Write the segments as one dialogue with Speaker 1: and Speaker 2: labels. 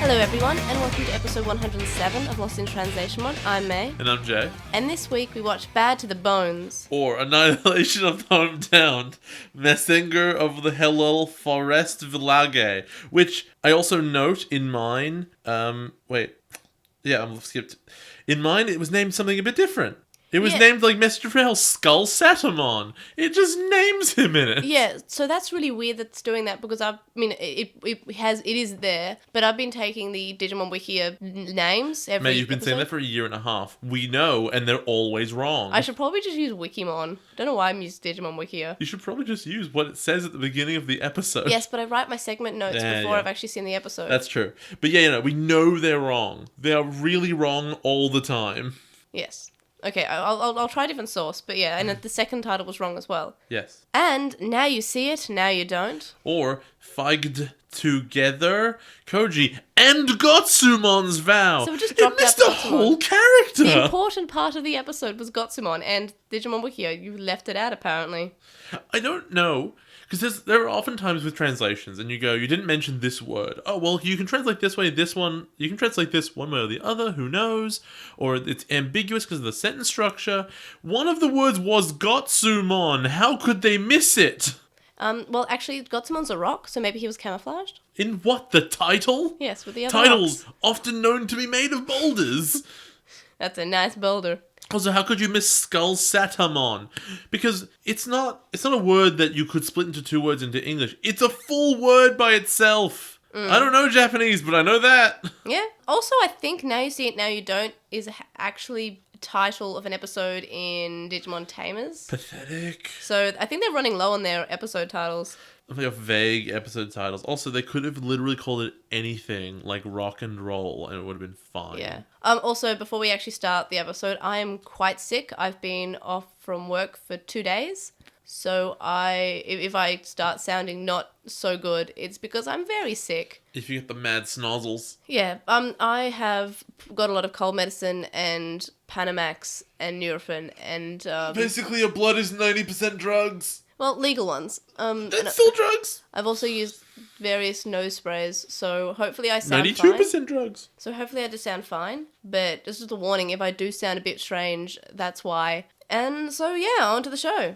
Speaker 1: Hello everyone, and welcome to episode 107 of Lost in Translation. I'm May.
Speaker 2: And I'm Jay.
Speaker 1: And this week we watched Bad to the Bones.
Speaker 2: Or Annihilation of the Hometown, Messenger of the Hellel Forest Village, which I also note in mine, I'm skipped. In mine, it was named something a bit different. It was named like Messenger for Hell Skull Satamon. It just names him in it.
Speaker 1: Yeah, so that's really weird that's doing that because it is there, but I've been taking the Digimon Wiki names every
Speaker 2: Mate, you've been
Speaker 1: episode.
Speaker 2: saying that for a year and a half. We know, and they're always wrong.
Speaker 1: I should probably just use Wikimon. Don't know why I'm using Digimon Wiki.
Speaker 2: You should probably just use what it says at the beginning of the episode.
Speaker 1: Yes, but I write my segment notes before I've actually seen the episode.
Speaker 2: That's true. But we know they're wrong. They are really wrong all the time.
Speaker 1: Yes. Okay, I'll try a different source, but yeah, and the second title was wrong as well.
Speaker 2: Yes.
Speaker 1: And now you see it, now you don't.
Speaker 2: Or Figged Together, Kouji, and Gotsumon's Vow.
Speaker 1: So we just dropped
Speaker 2: it missed
Speaker 1: out
Speaker 2: a
Speaker 1: Gotsumon.
Speaker 2: whole character.
Speaker 1: The important part of the episode was Gotsumon and Digimon Wiki. You left it out, apparently.
Speaker 2: I don't know. Because there are often times with translations, and you go, you didn't mention this word. Oh, well, you can translate this way, this one. You can translate this one way or the other, who knows? Or it's ambiguous because of the sentence structure. One of the words was Gotsumon. How could they miss it?
Speaker 1: Well, actually, Gotsumon's a rock, so maybe he was camouflaged.
Speaker 2: In what, the title?
Speaker 1: Yes, with the other
Speaker 2: Titles
Speaker 1: rocks.
Speaker 2: often known to be made of boulders.
Speaker 1: That's a nice boulder.
Speaker 2: Also, how could you miss Skull Satamon? Because it's not a word that you could split into two words into English. It's a full word by itself. I don't know Japanese, but I know that.
Speaker 1: Yeah. Also, I think Now You See It, Now You Don't is actually a title of an episode in Digimon Tamers.
Speaker 2: Pathetic.
Speaker 1: So I think they're running low on their episode titles.
Speaker 2: They have vague episode titles. Also, they could have literally called it anything, like rock and roll, and it would have been fine.
Speaker 1: Yeah. Also, before we actually start the episode, I am quite sick. I've been off from work for 2 days. So if I start sounding not so good, it's because I'm very sick.
Speaker 2: If you get the mad snozzles.
Speaker 1: Yeah. I have got a lot of cold medicine and Panamax and Nurofen and...
Speaker 2: Basically, your blood is 90% drugs.
Speaker 1: Well, legal ones.
Speaker 2: It's still drugs.
Speaker 1: I've also used various nose sprays, so hopefully I sound
Speaker 2: 92%
Speaker 1: fine.
Speaker 2: drugs.
Speaker 1: So hopefully I just sound fine. But this is a warning, if I do sound a bit strange, that's why. And so yeah, on to the show.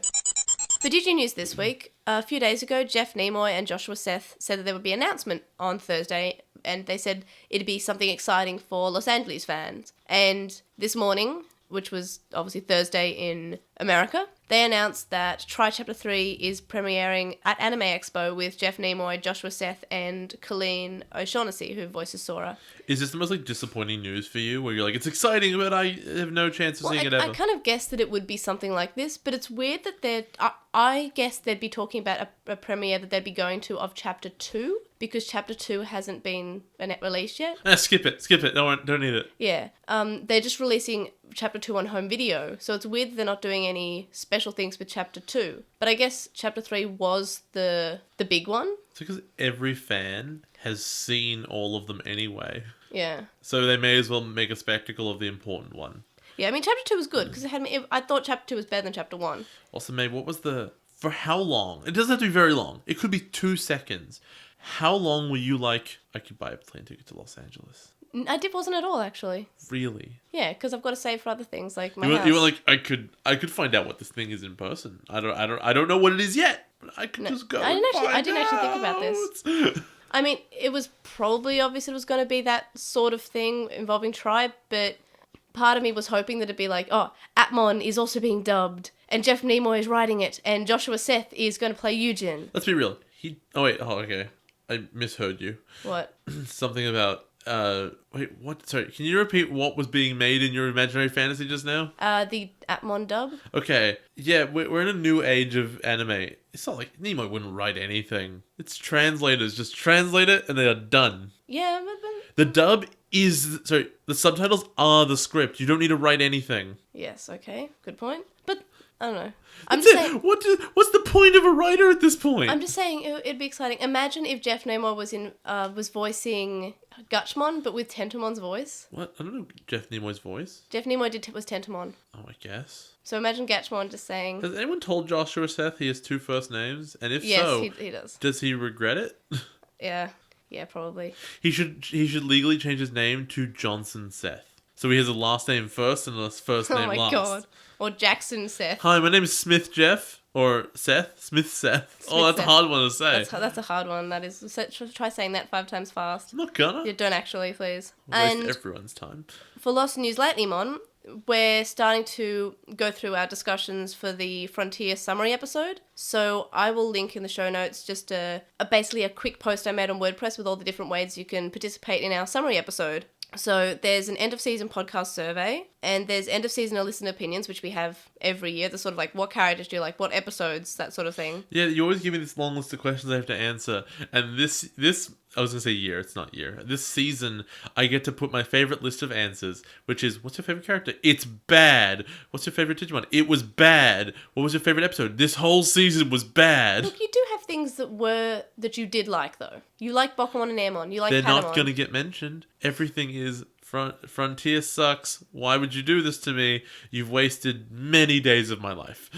Speaker 1: For DigiNews this week, a few days ago, Jeff Nimoy and Joshua Seth said that there would be an announcement on Thursday, and they said it'd be something exciting for Los Angeles fans. And this morning, which was obviously Thursday in America, they announced that Try Chapter 3 is premiering at Anime Expo with Jeff Nimoy, Joshua Seth, and Colleen O'Shaughnessy, who voices Sora.
Speaker 2: Is this the most disappointing news for you, where you're like, it's exciting, but I have no chance of seeing it ever?
Speaker 1: I kind of guessed that it would be something like this, but it's weird that I guessed they'd be talking about a premiere that they'd be going to of Chapter 2, because Chapter 2 hasn't been released yet.
Speaker 2: Skip it. Don't need it.
Speaker 1: Yeah. They're just releasing Chapter 2 on home video, so it's weird that they're not doing any special things with Chapter 2. But I guess Chapter 3 was the big one.
Speaker 2: It's because every fan has seen all of them anyway.
Speaker 1: Yeah.
Speaker 2: So they may as well make a spectacle of the important one.
Speaker 1: Yeah, I mean, Chapter 2 was good, because I thought Chapter 2 was better than Chapter 1.
Speaker 2: Also, May, for how long? It doesn't have to be very long. It could be 2 seconds. How long were you like, I could buy a plane ticket to Los Angeles?
Speaker 1: Wasn't at all, actually.
Speaker 2: Really?
Speaker 1: Yeah, because I've got to save for other things, like my house.
Speaker 2: You were like, I could find out what this thing is in person. I don't know what it is yet, but I could just go. I didn't actually think about this. I mean, it was probably obvious it was going to be that sort of thing involving Tribe, but part of me was hoping that it'd be like, oh, Atmon is also being dubbed, and Jeff Nimoy is writing it, and Joshua Seth is going to play Eugen. Let's be real. Okay. I misheard you.
Speaker 1: What?
Speaker 2: Something about, wait, what? Sorry, can you repeat what was being made in your imaginary fantasy just now?
Speaker 1: The Atmon dub.
Speaker 2: Okay, yeah, we're in a new age of anime. It's not like Nimoy wouldn't write anything. It's translators. Just translate it and they are done.
Speaker 1: Yeah, but...
Speaker 2: The dub is... Sorry, the subtitles are the script. You don't need to write anything.
Speaker 1: Yes, okay, good point. But, I don't know. I'm just saying...
Speaker 2: What's the point of a writer at this point?
Speaker 1: I'm just saying it'd be exciting. Imagine if Jeff Nimoy was voicing Gotsumon, but with Tentomon's voice.
Speaker 2: What? I don't know Jeff Nimoy's voice.
Speaker 1: Jeff Nimoy was Tentomon.
Speaker 2: Oh, I guess.
Speaker 1: So imagine Gotsumon just saying...
Speaker 2: Has anyone told Joshua Seth he has 2 first names? And if
Speaker 1: yes,
Speaker 2: so...
Speaker 1: he does.
Speaker 2: Does he regret it?
Speaker 1: Yeah. Yeah, probably.
Speaker 2: He should legally change his name to Johnson Seth. So he has a last name first and a first name last. Oh my god.
Speaker 1: Or Jackson Seth.
Speaker 2: Hi, my name is Smith Jeff. Or Smith Seth. Oh, that's Seth. A hard one to say.
Speaker 1: That's a hard one, that is. Try saying that 5 times fast.
Speaker 2: I'm not gonna.
Speaker 1: You don't actually, please.
Speaker 2: Waste everyone's time.
Speaker 1: For Lost NewsLatelymon, we're starting to go through our discussions for the Frontier summary episode. So I will link in the show notes just basically a quick post I made on WordPress with all the different ways you can participate in our summary episode. So there's an end-of-season podcast survey, and there's end-of-season listener opinions, which we have every year. The sort of like, what characters do you like, what episodes, that sort of thing.
Speaker 2: Yeah, you always give me this long list of questions I have to answer. And this I was going to say year, it's not year. This season, I get to put my favorite list of answers, which is, what's your favorite character? It's bad. What's your favorite Digimon? It was bad. What was your favorite episode? This whole season was bad.
Speaker 1: Look, you do have things that you did like, though. You like Bokumon and Airmon. You like
Speaker 2: They're
Speaker 1: Patamon.
Speaker 2: Not going to get mentioned. Everything is Frontier sucks. Why would you do this to me? You've wasted many days of my life.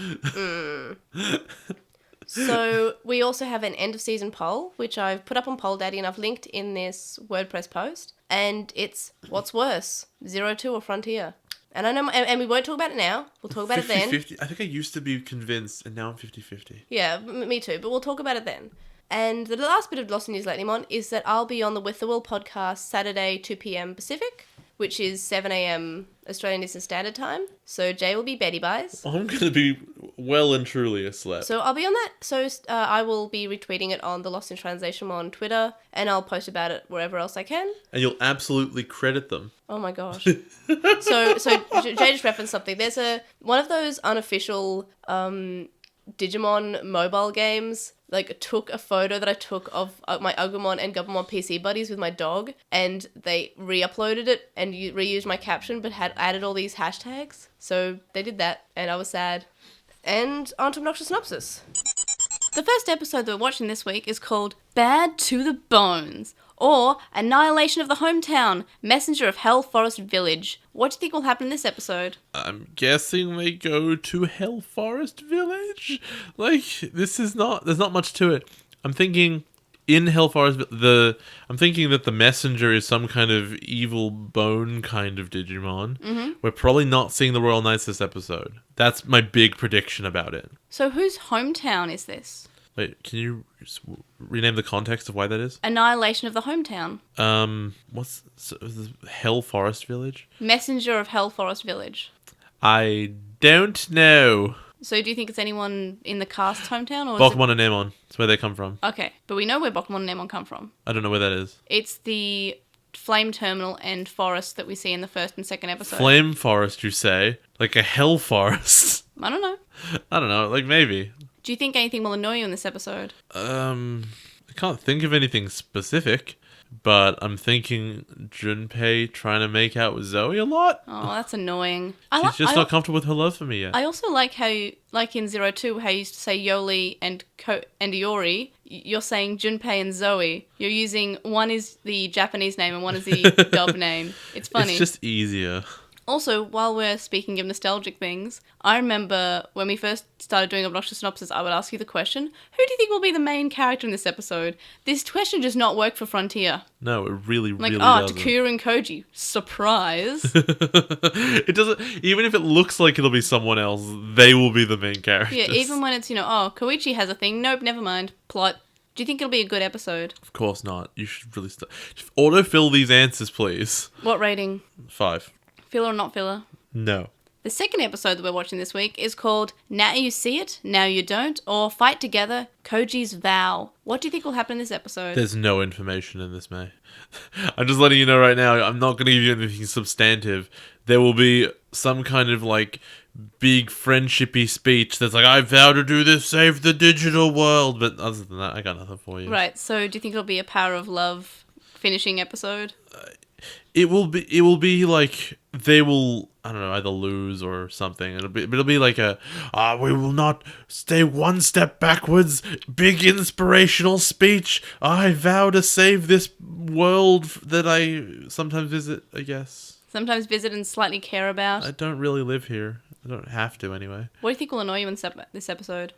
Speaker 1: So we also have an end-of-season poll, which I've put up on Poll Daddy and I've linked in this WordPress post. And it's, what's worse, 02 or Frontier? And I know, and we won't talk about it now. We'll talk about
Speaker 2: 50,
Speaker 1: it then.
Speaker 2: 50. I think I used to be convinced, and now I'm 50-50.
Speaker 1: Yeah, me too. But we'll talk about it then. And the last bit of Lost NewsLatelymon is that I'll be on the With the Will podcast Saturday, 2 p.m. Pacific, which is 7 a.m. Australian Eastern Standard Time. So Jay will be Betty Buys.
Speaker 2: I'm going to be well and truly asleep.
Speaker 1: So I'll be on that. So I will be retweeting it on the Lost in Translation on Twitter, and I'll post about it wherever else I can.
Speaker 2: And you'll absolutely credit them.
Speaker 1: Oh my gosh. So Jay just referenced something. There's one of those unofficial Digimon mobile games, like, took a photo that I took of my Agumon and Gabumon PC buddies with my dog, and they re-uploaded it and reused my caption, but had added all these hashtags. So they did that, and I was sad. And on to Obnoxious Synopsis. The first episode that we're watching this week is called Bad to the Bones, or Annihilation of the Hometown, Messenger of Hell Forest Village. What do you think will happen in this episode?
Speaker 2: I'm guessing they go to Hell Forest Village? Like, there's not much to it. I'm thinking in Hell Forest, I'm thinking that the messenger is some kind of evil bone kind of Digimon. Mm-hmm. We're probably not seeing the Royal Knights this episode. That's my big prediction about it.
Speaker 1: So whose hometown is this?
Speaker 2: Wait, can you rename the context of why that is?
Speaker 1: Annihilation of the Hometown.
Speaker 2: What's the Hell Forest Village?
Speaker 1: Messenger of Hell Forest Village.
Speaker 2: I don't know.
Speaker 1: So do you think it's anyone in the cast's hometown? Or
Speaker 2: Bokumon and Airmon. That's where they come from.
Speaker 1: Okay, but we know where Bokumon and Airmon come from.
Speaker 2: I don't know where that is.
Speaker 1: It's the flame terminal and forest that we see in the first and second episode.
Speaker 2: Flame forest, you say? Like a hell forest?
Speaker 1: I don't know.
Speaker 2: I don't know, like maybe.
Speaker 1: Do you think anything will annoy you in this episode?
Speaker 2: I can't think of anything specific, but I'm thinking Junpei trying to make out with Zoe a lot.
Speaker 1: Oh, that's annoying.
Speaker 2: She's just not comfortable with her love for me yet.
Speaker 1: I also like how, like in 02, how you used to say Yoli and Iori, you're saying Junpei and Zoe. You're using, one is the Japanese name and one is the dub name. It's funny.
Speaker 2: It's just easier.
Speaker 1: Also, while we're speaking of nostalgic things, I remember when we first started doing Obnoxious Synopsis, I would ask you the question, who do you think will be the main character in this episode? This question does not work for Frontier.
Speaker 2: No, it really doesn't.
Speaker 1: Takura and Kouji. Surprise.
Speaker 2: It doesn't, even if it looks like it'll be someone else, they will be the main characters.
Speaker 1: Yeah, even when it's, Koichi has a thing. Nope, never mind. Plot. Do you think it'll be a good episode?
Speaker 2: Of course not. You should really autofill these answers, please.
Speaker 1: What rating?
Speaker 2: 5.
Speaker 1: Filler or not filler?
Speaker 2: No.
Speaker 1: The second episode that we're watching this week is called Now You See It, Now You Don't, or Fight Together, Koji's Vow. What do you think will happen in this episode?
Speaker 2: There's no information in this, May. I'm just letting you know right now, I'm not going to give you anything substantive. There will be some kind of, big friendshipy speech that's like, I vow to do this, save the digital world. But other than that, I got nothing for you.
Speaker 1: Right, so do you think it'll be a Power of Love finishing episode?
Speaker 2: It will be like they will, I don't know, either lose or something. It'll be like we will not stay one step backwards. Big inspirational speech. I vow to save this world that I sometimes visit, I guess.
Speaker 1: Sometimes visit and slightly care about.
Speaker 2: I don't really live here. I don't have to anyway.
Speaker 1: What do you think will annoy you in this episode?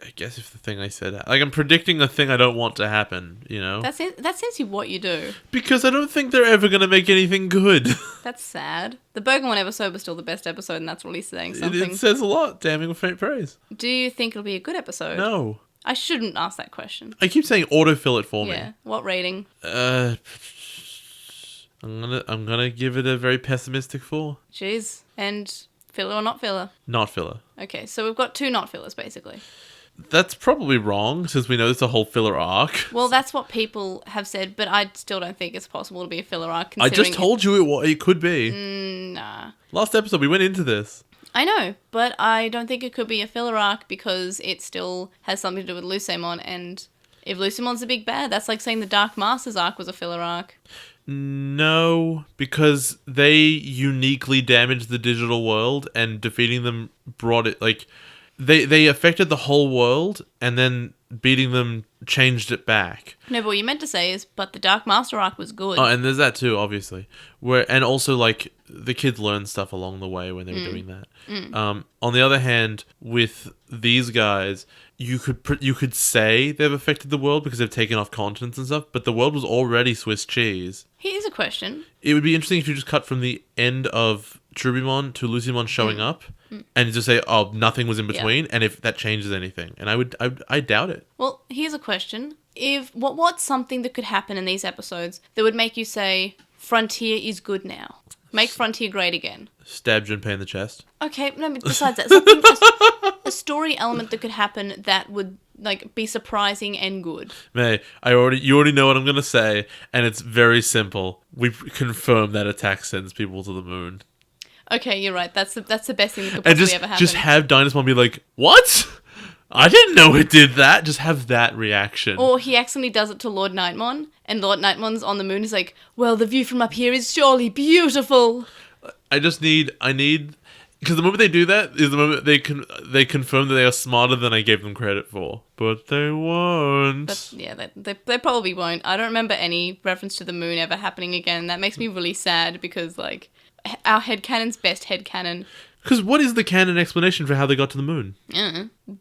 Speaker 2: I guess if the thing I said... Like, I'm predicting a thing I don't want to happen, you know?
Speaker 1: That's essentially what you do.
Speaker 2: Because I don't think they're ever going to make anything good.
Speaker 1: That's sad. The Bergamon episode was still the best episode, and that's really saying something.
Speaker 2: It says a lot, damning with faint praise.
Speaker 1: Do you think it'll be a good episode?
Speaker 2: No.
Speaker 1: I shouldn't ask that question.
Speaker 2: I keep saying autofill it for me.
Speaker 1: Yeah. What rating?
Speaker 2: I'm gonna give it a very pessimistic 4.
Speaker 1: Jeez. And filler or not filler?
Speaker 2: Not filler.
Speaker 1: Okay, so we've got 2 not fillers, basically.
Speaker 2: That's probably wrong, since we know it's a whole filler arc.
Speaker 1: Well, that's what people have said, but I still don't think it's possible to be a filler arc.
Speaker 2: I just told you it could be.
Speaker 1: Nah.
Speaker 2: Last episode, we went into this.
Speaker 1: I know, but I don't think it could be a filler arc because it still has something to do with Lucemon, and if Lucemon's a big bad, that's like saying the Dark Masters arc was a filler arc.
Speaker 2: No, because they uniquely damaged the digital world, and defeating them brought it, like... They affected the whole world, and then beating them changed it back.
Speaker 1: No, but what you meant to say is, but the Dark Master arc was good.
Speaker 2: Oh, and there's that too, obviously. And also, like, the kids learned stuff along the way when they were doing that. On the other hand, with these guys, you could say they've affected the world because they've taken off continents and stuff, but the world was already Swiss cheese.
Speaker 1: Here's a question.
Speaker 2: It would be interesting if you just cut from the end of Trubimon to Lucemon showing up, and just say, oh, nothing was in between, and if that changes anything. And I doubt it.
Speaker 1: Well, here's a question. What's something that could happen in these episodes that would make you say, Frontier is good now? Make Frontier great again.
Speaker 2: Stab Junpei in the chest. Okay,
Speaker 1: no, but besides that, a story element that could happen that would like be surprising and good.
Speaker 2: May, you already know what I'm gonna say, and it's very simple. We confirm that attack sends people to the moon.
Speaker 1: Okay, you're right. That's the best thing that could possibly ever happen.
Speaker 2: Just have Dynasmon be like, what? I didn't know it did that. Just have that reaction.
Speaker 1: Or he accidentally does it to Lord Nightmon, and Lord Nightmon's on the moon is like, well, the view from up here is surely beautiful.
Speaker 2: I need... Because the moment they do that is the moment they confirm that they are smarter than I gave them credit for. But they won't.
Speaker 1: But yeah, they probably won't. I don't remember any reference to the moon ever happening again. That makes me really sad because, like, our headcanon's best headcanon.
Speaker 2: Because what is the canon explanation for how they got to the moon?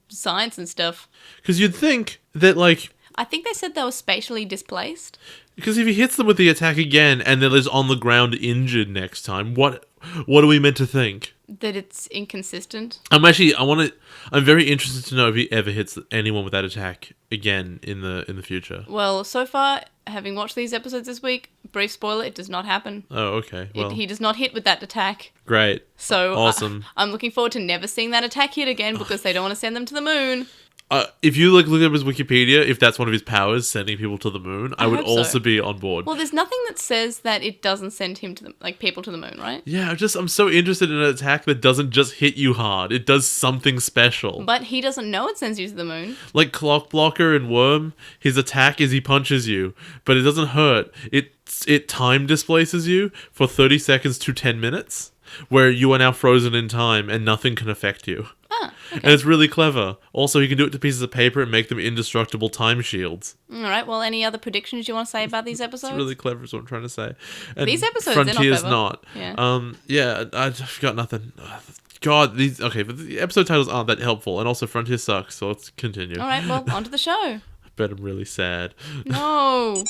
Speaker 1: Science and stuff.
Speaker 2: Because you'd think that, like...
Speaker 1: I think they said they were spatially displaced. Because
Speaker 2: if he hits them with the attack again and then is on the ground injured next time, what are we meant to think?
Speaker 1: That it's inconsistent.
Speaker 2: I'm very interested to know if he ever hits anyone with that attack again in the future.
Speaker 1: Well, so far, having watched these episodes this week, brief spoiler, it does not happen.
Speaker 2: Oh, okay. Well,
Speaker 1: he does not hit with that attack.
Speaker 2: Great.
Speaker 1: So
Speaker 2: awesome.
Speaker 1: I'm looking forward to never seeing that attack hit again because they don't want to send them to the moon.
Speaker 2: If you look up his Wikipedia, if that's one of his powers, sending people to the moon, I would also be on board.
Speaker 1: Well, there's nothing that says that it doesn't send him to people to the moon, right?
Speaker 2: Yeah, I'm so interested in an attack that doesn't just hit you hard. It does something special.
Speaker 1: But he doesn't know it sends you to the moon.
Speaker 2: Like Clock Blocker and Worm, his attack is he punches you, but it doesn't hurt. It time displaces you for 30 seconds to 10 minutes, where you are now frozen in time and nothing can affect you.
Speaker 1: Okay.
Speaker 2: And it's really clever. Also, you can do it to pieces of paper and make them indestructible time shields.
Speaker 1: Alright, well, any other predictions you want to say about these episodes?
Speaker 2: It's really clever is what I'm trying to say. And
Speaker 1: these episodes,
Speaker 2: Frontier's
Speaker 1: they're not clever.
Speaker 2: Yeah, I've got nothing. God, but the episode titles aren't that helpful, and also Frontier sucks, so let's continue.
Speaker 1: Alright, well, on to the show.
Speaker 2: I bet I'm really sad.
Speaker 1: No!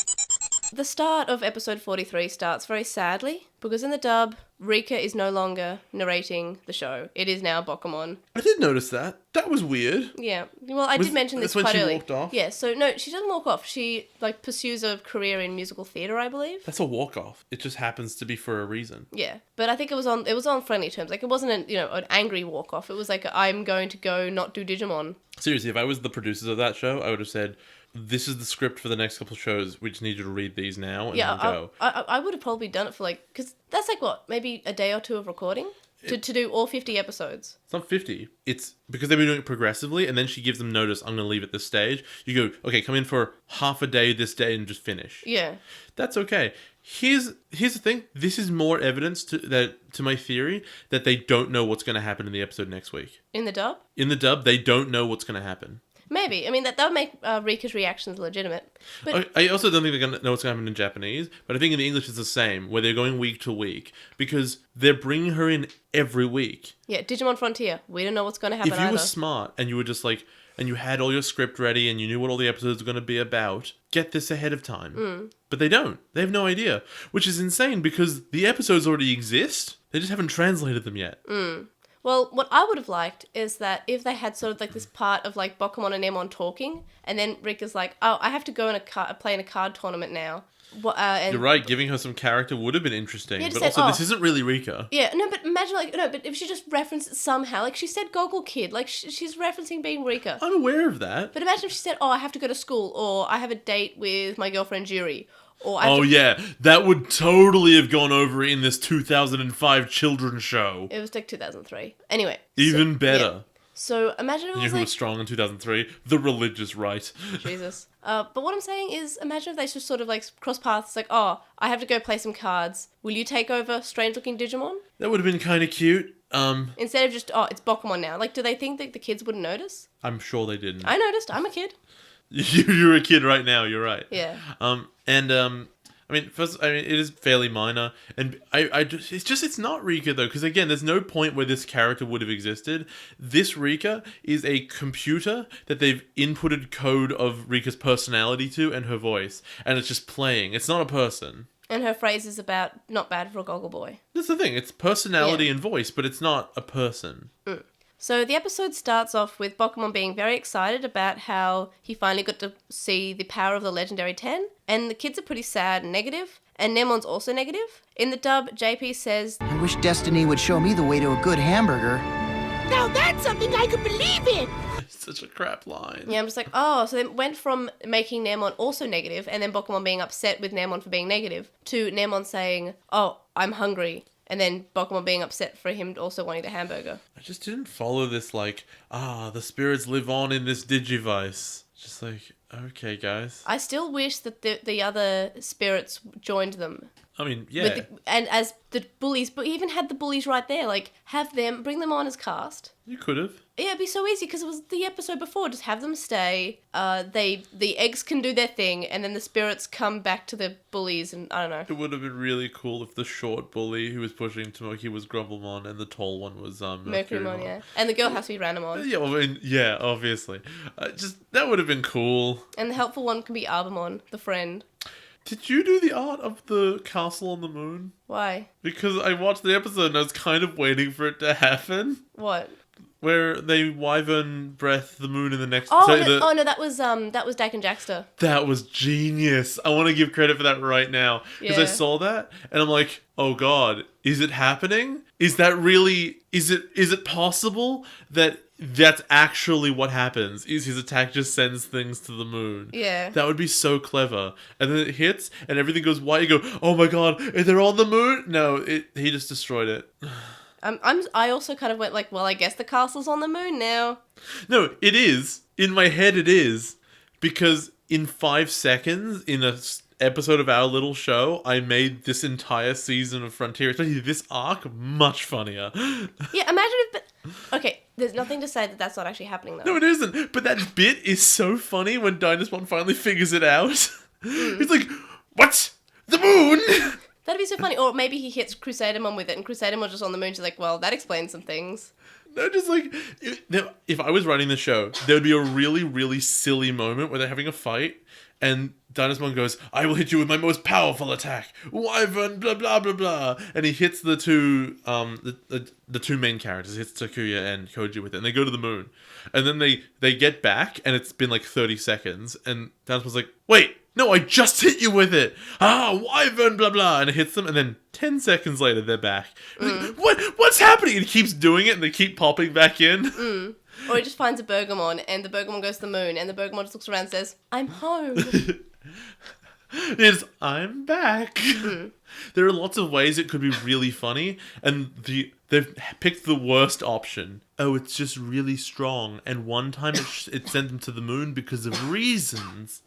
Speaker 1: The start of episode 43 starts very sadly, because in the dub, Rika is no longer narrating the show. It is now Bokumon.
Speaker 2: I did notice that. That was weird.
Speaker 1: Yeah. Well, I did mention this quite early.
Speaker 2: That's when she walked off?
Speaker 1: Yeah, so no, she doesn't walk off. She, pursues a career in musical theatre, I believe.
Speaker 2: That's a walk-off. It just happens to be for a reason.
Speaker 1: Yeah. But I think it was on friendly terms. Like, it wasn't an angry walk-off. It was like, I'm going to go not do Digimon.
Speaker 2: Seriously, if I was the producers of that show, I would have said, this is the script for the next couple of shows. We just need you to read these now and we'll go.
Speaker 1: I would have probably done it for because that's maybe a day or two of recording to do all 50 episodes.
Speaker 2: It's not 50. It's because they've been doing it progressively, and then she gives them notice, I'm going to leave at this stage. You go, okay, come in for half a day this day and just finish.
Speaker 1: Yeah.
Speaker 2: That's okay. Here's the thing. This is more evidence to my theory that they don't know what's going to happen in the episode next week.
Speaker 1: In the dub?
Speaker 2: In the dub, they don't know what's going to happen.
Speaker 1: Maybe. I mean, that would make Rika's reactions legitimate. But
Speaker 2: I also don't think they're going to know what's going to happen in Japanese, but I think in the English it's the same, where they're going week to week, because they're bringing her in every week.
Speaker 1: Yeah, Digimon Frontier. We don't know what's going to happen
Speaker 2: If you were smart and you were just like, and you had all your script ready and you knew what all the episodes were going to be about, get this ahead of time. But they don't. They have no idea, which is insane because the episodes already exist. They just haven't translated them yet.
Speaker 1: Well, what I would have liked is that if they had sort of like this part of like Bokumon and Emon talking, and then Rika's like, oh, I have to go play in a card tournament now. And
Speaker 2: you're right, giving her some character would have been interesting, but
Speaker 1: said,
Speaker 2: also this isn't really Rika.
Speaker 1: Yeah, no, but imagine but if she just referenced it somehow, like she said Goggle Kid, like she's referencing being Rika.
Speaker 2: I'm aware of that.
Speaker 1: But imagine if she said, oh, I have to go to school, or I have a date with my girlfriend Juri, or
Speaker 2: yeah, that would totally have gone over in this 2005 children's show.
Speaker 1: It was like 2003. Anyway.
Speaker 2: Even better.
Speaker 1: Yeah. So imagine if it was
Speaker 2: who was strong in 2003? The religious right.
Speaker 1: Jesus. But what I'm saying is, imagine if they just sort of like cross paths, like, oh, I have to go play some cards. Will you take over strange-looking Digimon?
Speaker 2: That would have been kind of cute.
Speaker 1: Instead of just, oh, it's Bokumon now. Like, do they think that the kids wouldn't notice?
Speaker 2: I'm sure they didn't.
Speaker 1: I noticed. I'm a kid.
Speaker 2: You're a kid right now. You're right.
Speaker 1: Yeah.
Speaker 2: I mean, it is fairly minor, and it's not Rika though, because again, there's no point where this character would have existed. This Rika is a computer that they've inputted code of Rika's personality to and her voice, and it's just playing. It's not a person.
Speaker 1: And her phrase is about not bad for a goggle boy.
Speaker 2: That's the thing. It's personality and voice, but it's not a person.
Speaker 1: So the episode starts off with Bokumon being very excited about how he finally got to see the power of the legendary 10, and the kids are pretty sad and negative, and Nemon's also negative. In the dub, JP says,
Speaker 3: I wish destiny would show me the way to a good hamburger.
Speaker 4: Now that's something I could believe in!
Speaker 2: It's such a crap line.
Speaker 1: Yeah, I'm just like, oh, so it went from making Nemon also negative, and then Bokumon being upset with Nemon for being negative, to Nemon saying, oh, I'm hungry. And then Bokumon being upset for him also wanting the hamburger.
Speaker 2: I just didn't follow this, like, the spirits live on in this Digivice. Just like, okay, guys.
Speaker 1: I still wish that the other spirits joined them.
Speaker 2: I mean, yeah.
Speaker 1: And as the bullies, but he even had the bullies right there. Like, bring them on as cast.
Speaker 2: You could have.
Speaker 1: Yeah, it'd be so easy because it was the episode before. Just have them stay. The eggs can do their thing, and then the spirits come back to the bullies, and I don't know.
Speaker 2: It would have been really cool if the short bully who was pushing Tomoki was Grumblemon, and the tall one was Mercurymon.
Speaker 1: Yeah, and the girl has to be Randomon.
Speaker 2: Yeah, well, I mean, yeah, obviously. That would have been cool.
Speaker 1: And the helpful one can be Arbamon, the friend.
Speaker 2: Did you do the art of the castle on the moon?
Speaker 1: Why?
Speaker 2: Because I watched the episode and I was kind of waiting for it to happen.
Speaker 1: What?
Speaker 2: Where they wyvern breath the moon in the next...
Speaker 1: Oh, no, that was Dak and Jackster.
Speaker 2: That was genius. I want to give credit for that right now. Because I saw that and I'm like, oh god, is it happening? Is that really... Is it possible that that's actually what happens? Is his attack just sends things to the moon?
Speaker 1: Yeah.
Speaker 2: That would be so clever. And then it hits and everything goes white. You go, oh my god, they're on the moon? No, he just destroyed it.
Speaker 1: I also kind of went like, well, I guess the castle's on the moon now.
Speaker 2: No, it is. In my head, it is. Because in 5 seconds, in a episode of our little show, I made this entire season of Frontier, especially this arc, much funnier.
Speaker 1: Yeah, imagine if... Okay, there's nothing to say that that's not actually happening, though.
Speaker 2: No, it isn't. But that bit is so funny when Dynasmon finally figures it out. He's like, what? The moon?
Speaker 1: That'd be so funny. Or maybe he hits Crusadermon with it, and Crusadermon's just on the moon. She's like, well, that explains some things.
Speaker 2: No, just like, if I was writing the show, there would be a really, really silly moment where they're having a fight, and Dynasmon goes, I will hit you with my most powerful attack, Wyvern, blah, blah, blah, blah. And he hits the two, the two main characters, hits Takuya and Kouji with it, and they go to the moon. And then they get back, and it's been like 30 seconds, and Dynasmon's like, wait, no, I just hit you with it. Wyvern, blah, blah. And it hits them, and then 10 seconds later, they're back. Like, what's happening? And he keeps doing it, and they keep popping back in.
Speaker 1: Or he just finds a Bergamon, and the Bergamon goes to the moon, and the Bergamon just looks around and says, I'm home.
Speaker 2: Is I'm back. There are lots of ways it could be really funny, and they've picked the worst option. Oh, it's just really strong, and one time it sent them to the moon because of reasons.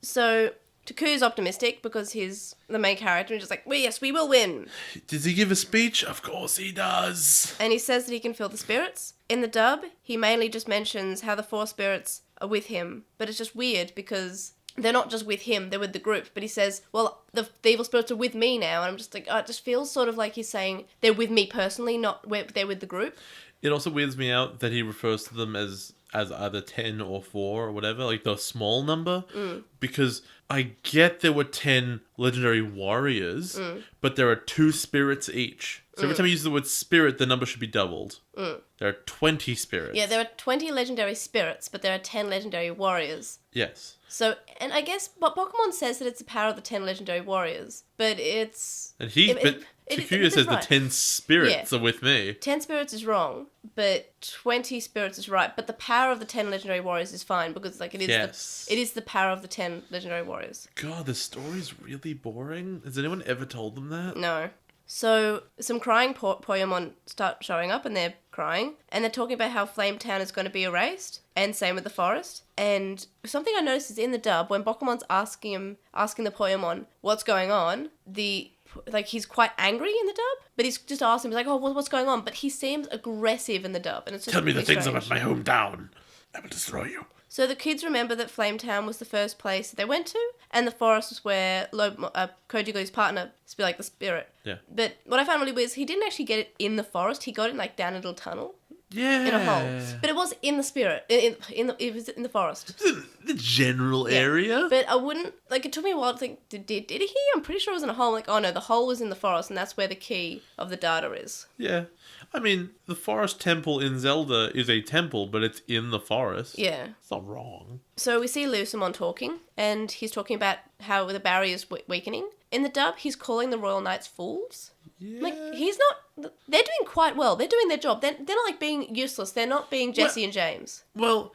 Speaker 1: So Takuya's optimistic because he's the main character and just like, well, yes, we will win.
Speaker 2: Does he give a speech? Of course he does.
Speaker 1: And he says that he can feel the spirits. In the dub, he mainly just mentions how the 4 spirits are with him, but it's just weird because they're not just with him, they're with the group. But he says, well, the evil spirits are with me now. And I'm just like, oh, it just feels sort of like he's saying they're with me personally, not they're with the group.
Speaker 2: It also weirds me out that he refers to them as as either 10 or 4 or whatever, like the small number, because I get there were 10 legendary warriors, but there are 2 spirits each. So every time you use the word spirit, the number should be doubled. There are 20 spirits.
Speaker 1: Yeah, there are 20 legendary spirits, but there are 10 legendary warriors.
Speaker 2: Yes.
Speaker 1: So, and I guess, but Pokemon says that it's the power of the 10 legendary warriors, but it's...
Speaker 2: And Takuya says the 10 spirits are with me.
Speaker 1: 10 spirits is wrong, but 20 spirits is right. But the power of the 10 legendary warriors is fine, because like it is the power of the 10 legendary warriors.
Speaker 2: God, the story's really boring. Has anyone ever told them that?
Speaker 1: No. So, some crying Poyamon start showing up, and they're crying, and they're talking about how Flame Town is going to be erased, and same with the forest. And something I noticed is in the dub, when Bokumon's asking the Poyamon what's going on, he's quite angry in the dub, but he's just asking, he's like, oh, what's going on? But he seems aggressive in the dub, and it's just
Speaker 2: Tell me the things
Speaker 1: strange.
Speaker 2: about my hometown. I will destroy you.
Speaker 1: So the kids remember that Flametown was the first place that they went to, and the forest was where Kouji got his partner to be like the spirit.
Speaker 2: Yeah.
Speaker 1: But what I found really weird is he didn't actually get it in the forest. He got it like down a little tunnel.
Speaker 2: Yeah.
Speaker 1: In a hole. But it was in the spirit. It was in the forest.
Speaker 2: The general area.
Speaker 1: But I wouldn't, like, it took me a while to think, did he? I'm pretty sure it was in a hole. I'm like, oh no, the hole was in the forest, and that's where the key of the data is.
Speaker 2: Yeah. I mean, the forest temple in Zelda is a temple, but it's in the forest.
Speaker 1: Yeah.
Speaker 2: It's not wrong.
Speaker 1: So we see Lucemon talking, and he's talking about how the barrier is weakening. In the dub, he's calling the Royal Knights fools.
Speaker 2: Yeah.
Speaker 1: Like, he's not... They're doing quite well. They're doing their job. They're not, like, being useless. They're not being Jesse and James.
Speaker 2: Well,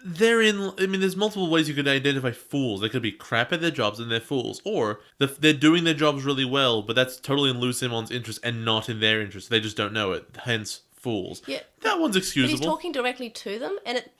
Speaker 2: there's multiple ways you could identify fools. They could be crap at their jobs and they're fools. Or they're doing their jobs really well, but that's totally in Lucimon's interest and not in their interest. They just don't know it. Hence, fools.
Speaker 1: Yeah.
Speaker 2: That one's excusable.
Speaker 1: But he's talking directly to them, and it...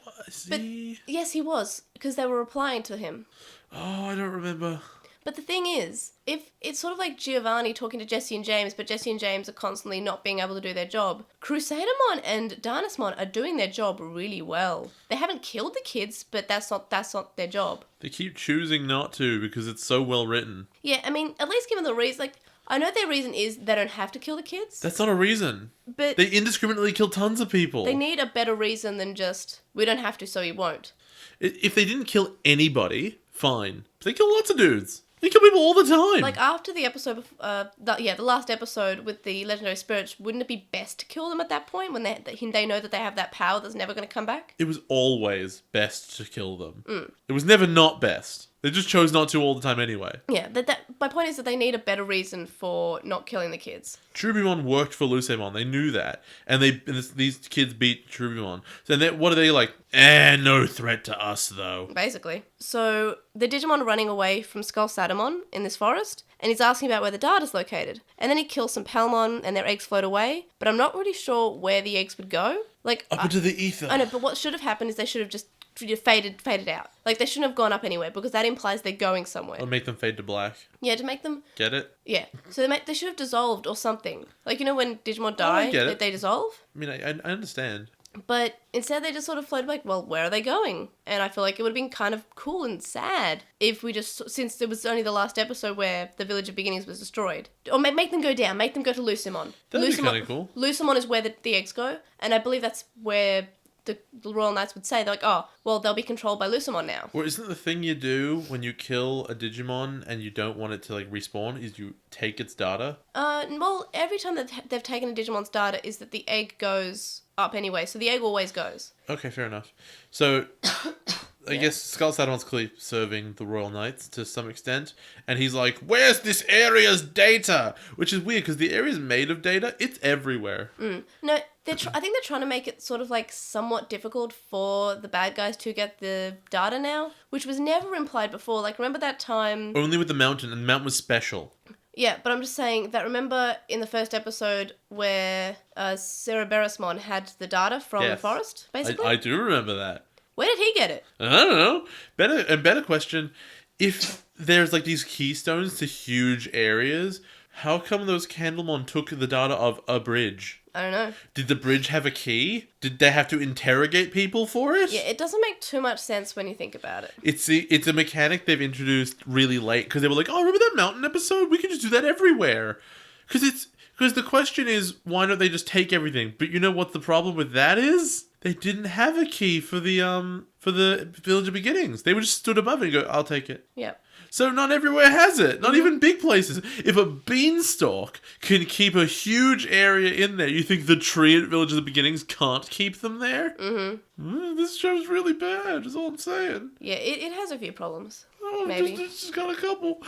Speaker 1: But, yes, he was, because they were replying to him.
Speaker 2: Oh, I don't remember.
Speaker 1: But the thing is, if it's sort of like Giovanni talking to Jesse and James, but Jesse and James are constantly not being able to do their job, Crusadermon and Dynasmon are doing their job really well. They haven't killed the kids, but that's not their job.
Speaker 2: They keep choosing not to because it's so well written.
Speaker 1: Yeah, I mean, at least given the reason, like, I know their reason is they don't have to kill the kids.
Speaker 2: That's not a reason.
Speaker 1: But
Speaker 2: they indiscriminately kill tons of people.
Speaker 1: They need a better reason than just, we don't have to, so you won't.
Speaker 2: If they didn't kill anybody, fine. But they kill lots of dudes. They kill people all the time.
Speaker 1: Like, after the episode, the last episode with the legendary spirits, wouldn't it be best to kill them at that point when they know that they have that power that's never going to come back?
Speaker 2: It was always best to kill them. It was never not best. They just chose not to all the time anyway.
Speaker 1: Yeah, my point is that they need a better reason for not killing the kids.
Speaker 2: Trubimon worked for Lucemon. They knew that. And these kids beat Trubimon. So what are they like? No threat to us, though.
Speaker 1: Basically. So, the Digimon are running away from Schrodinger in this forest, and he's asking about where the data's located. And then he kills some Palmon, and their eggs float away, but I'm not really sure where the eggs would go. Like,
Speaker 2: up into the ether.
Speaker 1: I know, but what should have happened is they should have just faded out. Like, they shouldn't have gone up anywhere, because that implies they're going somewhere.
Speaker 2: Or make them fade to black.
Speaker 1: Yeah, to make them...
Speaker 2: Get it?
Speaker 1: Yeah. So they should have dissolved or something. Like, you know when Digimon die, they dissolve?
Speaker 2: I mean, I understand.
Speaker 1: But instead they just sort of floated like, well, where are they going? And I feel like it would have been kind of cool and sad if we just, since it was only the last episode where the Village of Beginnings was destroyed. Or make them go down, make them go to Lucemon.
Speaker 2: That'd be kind of cool.
Speaker 1: Lucemon is where the eggs go, and I believe that's where the Royal Knights would say, they're like, oh, well, they'll be controlled by Lucemon now.
Speaker 2: Or isn't the thing you do when you kill a Digimon and you don't want it to, like, respawn is you take its data?
Speaker 1: Well, every time that they've taken a Digimon's data is that the egg goes up anyway, so the egg always goes.
Speaker 2: Okay, fair enough. So, I guess Schrodinger clearly serving the Royal Knights to some extent, and he's like, where's this area's data? Which is weird, because the area's made of data, it's everywhere.
Speaker 1: No, I think they're trying to make it sort of like somewhat difficult for the bad guys to get the data now, which was never implied before. Like, remember that time...
Speaker 2: Only with the mountain, and the mountain was special.
Speaker 1: Yeah, but I'm just saying that remember in the first episode where Cereberusmon had the data from the forest, basically?
Speaker 2: I do remember that.
Speaker 1: Where did he get it?
Speaker 2: I don't know. Better question. If there's like these keystones to huge areas, how come those Candlemon took the data of a bridge?
Speaker 1: I don't know.
Speaker 2: Did the bridge have a key? Did they have to interrogate people for it?
Speaker 1: Yeah, it doesn't make too much sense when you think about it.
Speaker 2: It's a mechanic they've introduced really late because they were like, oh, remember that mountain episode? We can just do that everywhere. Because the question is, why don't they just take everything? But you know what the problem with that is? They didn't have a key for the Village of Beginnings. They were just stood above it and go, I'll take it.
Speaker 1: Yep.
Speaker 2: So not everywhere has it. Not even big places. If a beanstalk can keep a huge area in there, you think the tree at Village of the Beginnings can't keep them there? Mm-hmm. This show's really bad, is all I'm saying.
Speaker 1: Yeah, it has a few problems.
Speaker 2: Oh,
Speaker 1: maybe.
Speaker 2: It's just got a couple.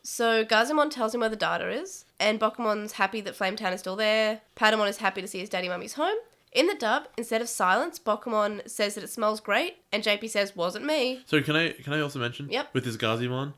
Speaker 1: So Gotsumon tells him where the data is, and Bokumon's happy that Flametown is still there. Patamon is happy to see his daddy mummy's home. In the dub, instead of silence, Bokumon says that it smells great, and JP says, wasn't me.
Speaker 2: So can I also mention, with his Gotsumon,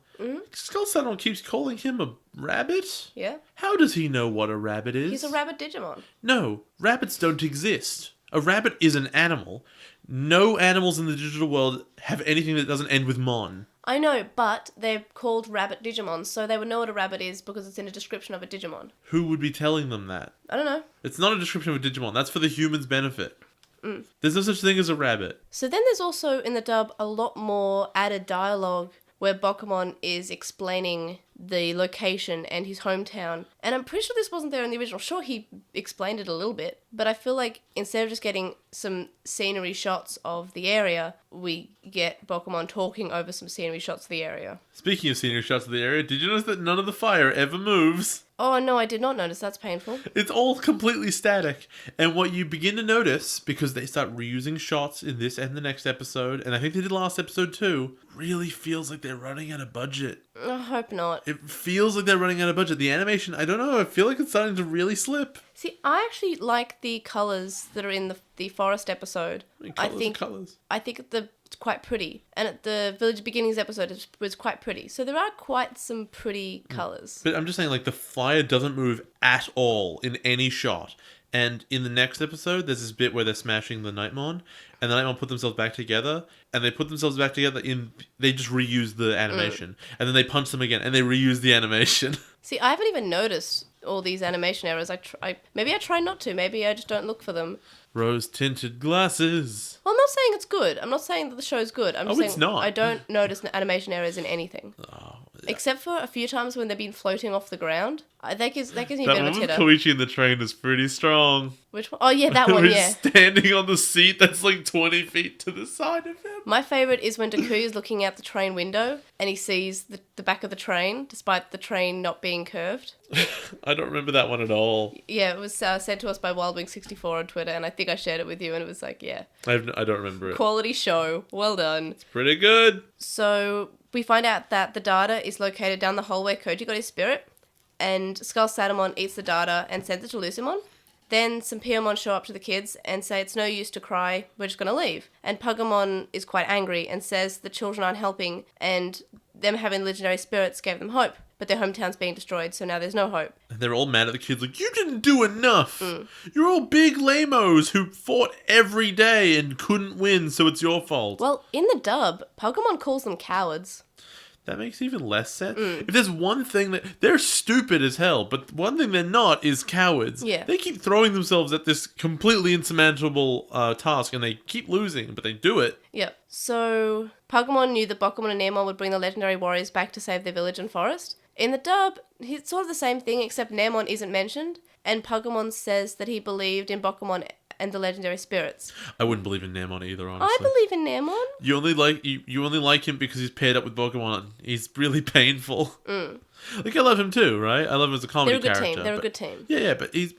Speaker 2: Skull Saddle keeps calling him a rabbit?
Speaker 1: Yeah.
Speaker 2: How does he know what a rabbit is?
Speaker 1: He's a rabbit Digimon.
Speaker 2: No, rabbits don't exist. A rabbit is an animal. No animals in the digital world have anything that doesn't end with mon.
Speaker 1: I know, but they're called rabbit Digimon, so they would know what a rabbit is because it's in a description of a Digimon.
Speaker 2: Who would be telling them that?
Speaker 1: I don't know.
Speaker 2: It's not a description of a Digimon. That's for the human's benefit. There's no such thing as a rabbit.
Speaker 1: So then there's also, in the dub, a lot more added dialogue where Bokumon is explaining the location and his hometown. And I'm pretty sure this wasn't there in the original. Sure, he explained it a little bit, but I feel like instead of just getting some scenery shots of the area, we get Bokumon talking over some scenery shots of the area.
Speaker 2: Speaking of scenery shots of the area, did you notice that none of the fire ever moves?
Speaker 1: Oh, no, I did not notice. That's painful.
Speaker 2: It's all completely static. And what you begin to notice, because they start reusing shots in this and the next episode, and I think they did last episode too, really feels like they're running out of budget.
Speaker 1: I hope not.
Speaker 2: It feels like they're running out of budget. The animation, I don't know, I feel like it's starting to really slip.
Speaker 1: See, I actually like the colours that are in the forest episode. I think it's quite pretty. And at the Village Beginnings episode, it was quite pretty. So there are quite some pretty colours.
Speaker 2: But I'm just saying, like, the fire doesn't move at all in any shot. And in the next episode, there's this bit where they're smashing the Nightmon, and the Nightmon put themselves back together, and they put themselves back together they just reuse the animation. And then they punch them again, and they reuse the animation. See,
Speaker 1: I haven't even noticed all these animation errors. Maybe I try not to. Maybe I just don't look for them.
Speaker 2: Rose-tinted glasses.
Speaker 1: Well, I'm not saying it's good. I'm not saying that the show's good. I'm just saying
Speaker 2: it's not.
Speaker 1: I don't notice animation errors in anything.
Speaker 2: Oh, yeah.
Speaker 1: Except for a few times when they've been floating off the ground. That gives me a bit of a
Speaker 2: That one with Kouji in the train is pretty strong.
Speaker 1: Which one? Oh, yeah, that one, yeah.
Speaker 2: Standing on the seat that's like 20 feet to the side of him.
Speaker 1: My favourite is when Deku's looking out the train window and he sees the back of the train, despite the train not being curved.
Speaker 2: I don't remember that one at all.
Speaker 1: Yeah, it was sent to us by WildWing64 on Twitter, and I think I shared it with you, and it was like, yeah.
Speaker 2: I don't remember it.
Speaker 1: Quality show. Well done.
Speaker 2: It's pretty good.
Speaker 1: So we find out that the data is located down the hole where Kouji got his spirit, and Skull Saddamon eats the data and sends it to Lucimon. Then some Piyomon show up to the kids and say it's no use to cry, we're just going to leave. And Pugamon is quite angry and says the children aren't helping and them having legendary spirits gave them hope. But their hometown's being destroyed, so now there's no hope.
Speaker 2: And they're all mad at the kids like, you didn't do enough! You're all big lamos who fought every day and couldn't win, so it's your fault.
Speaker 1: Well, in the dub, Pugamon calls them cowards.
Speaker 2: That makes even less sense. If there's one thing that... They're stupid as hell, but one thing they're not is cowards.
Speaker 1: Yeah.
Speaker 2: They keep throwing themselves at this completely insurmountable task, and they keep losing, but they do it.
Speaker 1: Yep. So, Pugamon knew that Bokumon and Naemon would bring the legendary warriors back to save their village and forest. In the dub, it's sort of the same thing, except Naemon isn't mentioned, and Pugamon says that he believed in Bokumon and the legendary spirits.
Speaker 2: I wouldn't believe in Naemon either, honestly.
Speaker 1: I believe in Naemon.
Speaker 2: You only like him because he's paired up with Pokemon. He's really painful. Like, I love him too, right? I love him as a comedy character.
Speaker 1: They're a good team.
Speaker 2: Yeah, but he's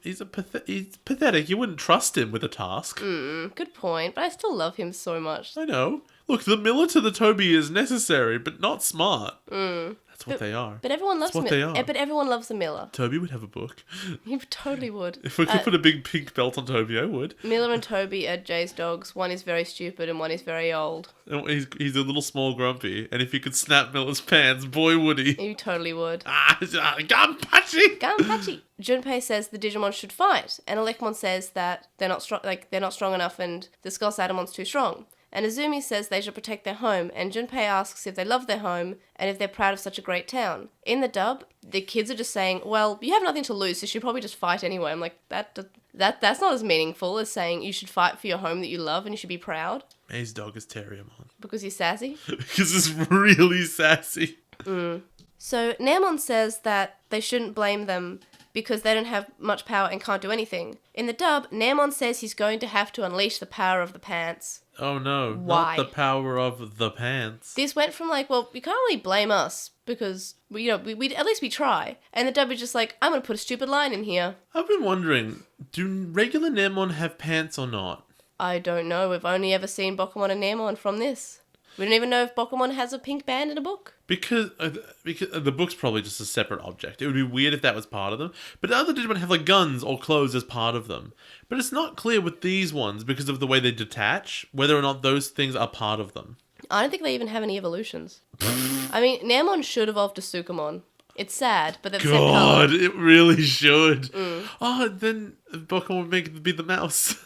Speaker 2: pathetic. You wouldn't trust him with a task.
Speaker 1: Good point, but I still love him so much.
Speaker 2: I know. Look, the Miller to the Toby is necessary, but not smart. That's what they are.
Speaker 1: But everyone loves
Speaker 2: they are.
Speaker 1: But everyone loves the Miller.
Speaker 2: Toby would have a book.
Speaker 1: He totally would.
Speaker 2: If we could put a big pink belt on Toby, I would.
Speaker 1: Miller and Toby are Jay's dogs. One is very stupid and one is very old.
Speaker 2: And he's a little small grumpy, and if he could snap Miller's pants, boy would he.
Speaker 1: He totally would.
Speaker 2: Gunpatchy!
Speaker 1: Gunpatchy! Junpei says the Digimon should fight, and Elecmon says that they're not strong enough and the Skull Sadamon's too strong. And Azumi says they should protect their home, and Junpei asks if they love their home and if they're proud of such a great town. In the dub, the kids are just saying, well, you have nothing to lose, so you should probably just fight anyway. I'm like, that's not as meaningful as saying you should fight for your home that you love and you should be proud.
Speaker 2: His dog is Terriermon.
Speaker 1: Because he's sassy?
Speaker 2: Because he's really sassy.
Speaker 1: So Naemon says that they shouldn't blame them because they don't have much power and can't do anything. In the dub, Naemon says he's going to have to unleash the power of the pants.
Speaker 2: Oh no,
Speaker 1: Why?
Speaker 2: not the power of the pants.
Speaker 1: This went from like, well, you can't really blame us because, we at least we try. And the dub is just like, I'm going to put a stupid line in here.
Speaker 2: I've been wondering, do regular Naemon have pants or not?
Speaker 1: I don't know. We've only ever seen Gotsumon and Naemon from this. We don't even know if Gotsumon has a pink band in a book.
Speaker 2: Because the book's probably just a separate object. It would be weird if that was part of them. But other Digimon have like guns or clothes as part of them. But it's not clear with these ones because of the way they detach, whether or not those things are part of them.
Speaker 1: I don't think they even have any evolutions. I mean, Naemon should evolve to Sukamon. It's sad, but that's the same color.
Speaker 2: God, it really should. Oh, then Pokemon would make it be the mouse.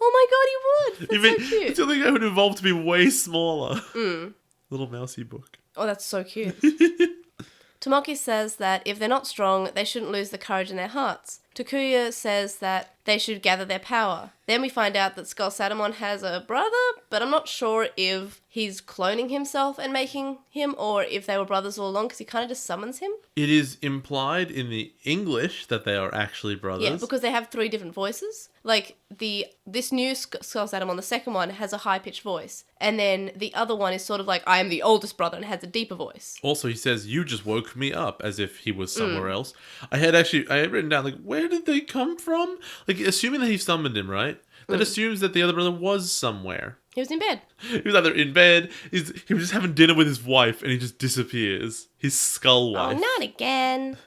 Speaker 1: Oh my god, he would! That's so cute.
Speaker 2: It's the only guy who would evolve to be way smaller. Little mousey book.
Speaker 1: Oh, that's so cute. Tomoki says that if they're not strong, they shouldn't lose the courage in their hearts. Takuya says that they should gather their power. Then we find out that Schrodinger has a brother, but I'm not sure if he's cloning himself and making him, or if they were brothers all along, because he kind of just summons him.
Speaker 2: It is implied in the English that they are actually brothers.
Speaker 1: Yeah, because they have 3 different voices. Like, this new Schrodinger, the second one, has a high-pitched voice. And then the other one is sort of like, I am the oldest brother, and has a deeper voice.
Speaker 2: Also, he says, you just woke me up, as if he was somewhere else. I had written down, like, where did they come from? Like, assuming that he summoned him, right? That assumes that the other brother was somewhere.
Speaker 1: He was in bed.
Speaker 2: He was either in bed, he was just having dinner with his wife, and he just disappears. His skull wife.
Speaker 1: Oh, not again.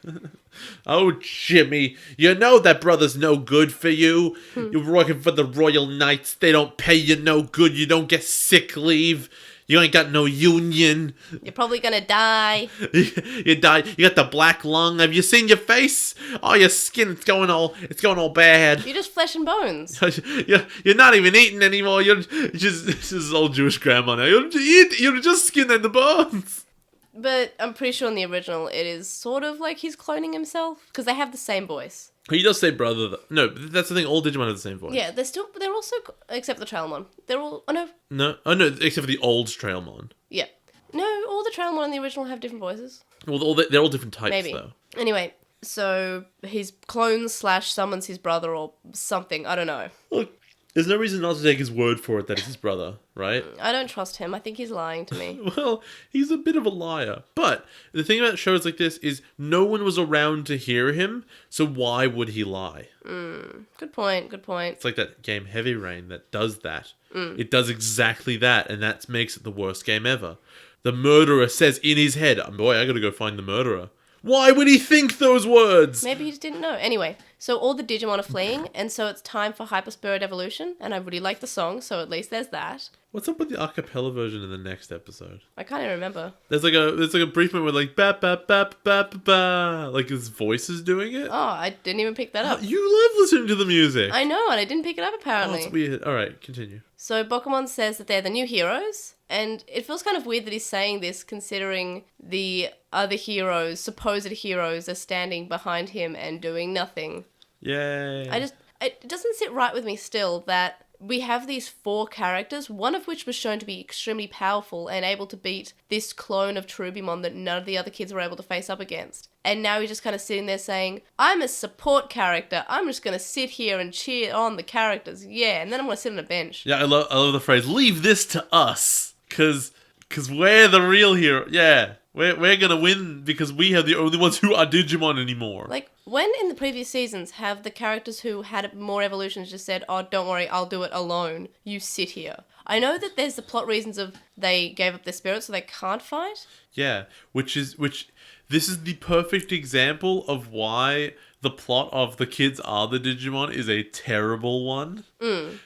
Speaker 2: Oh, Jimmy, you know that brother's no good for you. You're working for the Royal Knights. They don't pay you no good. You don't get sick leave. You ain't got no union.
Speaker 1: You're probably gonna die.
Speaker 2: You died. You got the black lung. Have you seen your face? Oh, your skin, it's going all bad.
Speaker 1: You're just flesh and bones.
Speaker 2: You're not even eating anymore. You're just, this is old Jewish grandma now. You're just skin and the bones.
Speaker 1: But I'm pretty sure in the original it is sort of like he's cloning himself, because they have the same voice.
Speaker 2: He does say brother, though. No, that's the thing. All Digimon have the same voice.
Speaker 1: Yeah, they're also, except the Trailmon. They're all,
Speaker 2: No, except for the old Trailmon.
Speaker 1: Yeah. No, all the Trailmon in the original have different voices.
Speaker 2: Well, they're all different types,
Speaker 1: Maybe.
Speaker 2: though.
Speaker 1: Anyway, so his clones / summons his brother or something. I don't know.
Speaker 2: Look, there's no reason not to take his word for it that it's his brother, right?
Speaker 1: I don't trust him. I think he's lying to me.
Speaker 2: Well, he's a bit of a liar. But the thing about shows like this is no one was around to hear him, so why would he lie?
Speaker 1: Good point.
Speaker 2: It's like that game Heavy Rain that does that. It does exactly that, and that makes it the worst game ever. The murderer says in his head, boy, I gotta go find the murderer. Why would he think those words?
Speaker 1: Maybe he just didn't know. Anyway, so all the Digimon are fleeing, and so it's time for Hyper Spirit Evolution, and I really like the song, so at least there's that.
Speaker 2: What's up with the a cappella version in the next episode?
Speaker 1: I can't even remember.
Speaker 2: There's like a brief moment where like ba ba ba ba ba ba, like his voice is doing it.
Speaker 1: Oh, I didn't even pick that up.
Speaker 2: You love listening to the music.
Speaker 1: I know, and I didn't pick it up apparently.
Speaker 2: Oh, it's weird. All right, continue.
Speaker 1: So Gotsumon says that they're the new heroes, and it feels kind of weird that he's saying this considering the other heroes, supposed heroes, are standing behind him and doing nothing.
Speaker 2: Yay.
Speaker 1: It doesn't sit right with me still that we have these 4 characters, one of which was shown to be extremely powerful and able to beat this clone of Trubimon that none of the other kids were able to face up against. And now he's just kind of sitting there saying, I'm a support character. I'm just going to sit here and cheer on the characters. Yeah, and then I'm going to sit on a bench.
Speaker 2: Yeah, I love the phrase, leave this to us. Because we're the real hero. Yeah, we're going to win because we are the only ones who are Digimon anymore.
Speaker 1: Like, when in the previous seasons have the characters who had more evolutions just said, oh, don't worry, I'll do it alone. You sit here. I know that there's the plot reasons of they gave up their spirit so they can't fight.
Speaker 2: Yeah, which this is the perfect example of why the plot of the kids are the Digimon is a terrible one.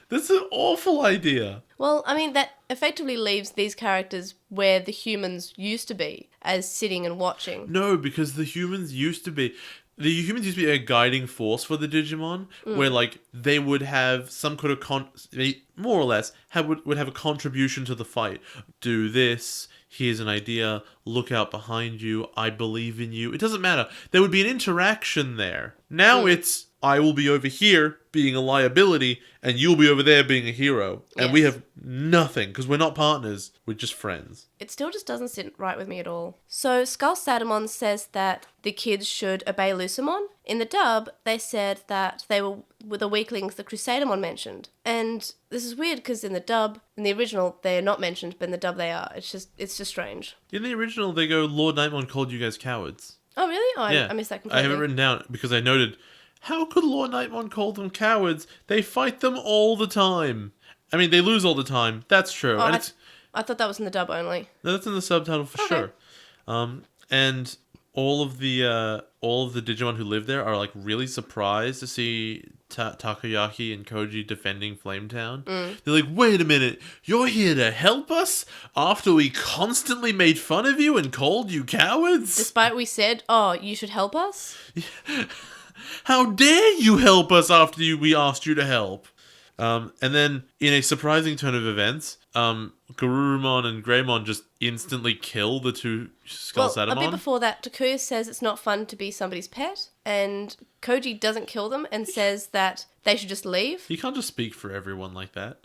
Speaker 2: That's an awful idea.
Speaker 1: Well, I mean, that effectively leaves these characters where the humans used to be, as sitting and watching.
Speaker 2: No, because the humans used to be a guiding force for the Digimon, where like they would have some kind of they more or less would have a contribution to the fight. Do this. Here's an idea. Look out behind you. I believe in you. It doesn't matter. There would be an interaction there. Now it's I will be over here being a liability, and you'll be over there being a hero. And we have nothing, because we're not partners. We're just friends.
Speaker 1: It still just doesn't sit right with me at all. So Schrodinger says that the kids should obey Lucimon. In the dub, they said that they were the weaklings the Crusadermon mentioned. And this is weird, because in the dub, in the original, they're not mentioned, but in the dub they are. It's just strange.
Speaker 2: In the original, they go, Lord Nightmon called you guys cowards.
Speaker 1: Oh, really? Oh, I missed that completely.
Speaker 2: I have it written down, because I noted... How could Lord Nightmon call them cowards? They fight them all the time. I mean, they lose all the time. That's true.
Speaker 1: Oh, I thought that was in the dub only.
Speaker 2: No, that's in the subtitle for sure. And all of the Digimon who live there are like really surprised to see Takoyaki and Kouji defending Flametown. They're like, wait a minute, you're here to help us after we constantly made fun of you and called you cowards?
Speaker 1: Despite we said, oh, you should help us?
Speaker 2: How dare you help us after we asked you to help? And then, in a surprising turn of events, Garurumon and Greymon just instantly kill the two Schrodinger.
Speaker 1: Well, a bit before that, Takuya says it's not fun to be somebody's pet, and Kouji doesn't kill them and says that they should just leave.
Speaker 2: You can't just speak for everyone like that.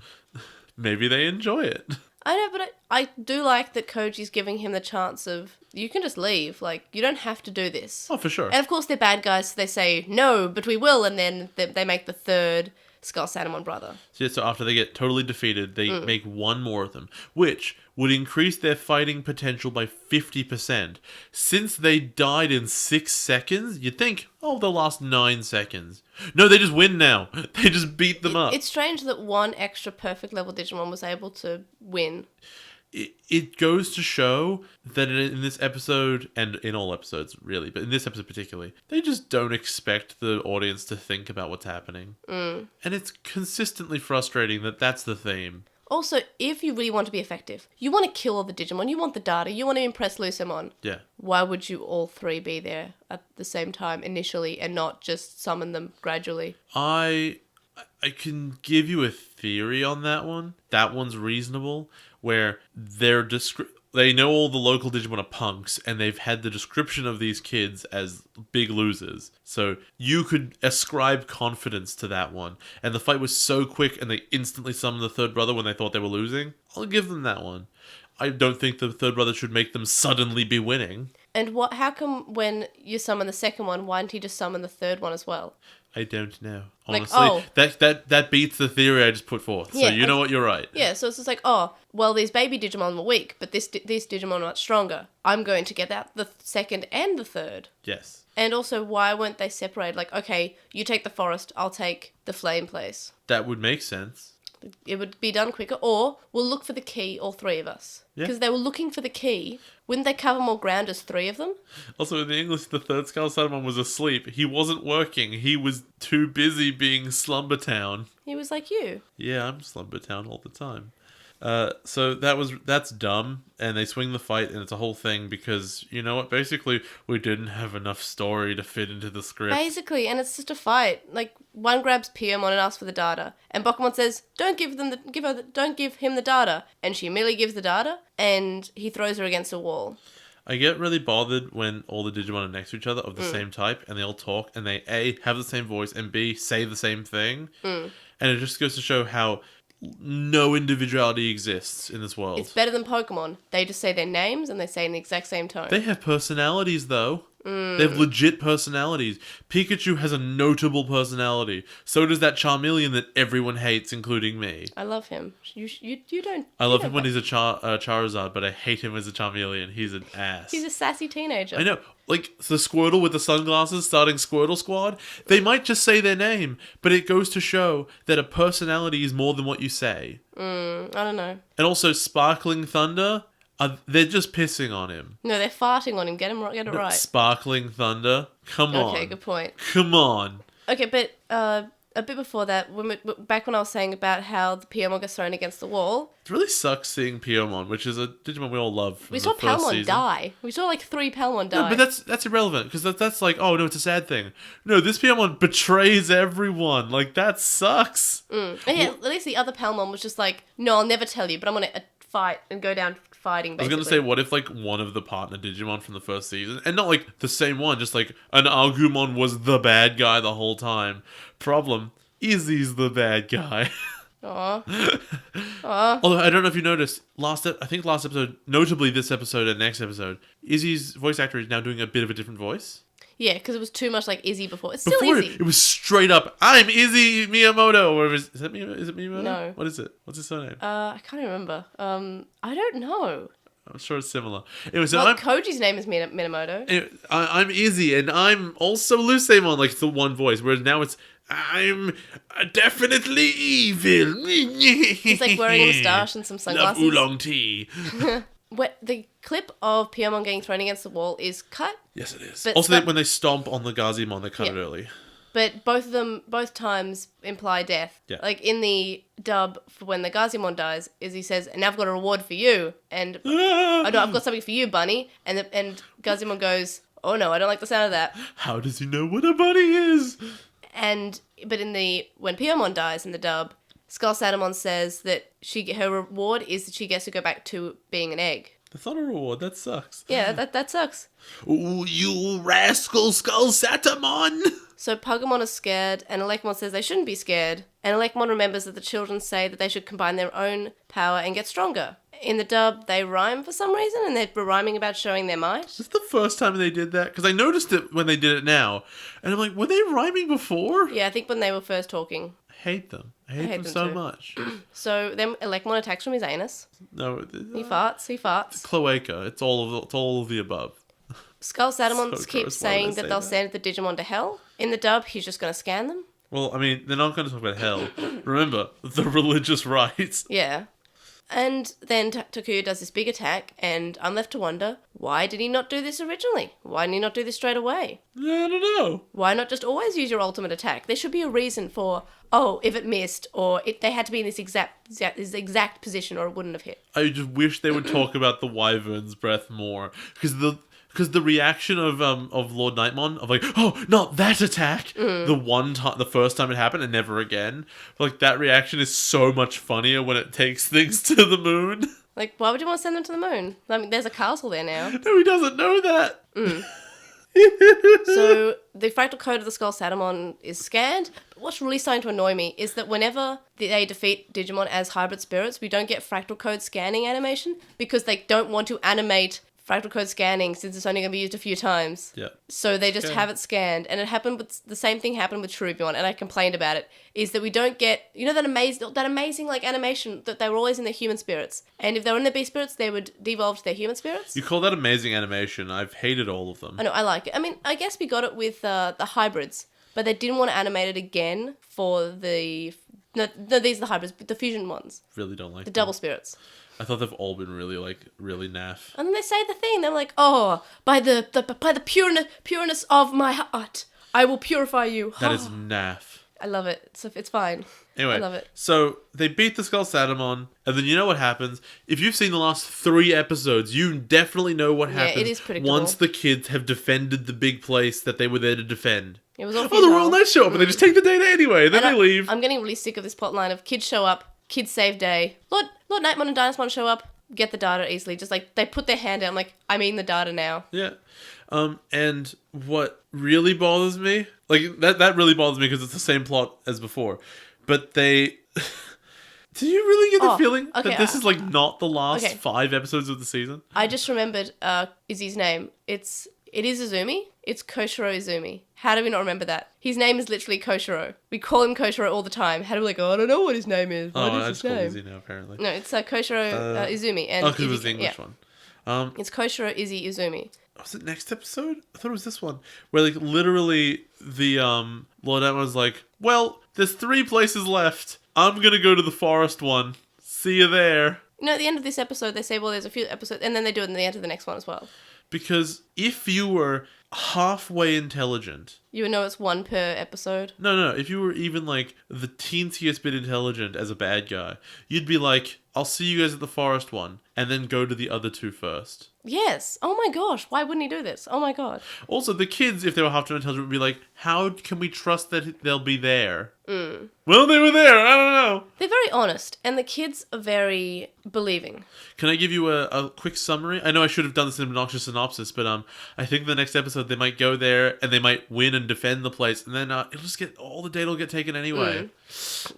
Speaker 2: Maybe they enjoy it.
Speaker 1: I know, but I do like that Koji's giving him the chance of, you can just leave. Like, you don't have to do this.
Speaker 2: Oh, for sure.
Speaker 1: And of course they're bad guys, so they say, no, but we will, and then they make the third Schrodinger brother.
Speaker 2: So after they get totally defeated, they make one more of them, which would increase their fighting potential by 50%. Since they died in 6 seconds, you'd think, oh, they'll last 9 seconds. No, they just win now. They just beat them up.
Speaker 1: It's strange that one extra perfect level Digimon was able to win.
Speaker 2: It goes to show that in this episode, and in all episodes really, but in this episode particularly, they just don't expect the audience to think about what's happening. And it's consistently frustrating that that's the theme.
Speaker 1: Also, if you really want to be effective, you want to kill all the Digimon, you want the data, you want to impress Lucimon.
Speaker 2: Yeah.
Speaker 1: Why would you all three be there at the same time initially and not just summon them gradually?
Speaker 2: I can give you a theory on that one. That one's reasonable, where they know all the local Digimon are punks, and they've had the description of these kids as big losers. So you could ascribe confidence to that one. And the fight was so quick, and they instantly summoned the third brother when they thought they were losing. I'll give them that one. I don't think the third brother should make them suddenly be winning.
Speaker 1: And how come when you summon the second one, why didn't he just summon the third one as well?
Speaker 2: I don't know. Honestly, that beats the theory I just put forth. So you know what, you're right.
Speaker 1: Yeah, so it's just like, oh, well, these baby Digimon were weak, but these Digimon are much stronger. I'm going to get out the second and the third.
Speaker 2: Yes.
Speaker 1: And also, why weren't they separated? Like, okay, you take the forest, I'll take the flame place.
Speaker 2: That would make sense.
Speaker 1: It would be done quicker, or we'll look for the key, all three of us. Because they were looking for the key. Wouldn't they cover more ground as three of them? Also,
Speaker 2: in the English, the third Schrodinger was asleep. He wasn't working. He was too busy being Slumbertown.
Speaker 1: He was like you.
Speaker 2: Yeah, I'm Slumbertown all the time. So that's dumb, and they swing the fight, and it's a whole thing because, you know what, basically, we didn't have enough story to fit into the script.
Speaker 1: Basically, and it's just a fight. Like, one grabs Piyamon and asks for the data, and Bokumon says, don't give him the data, and she immediately gives the data, and he throws her against a wall.
Speaker 2: I get really bothered when all the Digimon are next to each other of the same type, and they all talk, and they A, have the same voice, and B, say the same thing, and it just goes to show how no individuality exists in this world.
Speaker 1: It's better than Pokemon. They just say their names and they say in the exact same tone.
Speaker 2: They have personalities, though. They have legit personalities. Pikachu has a notable personality. So does that Charmeleon that everyone hates, including me.
Speaker 1: I love him. You don't...
Speaker 2: I love him when he's a Charizard, but I hate him as a Charmeleon. He's an ass.
Speaker 1: He's a sassy teenager.
Speaker 2: I know. Like, the Squirtle with the sunglasses starting Squirtle Squad, they might just say their name, but it goes to show that a personality is more than what you say.
Speaker 1: I don't know.
Speaker 2: And also, Sparkling Thunder... they're just pissing on him.
Speaker 1: No, they're farting on him. Get it right.
Speaker 2: Sparkling Thunder? Come on.
Speaker 1: Okay, good point.
Speaker 2: Come on.
Speaker 1: Okay, but a bit before that, back when I was saying about how the Piyamon gets thrown against the wall...
Speaker 2: It really sucks seeing Piyamon, which is a Digimon we all love from
Speaker 1: We saw Palmon die. We saw like 3 Palmon die.
Speaker 2: No, but that's irrelevant, because that's like, oh no, it's a sad thing. No, this Piyamon betrays everyone. Like, that sucks.
Speaker 1: Yeah, at least the other Palmon was just like, no, I'll never tell you, but I'm going to fight and go down fighting, basically.
Speaker 2: I was going to say, what if, like, one of the partner Digimon from the first season, and not, like, the same one, just, like, an Agumon was the bad guy the whole time. Problem, Izzy's the bad guy.
Speaker 1: Aww.
Speaker 2: Although, I don't know if you noticed, last episode, notably this episode and next episode, Izzy's voice actor is now doing a bit of a different voice.
Speaker 1: Yeah, because it was too much like Izzy before. It's still Izzy.
Speaker 2: It was straight up, I'm Izzy Miyamoto. Or is it Miyamoto?
Speaker 1: No.
Speaker 2: What is it? What's his surname?
Speaker 1: I can't even remember. I don't know.
Speaker 2: I'm sure it's similar. Anyway, so
Speaker 1: Koji's name is Minamoto.
Speaker 2: Anyway, I'm Izzy, and I'm also Lucemon, like the one voice. Whereas now it's, I'm definitely evil.
Speaker 1: He's like wearing a moustache and some sunglasses.
Speaker 2: Love oolong tea.
Speaker 1: The clip of Piyamon getting thrown against the wall is cut.
Speaker 2: Yes, it is.
Speaker 1: But
Speaker 2: Also, when they stomp on the Gazimon, they cut it early.
Speaker 1: But both times imply death.
Speaker 2: Yeah.
Speaker 1: Like in the dub for when the Gazimon dies, Izzy says, "And I've got a reward for you," and I've got something for you, Bunny. And Gazimon goes, "Oh no, I don't like the sound of that."
Speaker 2: How does he know what a bunny is?
Speaker 1: But when Piyamon dies in the dub, Schrodinger says that her reward is that she gets to go back to being an egg.
Speaker 2: That's not a reward. That sucks.
Speaker 1: Yeah, that sucks.
Speaker 2: Ooh, you rascal Schrodinger!
Speaker 1: So Pugamon is scared, and Elecmon says they shouldn't be scared. And Elecmon remembers that the children say that they should combine their own power and get stronger. In the dub, they rhyme for some reason, and they're rhyming about showing their might.
Speaker 2: Is this the first time they did that? Because I noticed it when they did it now. And I'm like, were they rhyming before?
Speaker 1: Yeah, I think when they were first talking.
Speaker 2: I hate them. I hate them so
Speaker 1: too.
Speaker 2: much.
Speaker 1: So then Elecmon attacks from his anus.
Speaker 2: No.
Speaker 1: He farts.
Speaker 2: Cloaca. It's all of the above.
Speaker 1: Schrodinger
Speaker 2: So
Speaker 1: keeps
Speaker 2: gross. Why would
Speaker 1: saying
Speaker 2: I
Speaker 1: that
Speaker 2: say
Speaker 1: they'll
Speaker 2: that?
Speaker 1: send the Digimon to hell. In the dub, he's just going to scan them.
Speaker 2: Well, I mean, they're not going to talk about hell. Remember, the religious rites.
Speaker 1: Yeah. And then Takuya does this big attack, and I'm left to wonder, why did he not do this originally? Why didn't he not do this straight away?
Speaker 2: I don't know.
Speaker 1: Why not just always use your ultimate attack? There should be a reason for, if it missed, or they had to be in this exact position, or it wouldn't have hit.
Speaker 2: I just wish they would talk about the Wyvern's breath more. Because the reaction of Lord Nightmon of like, oh, not that attack, the first time it happened and never again, like that reaction is so much funnier when it takes things to the moon.
Speaker 1: Like, why would you want to send them to the moon? I mean, there's a castle there now.
Speaker 2: No, he doesn't know that.
Speaker 1: So the fractal code of the Schrodinger is scanned. But what's really starting to annoy me is that whenever they defeat Digimon as hybrid spirits, we don't get fractal code scanning animation because they don't want to animate fractal code scanning since it's only going to be used a few times.
Speaker 2: Yeah.
Speaker 1: So they just have it scanned. And the same thing happened with Cherubion, and I complained about it, is that we don't get, that amazing like animation that they were always in their human spirits. And if they were in their beast spirits, they would devolve to their human spirits.
Speaker 2: You call that amazing animation? I've hated all of them.
Speaker 1: I know, I like it. I mean, I guess we got it with the hybrids, but they didn't want to animate it again for the... No, these are the hybrids, but the fusion ones.
Speaker 2: Really don't like
Speaker 1: the
Speaker 2: them.
Speaker 1: double spirits.
Speaker 2: I thought they've all been really naff.
Speaker 1: And then they say the thing. They're like, by the pureness of my heart, I will purify you.
Speaker 2: That is naff.
Speaker 1: I love it. It's fine.
Speaker 2: Anyway,
Speaker 1: I love it.
Speaker 2: So they beat the Schrodinger, and then you know what happens? If you've seen the last 3 episodes, you definitely know what happens
Speaker 1: it is predictable.
Speaker 2: once the kids have defended the big place that they were there to defend.
Speaker 1: It was all
Speaker 2: the Royal Knights show up, and they just take the data anyway, then they leave.
Speaker 1: I'm getting really sick of this plotline of kids show up, kids save day, Lord Nightmon and Dynasmon show up, get the data easily. Just like, they put their hand out, I'm like, I mean the data now.
Speaker 2: Yeah. And what really bothers me, like, that really bothers me because it's the same plot as before. But they... Do you really get the feeling that this is, like, not the last 5 episodes of the season?
Speaker 1: I just remembered Izzy's name. It is Izumi. It's Koshiro Izumi. How do we not remember that? His name is literally Koshiro. We call him Koshiro all the time. How do we go, I don't know what his name is. What is his name?
Speaker 2: Izzy now, apparently.
Speaker 1: No, it's Koshiro Izumi. And
Speaker 2: because it was the English one.
Speaker 1: It's Koshiro Izzy Izumi.
Speaker 2: Was it next episode? I thought it was this one. Where, like, literally the Lord Atma was like, well, there's 3 places left. I'm gonna go to the forest one. See you there.
Speaker 1: At the end of this episode, they say, well, there's a few episodes, and then they do it in the end of the next one as well.
Speaker 2: Because if you were halfway intelligent.
Speaker 1: You would know it's one per episode.
Speaker 2: No. If you were even like the teensiest bit intelligent as a bad guy, you'd be like, I'll see you guys at the forest one, and then go to the other two first.
Speaker 1: Yes. Oh my gosh. Why wouldn't he do this? Oh my god.
Speaker 2: Also, the kids, if they were half intelligent, would be like, how can we trust that they'll be there? Well, they were there. I don't know.
Speaker 1: They're very honest, and the kids are very believing.
Speaker 2: Can I give you a quick summary? I know I should have done this in Obnoxious Synopsis, but I think the next episode they might go there and they might win and defend the place, and then it'll just get all the data will get taken anyway.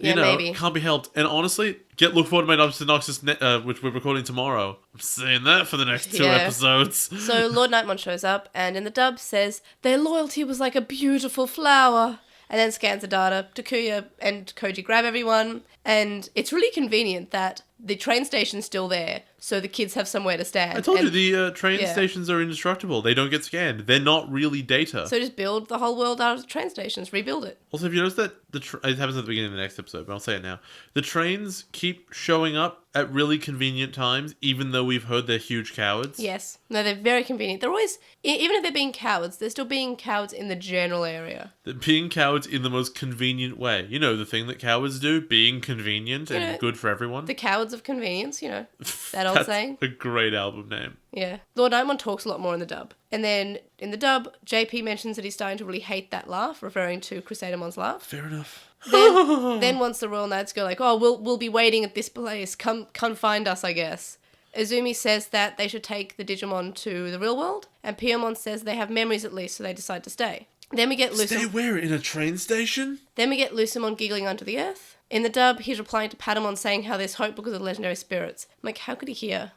Speaker 1: Yeah, maybe.
Speaker 2: Can't be helped. And honestly, look forward to my Synopsis, which we're recording tomorrow. I'm saying that for the next 2 episodes.
Speaker 1: So Lord Nightmon shows up, and in the dub says their loyalty was like a beautiful flower. And then scans the data. Takuya and Kouji grab everyone. And it's really convenient that the train station's still there, so the kids have somewhere to stand.
Speaker 2: I told you, the train stations are indestructible. They don't get scanned. They're not really data.
Speaker 1: So just build the whole world out of train stations. Rebuild it.
Speaker 2: Also, have you noticed that it happens at the beginning of the next episode, but I'll say it now. The trains keep showing up at really convenient times, even though we've heard they're huge cowards.
Speaker 1: Yes. No, they're very convenient. They're always, even if they're being cowards, they're still being cowards in the general area.
Speaker 2: They're being cowards in the most convenient way. You know, the thing that cowards do, being convenient and good for everyone.
Speaker 1: The cowards of convenience, that old saying.
Speaker 2: A great album name.
Speaker 1: Yeah. Lord Nightmon talks a lot more in the dub. And then in the dub, JP mentions that he's starting to really hate that laugh, referring to Crusadermon's laugh.
Speaker 2: Fair enough.
Speaker 1: Then once the Royal Knights go like, oh, we'll be waiting at this place. Come find us, I guess. Izumi says that they should take the Digimon to the real world, and Piyomon says they have memories at least, so they decide to stay. Then we get
Speaker 2: Stay where? In a train station?
Speaker 1: Then we get Lucimon giggling under the earth. In the dub, he's replying to Patamon saying how there's hope because of legendary spirits. I'm like, how could he hear?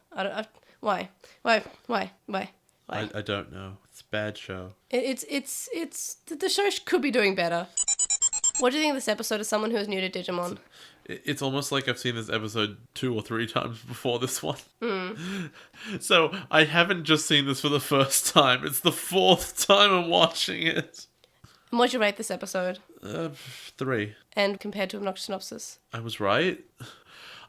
Speaker 1: Why? I
Speaker 2: don't know. It's a bad show.
Speaker 1: The show could be doing better. What do you think of this episode as someone who is new to Digimon?
Speaker 2: It's almost like I've seen this episode 2 or 3 times before this one. So I haven't just seen this for the first time. It's the 4th time I'm watching it.
Speaker 1: And what'd you rate this episode?
Speaker 2: 3.
Speaker 1: And compared to Obnoxious Synopsis?
Speaker 2: I was right.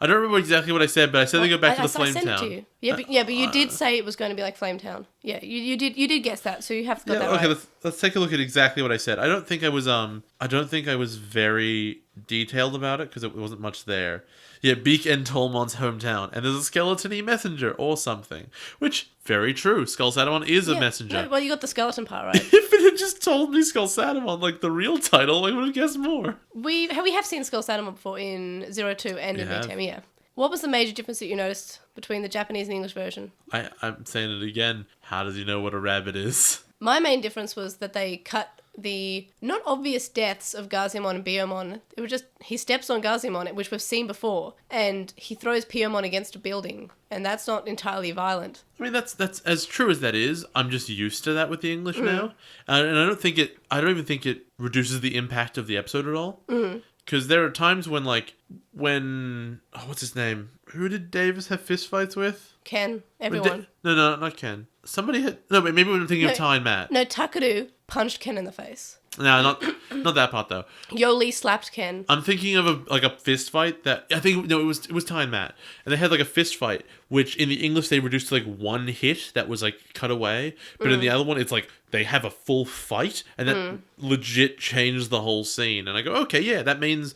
Speaker 2: I don't remember exactly what I said, but I said they go back to the Flame Town. I sent it to you. But you did say it was going to be like Flame Town. Yeah, you did guess that, so you have got that right. Okay, let's take a look at exactly what I said. I don't think I was very detailed about it because it wasn't much there. Yeah, Beak and Tolmon's hometown, and there's a skeleton-y messenger or something, which very true. Skull Satamon is a messenger.
Speaker 1: No, well, you got the skeleton part right.
Speaker 2: If it had just told me Skull Satamon, like the real title, I would have guessed more.
Speaker 1: We have seen Skull Satamon before in 02 and in VTM, yeah. What was the major difference that you noticed between the Japanese and English version?
Speaker 2: I'm saying it again. How does he know what a rabbit is?
Speaker 1: My main difference was that they cut the not obvious deaths of Gotsumon and Biyomon. It was just he steps on Gotsumon, which we've seen before, and he throws Biyomon against a building, and that's not entirely violent.
Speaker 2: I mean, that's as true as that is. I'm just used to that with the English now, and I don't even think it reduces the impact of the episode at all. Because there are times when what's his name? Who did Davis have fistfights with?
Speaker 1: Ken. Everyone.
Speaker 2: No, not Ken. Somebody had... No, but maybe I'm thinking of Ty and Matt.
Speaker 1: No, Takeru punched Ken in the face.
Speaker 2: No, not that part, though.
Speaker 1: Yoli slapped Ken.
Speaker 2: I'm thinking of a fist fight that... I think... No, it was Ty and Matt. And they had, like, a fist fight, which in the English they reduced to, like, one hit that was, like, cut away. But in the other one, it's, like, they have a full fight, and that legit changed the whole scene. And I go, okay, yeah, that means...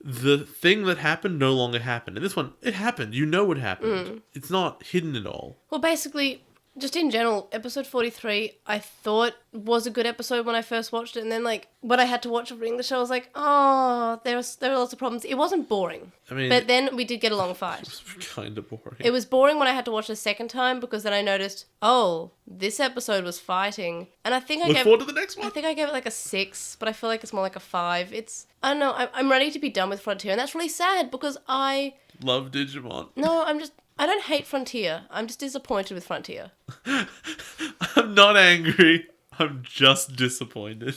Speaker 2: The thing that happened no longer happened. And this one, it happened. You know it happened. It's not hidden at all.
Speaker 1: Well, basically, just in general, episode 43, I thought was a good episode when I first watched it. And then, like, when I had to watch it for English, I was like, oh, there were lots of problems. It wasn't boring. I mean... But then we did get a long fight.
Speaker 2: It was kind of boring.
Speaker 1: It was boring when I had to watch it a second time because then I noticed, oh, this episode was fighting. And I think
Speaker 2: Look forward to the next one.
Speaker 1: I think I gave it like a 6, but I feel like it's more like a 5. I don't know, I'm ready to be done with Frontier, and that's really sad because I...
Speaker 2: Love Digimon.
Speaker 1: No, I don't hate Frontier. I'm just disappointed with Frontier.
Speaker 2: I'm not angry. I'm just disappointed.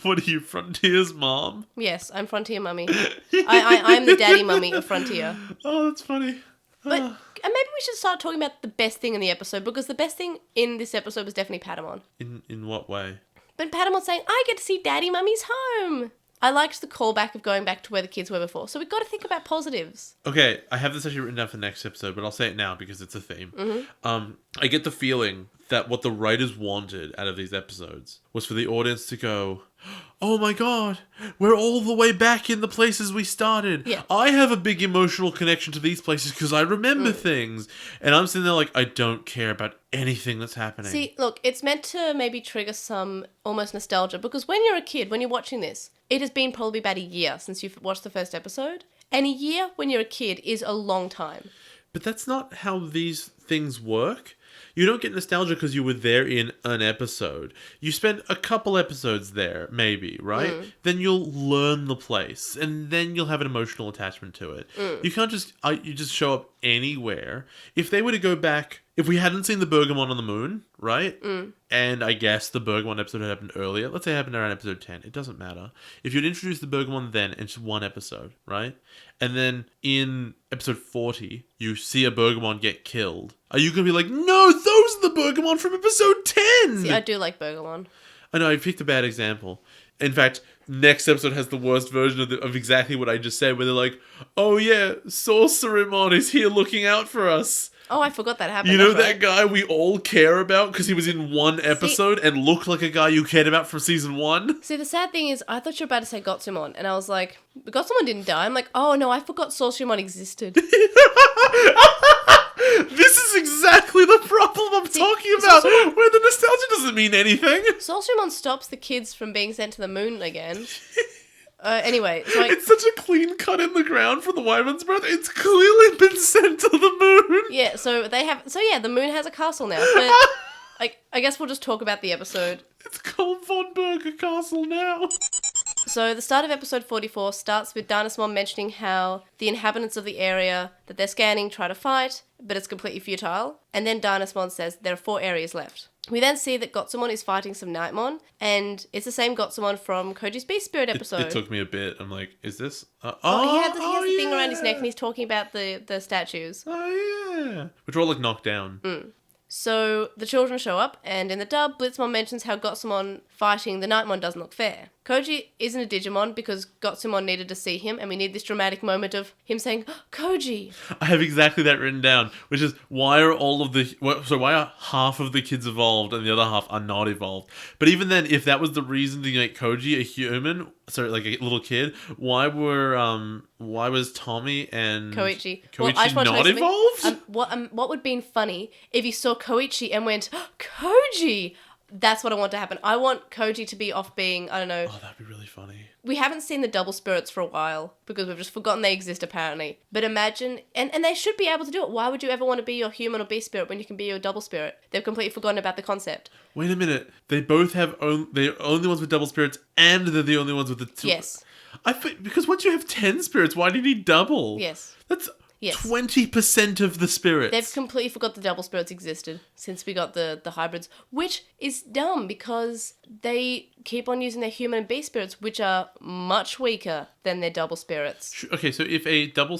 Speaker 2: What are you, Frontier's mom?
Speaker 1: Yes, I'm Frontier Mummy. I'm the daddy mummy of Frontier.
Speaker 2: Oh, that's funny.
Speaker 1: But maybe we should start talking about the best thing in the episode, because the best thing in this episode was definitely Patamon.
Speaker 2: In what way?
Speaker 1: But Patamon saying, I get to see Daddy Mummy's home. I liked the callback of going back to where the kids were before. So we've got to think about positives.
Speaker 2: Okay, I have this actually written down for the next episode, but I'll say it now because it's a theme. I get the feeling that what the writers wanted out of these episodes was for the audience to go, oh my god, we're all the way back in the places we started.
Speaker 1: Yeah.
Speaker 2: I have a big emotional connection to these places because I remember things. And I'm sitting there like, I don't care about anything that's happening.
Speaker 1: See, look, it's meant to maybe trigger some almost nostalgia because when you're a kid, when you're watching this, it has been probably about a year since you've watched the first episode. And a year when you're a kid is a long time.
Speaker 2: But that's not how these things work. You don't get nostalgia because you were there in an episode. You spend a couple episodes there, maybe, right? Then you'll learn the place, and then you'll have an emotional attachment to it. You can't just you just show up anywhere. If they were to go back, if we hadn't seen the Bergamon on the moon, right? And I guess the Bergamon episode had happened earlier. Let's say it happened around episode 10. It doesn't matter. If you'd introduced the Bergamon then, it's one episode, right? And then in episode 40, you see a Bergamon get killed. Are you going to be like, no, those are the Bergamon from episode 10?
Speaker 1: See, I do like Bergamon.
Speaker 2: I know, I picked a bad example. In fact, next episode has the worst version of exactly what I just said, where they're like, oh yeah, Sorcerimon is here looking out for us.
Speaker 1: Oh, I forgot that happened.
Speaker 2: You know that guy we all care about because he was in one episode and looked like a guy you cared about from season 1?
Speaker 1: See, the sad thing is, I thought you were about to say Gotsumon, and I was like, Gotsumon didn't die. I'm like, oh no, I forgot Sorcerimon existed.
Speaker 2: This is exactly the problem I'm talking about, where the nostalgia doesn't mean anything.
Speaker 1: Sorcerimon stops the kids from being sent to the moon again. Anyway, so
Speaker 2: it's such a clean cut in the ground for the Wyvern's breath. It's clearly been sent to the moon.
Speaker 1: Yeah, so the moon has a castle now. But I guess we'll just talk about the episode.
Speaker 2: It's called Von Berger Castle now.
Speaker 1: So the start of episode 44 starts with Dynasmon mentioning how the inhabitants of the area that they're scanning try to fight, but it's completely futile. And then Dynasmon says there are 4 areas left. We then see that Gotsumon is fighting some Nightmon, and it's the same Gotsumon from Koji's Beast Spirit episode.
Speaker 2: It took me a bit. I'm like, is this?
Speaker 1: He has the thing around his neck, and he's talking about the statues.
Speaker 2: Oh yeah, which are all like knocked down.
Speaker 1: So the children show up, and in the dub, Blitzmon mentions how Gotsumon fighting the Nightmon doesn't look fair. Koji isn't a Digimon because Gotsumon needed to see him, and we need this dramatic moment of him saying, Koji!
Speaker 2: I have exactly that written down, which is why are half of the kids evolved and the other half are not evolved? But even then, if that was the reason to make Koji a human, like a little kid, why was Tommy and
Speaker 1: Koichi
Speaker 2: not evolved?
Speaker 1: What would have been funny if you saw Koichi and went, Koji! That's what I want to happen. I want Koji to be off being, I don't know.
Speaker 2: Oh, that'd be really funny.
Speaker 1: We haven't seen the double spirits for a while because we've just forgotten they exist apparently. But imagine, and they should be able to do it. Why would you ever want to be your human or beast spirit when you can be your double spirit? They've completely forgotten about the concept.
Speaker 2: Wait a minute. They both have they're only ones with double spirits and they're the only ones with the two.
Speaker 1: Yes.
Speaker 2: Because once you have 10 spirits, why do you need double?
Speaker 1: Yes.
Speaker 2: That's 20% of the spirits.
Speaker 1: They've completely forgot the double spirits existed since we got the hybrids, which is dumb because they keep on using their human and beast spirits, which are much weaker than their double spirits.
Speaker 2: Okay, so if a 10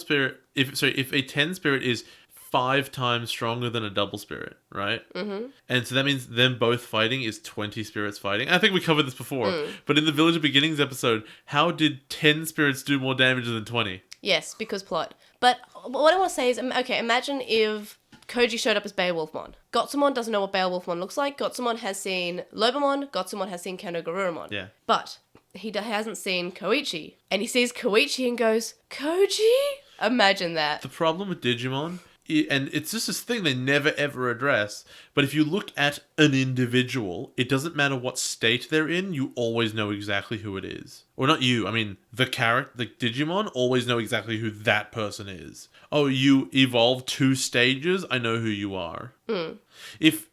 Speaker 2: spirit is 5 times stronger than a double spirit, right? Mm-hmm. And so that means them both fighting is 20 spirits fighting. I think we covered this before, but in the Village of Beginnings episode, how did 10 spirits do more damage than 20?
Speaker 1: Yes, because plot. But what I want to say is, okay, imagine if Koji showed up as Beowulfmon. Gotsumon doesn't know what Beowulfmon looks like. Gotsumon has seen Lobomon. Gotsumon has seen Kanogarurumon.
Speaker 2: Yeah.
Speaker 1: But he hasn't seen Koichi. And he sees Koichi and goes, Koji? Imagine that.
Speaker 2: The problem with Digimon, and it's just this thing they never ever address, but if you look at an individual, it doesn't matter what state they're in, you always know exactly who it is. Or not you, I mean, the Digimon always know exactly who that person is. Oh, you evolved 2 stages, I know who you are. If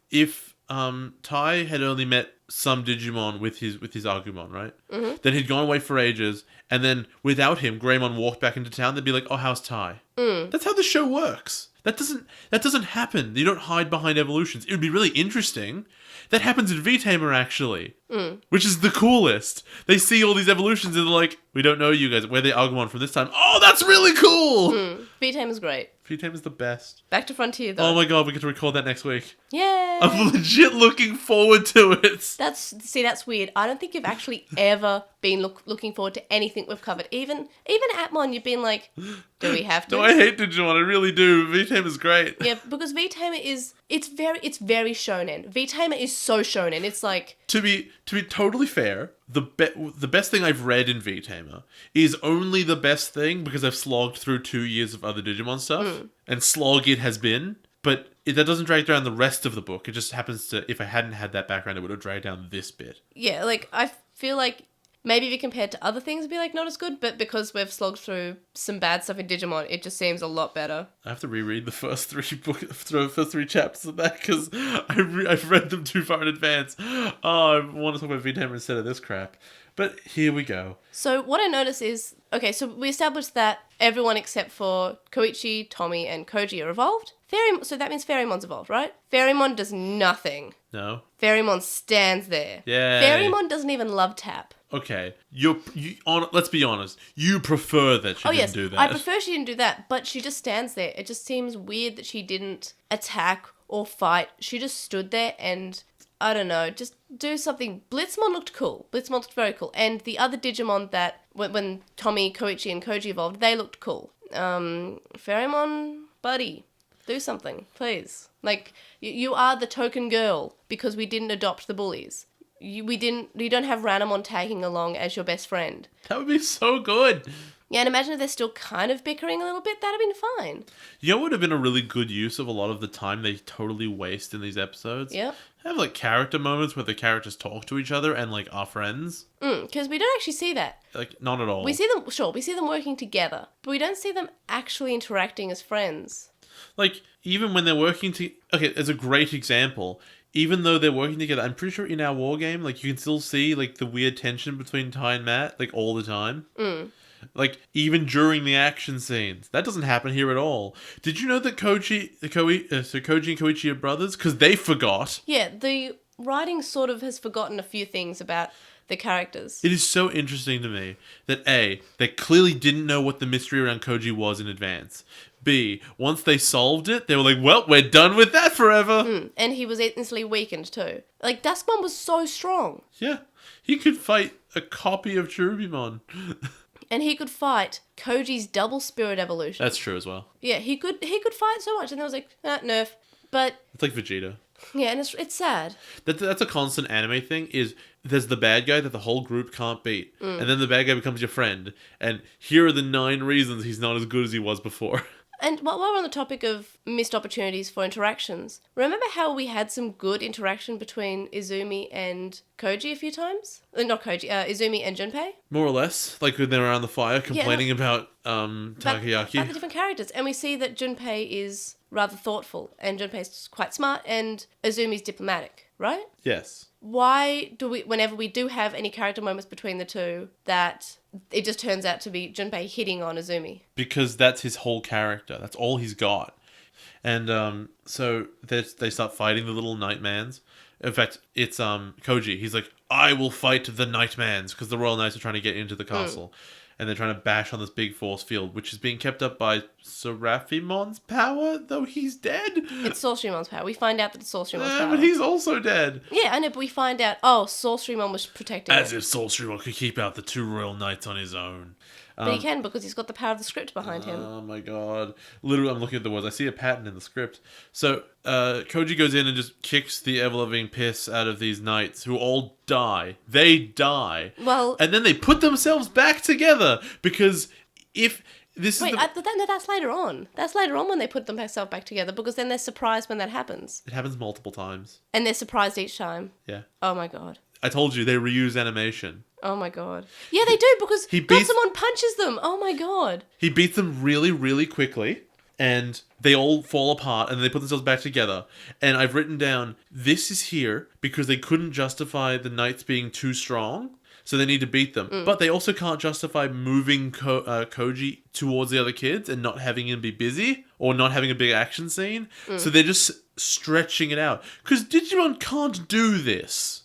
Speaker 2: Tai had only met some Digimon with his Agumon, right? Mm-hmm. Then he'd gone away for ages, and then without him, Greymon walked back into town, they'd be like, oh, how's Tai? That's how the show works. That doesn't happen. You don't hide behind evolutions. It would be really interesting. That happens in V-Tamer, actually. Which is the coolest. They see all these evolutions and they're like, we don't know you guys. We're the Agumon from this time. Oh, that's really cool!
Speaker 1: V-Tamer's great.
Speaker 2: V-Tamer's the best.
Speaker 1: Back to Frontier, though.
Speaker 2: Oh my god, we get to record that next week.
Speaker 1: Yay!
Speaker 2: I'm legit looking forward to it.
Speaker 1: That's weird. I don't think you've actually ever been looking forward to anything we've covered. Even Atmon, you've been like, do we have to?
Speaker 2: No, I hate Digimon. I really do. V-Tamer's great.
Speaker 1: Yeah, because V-Tamer it's very shonen. V-Tamer is so shonen. It's like,
Speaker 2: to be totally fair, the best thing I've read in V-Tamer is only the best thing because I've slogged through 2 years of other Digimon stuff, and slog it has been. But that doesn't drag down the rest of the book. It just happens to, if I hadn't had that background, it would have dragged down this bit.
Speaker 1: Yeah, like, I feel like maybe if you compared to other things, it'd be, like, not as good, but because we've slogged through some bad stuff in Digimon, it just seems a lot better.
Speaker 2: I have to reread the first three chapters of that, because I've read them too far in advance. Oh, I want to talk about V-Tamer instead of this crap. But here we go.
Speaker 1: So what I notice is, okay, so we established that everyone except for Koichi, Tommy, and Kouji are evolved. So that means Fairymond's evolved, right? Fairymon does nothing.
Speaker 2: No.
Speaker 1: Fairymon stands there.
Speaker 2: Yeah.
Speaker 1: Fairymon doesn't even love tap.
Speaker 2: Okay, let's be honest. You prefer that she didn't do that.
Speaker 1: I prefer she didn't do that, but she just stands there. It just seems weird that she didn't attack or fight. She just stood there and, I don't know, just do something. Blitzmon looked cool. Blitzmon looked very cool. And the other Digimon that, when Tommy, Koichi, and Kouji evolved, they looked cool. Fairymon, buddy, do something, please. Like, you are the token girl because we didn't adopt the bullies. You don't have Ranamon tagging along as your best friend.
Speaker 2: That would be so good.
Speaker 1: Yeah, and imagine if they're still kind of bickering a little bit. That'd have been fine.
Speaker 2: You know what would have been a really good use of a lot of the time they totally waste in these episodes?
Speaker 1: Yep.
Speaker 2: Have, like, character moments where the characters talk to each other and, like, are friends.
Speaker 1: Because we don't actually see that.
Speaker 2: Like, not at all.
Speaker 1: We see them working together, but we don't see them actually interacting as friends.
Speaker 2: Like, even when they're working okay, as a great example, even though they're working together, I'm pretty sure in our war game, like, you can still see, like, the weird tension between Ty and Matt, like, all the time. Like, even during the action scenes. That doesn't happen here at all. Did you know that Koichi and Koichi are brothers? Because they forgot.
Speaker 1: Yeah, the writing sort of has forgotten a few things about the characters.
Speaker 2: It is so interesting to me that A, they clearly didn't know what the mystery around Kouji was in advance. B, once they solved it, they were like, well, we're done with that forever.
Speaker 1: And he was instantly weakened too. Like, Duskmon was so strong.
Speaker 2: Yeah, he could fight a copy of Cherubimon.
Speaker 1: And he could fight Koji's double spirit evolution.
Speaker 2: That's true as well.
Speaker 1: Yeah, he could fight so much, and there was like, nerf. But
Speaker 2: it's like Vegeta.
Speaker 1: Yeah, and it's sad.
Speaker 2: That's a constant anime thing, is there's the bad guy that the whole group can't beat. And then the bad guy becomes your friend. And here are the 9 reasons he's not as good as he was before.
Speaker 1: And while we're on the topic of missed opportunities for interactions, remember how we had some good interaction between Izumi and Kouji a few times? Not Kouji, Izumi and Junpei?
Speaker 2: More or less. Like when they were around the fire complaining about Takayaki.
Speaker 1: About the different characters. And we see that Junpei is rather thoughtful, and Junpei's quite smart, and Izumi's diplomatic, right?
Speaker 2: Yes.
Speaker 1: Why do we, whenever we do have any character moments between the two, that it just turns out to be Junpei hitting on Izumi?
Speaker 2: Because that's his whole character. That's all he's got. And so they start fighting the little Nightmans. In fact, it's Kouji. He's like, I will fight the Nightmans, because the Royal Knights are trying to get into the castle. And they're trying to bash on this big force field, which is being kept up by Seraphimon's power, though he's dead.
Speaker 1: It's Sorcerymon's power. We find out that it's Sorcerymon's power.
Speaker 2: But he's also dead.
Speaker 1: Yeah, I know, but we find out, Sorcerymon was protecting
Speaker 2: As
Speaker 1: him.
Speaker 2: if Sorcerymon could keep out the 2 Royal Knights on his own.
Speaker 1: But he can, because he's got the power of the script behind him.
Speaker 2: Oh my god. Literally, I'm looking at the words. I see a pattern in the script. So, Kouji goes in and just kicks the ever-loving piss out of these knights, who all die. They die.
Speaker 1: Well...
Speaker 2: And then they put themselves back together, because if... This
Speaker 1: Wait,
Speaker 2: is
Speaker 1: no, that's later on. That's later on when they put themselves back together, because then they're surprised when that happens.
Speaker 2: It happens multiple times.
Speaker 1: And they're surprised each time.
Speaker 2: Yeah.
Speaker 1: Oh my god.
Speaker 2: I told you, they reuse animation.
Speaker 1: Oh my god. Yeah, they do, because Gotsumon punches them. Oh my god.
Speaker 2: He beats them really, really quickly, and they all fall apart, and they put themselves back together. And I've written down, this is here because they couldn't justify the knights being too strong. so they need to beat them. But they also can't justify moving Kouji towards the other kids and not having him be busy or not having a big action scene. So they're just stretching it out. Because Digimon can't do this.